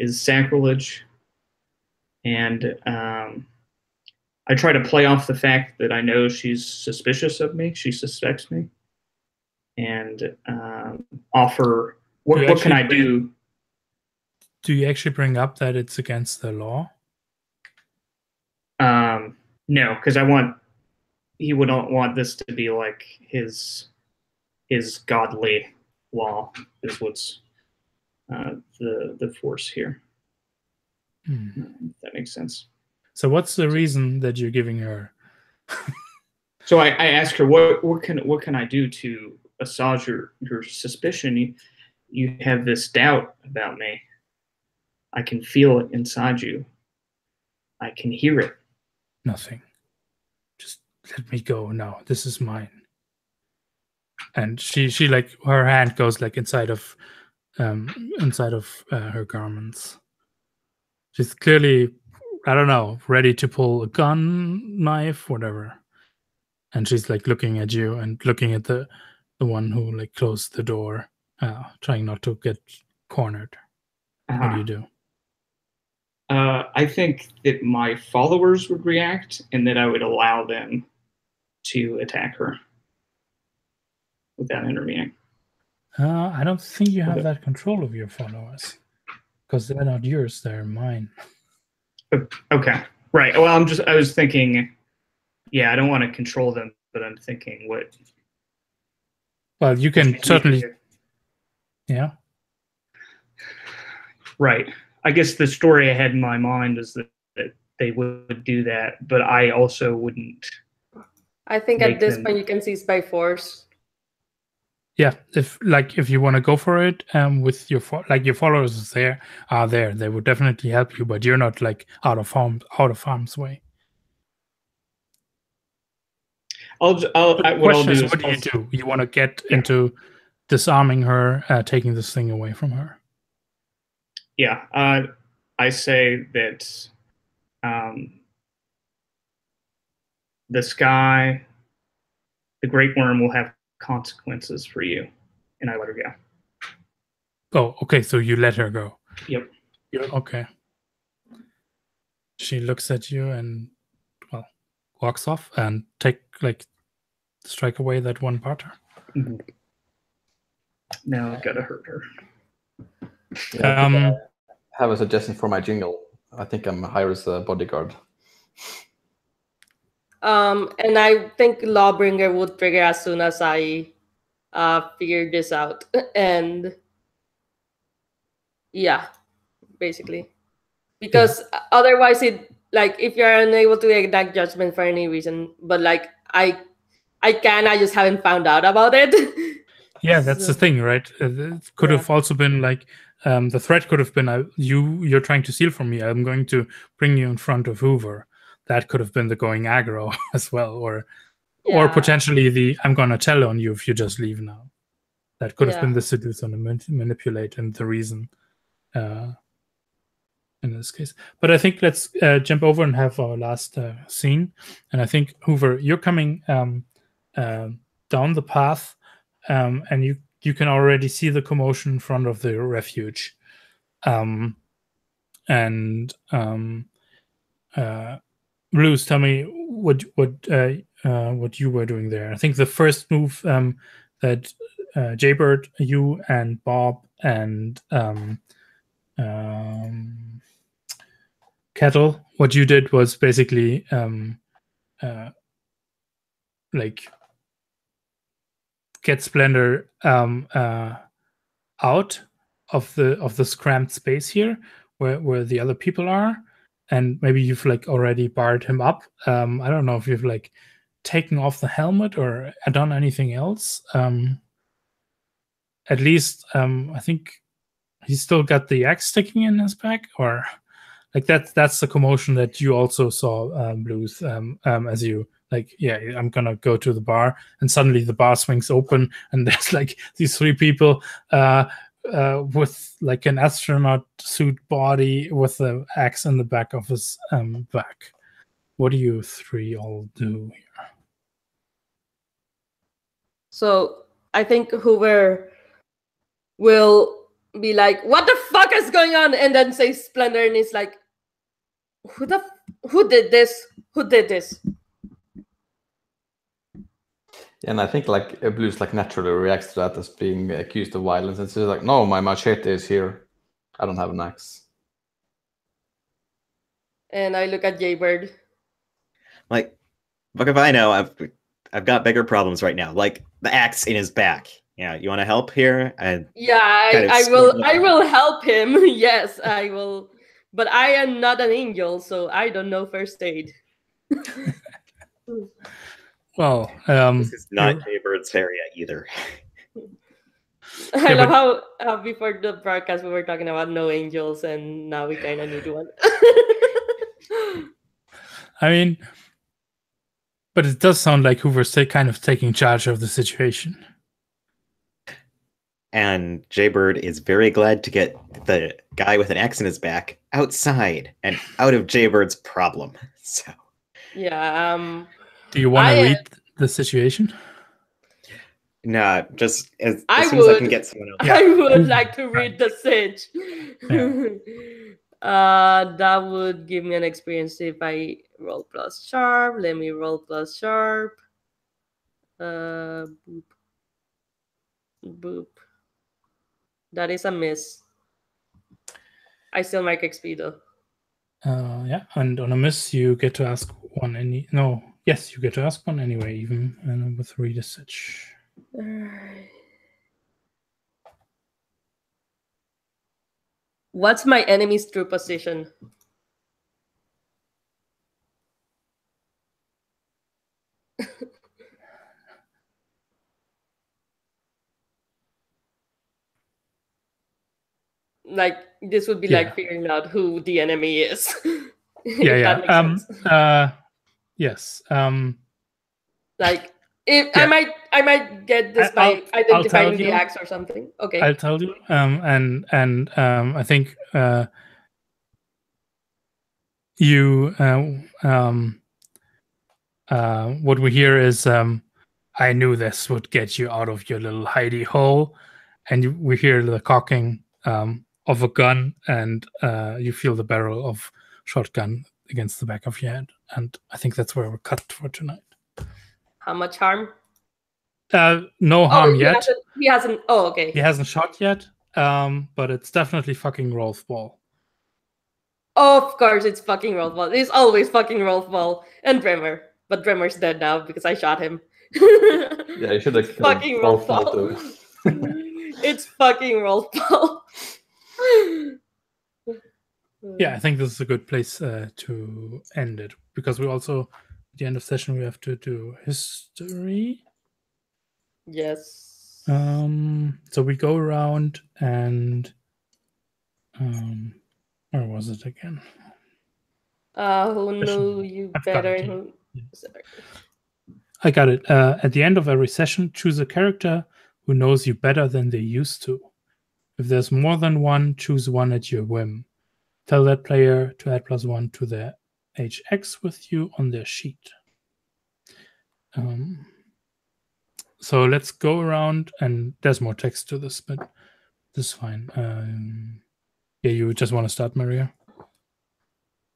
is sacrilege. And I try to play off the fact that I know she's suspicious of me. She suspects me, and offer what can I do? Do you actually bring up that it's against the law? No, because he would not want this to be like his godly law is what's the force here. If that makes sense. So what's the reason that you're giving her? So I ask her, what can I do to assuage your suspicion? You have this doubt about me. I can feel it inside you. I can hear it. Nothing. Just let me go now. This is mine. And she like her hand goes like inside of her garments. She's clearly, I don't know, ready to pull a gun, knife, whatever. And she's like looking at you and looking at the one who like closed the door, trying not to get cornered. What do you do? I think that my followers would react and that I would allow them to attack her without intervening. I don't think you have that control of your followers because they're not yours, they're mine. Okay. Right. Well, I was thinking, I don't want to control them, but I'm thinking what. Well, you can certainly. Yeah. Right. I guess the story I had in my mind is that they would do that, but I also wouldn't. I think at this point you can seize by force. Yeah, if you want to go for it, with your followers are there, they would definitely help you, but you're not like out of harm's way. What I'll do is what do you do? You want to get into disarming her, taking this thing away from her? Yeah, I say that the sky, the great worm will have consequences for you, and I let her go. Oh, okay, so you let her go. Yep. Okay. She looks at you and, well, walks off and strike away that one partner. Mm-hmm. Now I've got to hurt her. I have a suggestion for my jingle. I think I'm hired as a bodyguard. And I think Lawbringer would trigger as soon as I figure this out. And yeah, basically. Because otherwise if you're unable to enact judgment for any reason, but I just haven't found out about it. Yeah, that's the thing, right? It could have also been the threat could have been you're trying to steal from me. I'm going to bring you in front of Hoover. That could have been the going aggro as well, or potentially I'm going to tell on you if you just leave now. That could have been the seduce and the manipulate and the reason in this case. But I think let's jump over and have our last scene. And I think Hoover, you're coming down the path, and you can already see the commotion in front of the refuge. Blues, tell me what you were doing there. I think the first move that Jaybird, you and Bob and Kettle, what you did was basically like get Splendor out of this cramped space here where the other people are, and maybe you've like already barred him up. I don't know if you've like taken off the helmet or done anything else. At least I think he's still got the axe sticking in his back, or like that's the commotion that you also saw, Blues, as you like, yeah, I'm gonna go to the bar, and suddenly the bar swings open and there's like these three people with like an astronaut suit body with the axe in the back of his back. What do you three all do here? So I think Hoover will be like, "What the fuck is going on?" And then say Splendor, and he's like, who did this? Who did this? And I think like Blues like naturally reacts to that as being accused of violence, and says like, "No, my machete is here. I don't have an axe." And I look at Jaybird. Like, fuck if I know. I've got bigger problems right now. Like the axe in his back. Yeah, you want to help here? And yeah, I will help him. Yes, I will. But I am not an angel, so I don't know first aid. Well, this is not Jaybird's area either. I love how before the broadcast we were talking about no angels, and now we kind of need one. I mean, but it does sound like Hoover's kind of taking charge of the situation. And Jaybird is very glad to get the guy with an axe in his back outside and out of Jaybird's problem. So, yeah. Do you want to read the situation? No, just as soon as I can get someone else. I would like to read the sitch. Yeah. That would give me an experience if I roll plus sharp. Let me roll plus sharp. Boop. Boop. That is a miss. I still mark XP though. Yeah, and on a miss you get to ask one yes, you get to ask one anyway, even with read a sitch. What's my enemy's true position? Like this would be like figuring out who the enemy is. Yeah. Yes. Like if I might get this by identifying the axe or something. Okay. I'll tell you. And I think you what we hear is I knew this would get you out of your little hidey hole, and we hear the cocking of a gun, and you feel the barrel of shotgun against the back of your head, and I think that's where we're cut for tonight. How much harm? No harm yet. He hasn't. Oh, okay. He hasn't shot yet, but it's definitely fucking Rolf Ball. Of course, it's fucking Rolf Ball. It's always fucking Rolf Ball and Bremer, but Bremer's dead now because I shot him. Yeah, you should have killed fucking Rolf Ball too. It's fucking Rolf Ball. Yeah, I think this is a good place to end it, because we also, at the end of session, we have to do history. Yes. So we go around and where was it again? Who knew you better? Sorry. I got it. At the end of every session, choose a character who knows you better than they used to. If there's more than one, choose one at your whim. Tell that player to add +1 to their HX with you on their sheet. So let's go around, and there's more text to this, but this is fine. Yeah, you just want to start, Maria?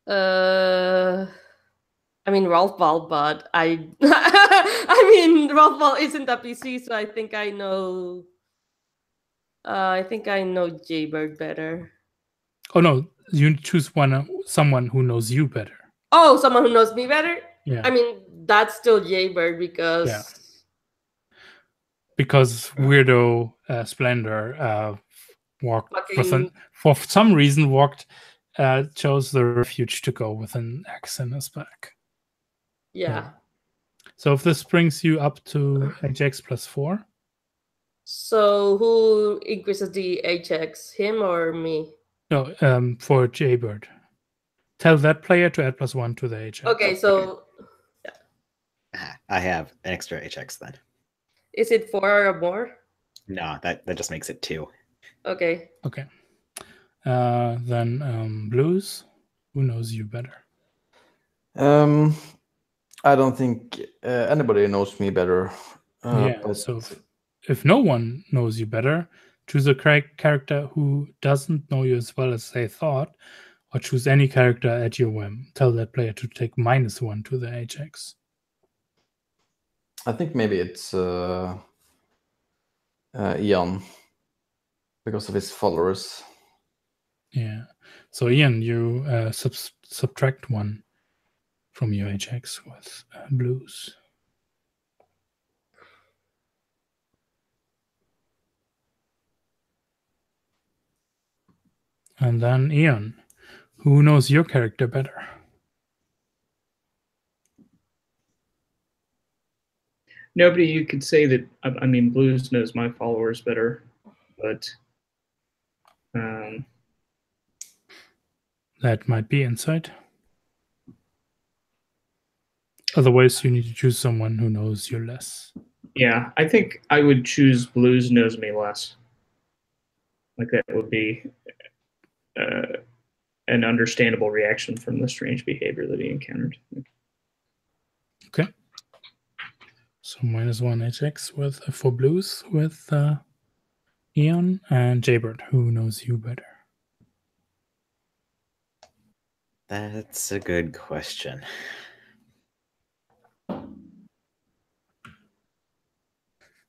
I mean Rolf Ball, but I I mean Rolf Ball isn't a PC, so I think I know Jaybird better. Oh no, you choose someone who knows you better. Oh, someone who knows me better? Yeah. I mean, that's still Jaybird because Yeah. Because weirdo Splendor walked for some reason chose the refuge to go with an axe in his back. Yeah. So if this brings you up to HX +4. So who increases the HX, him or me? No, for Jaybird. Tell that player to add +1 to the HX. Okay, so I have an extra HX then. Is it 4 or more? No, that just makes it 2. Okay. Okay. Then Blues, who knows you better? I don't think anybody knows me better. So if no one knows you better, choose a character who doesn't know you as well as they thought, or choose any character at your whim. Tell that player to take -1 to the HX. I think maybe it's Ian, because of his followers. Yeah. So Ian, you subtract 1 from your HX with Blues. And then Ian, who knows your character better? Nobody you could say that. I mean, Blues knows my followers better, but that might be insight. Otherwise, you need to choose someone who knows you less. Yeah, I think I would choose Blues knows me less. Like that would be an understandable reaction from the strange behavior that he encountered. Okay. So -1 HX for Blues with Ian, and Jaybird, who knows you better? That's a good question.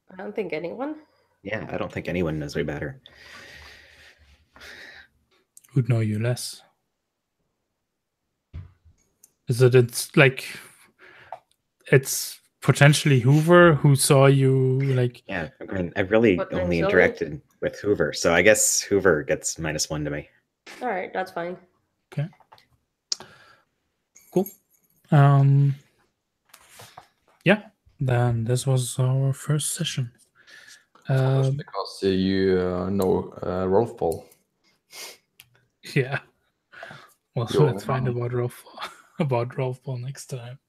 I don't think anyone. Yeah, I don't think anyone knows me better. Who'd know you less? It's potentially Hoover who saw you like. Yeah, I mean, I've really only interacted with Hoover, so I guess Hoover gets -1 to me. All right, that's fine. Okay. Cool. Yeah, then this was our first session. Because you know Rolf Ball. Yeah. Well, let's find about Rolf Ball next time.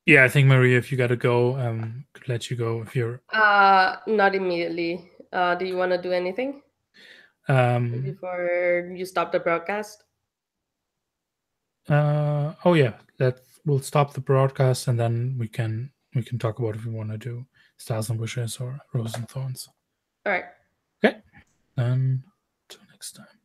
Yeah, I think Maria, if you gotta go, could let you go if you're. Not immediately. Do you want to do anything before you stop the broadcast? Oh yeah, we'll stop the broadcast and then we can talk about if we want to do Stars and Wishes or Rose and Thorns. All right. Okay. Then till next time.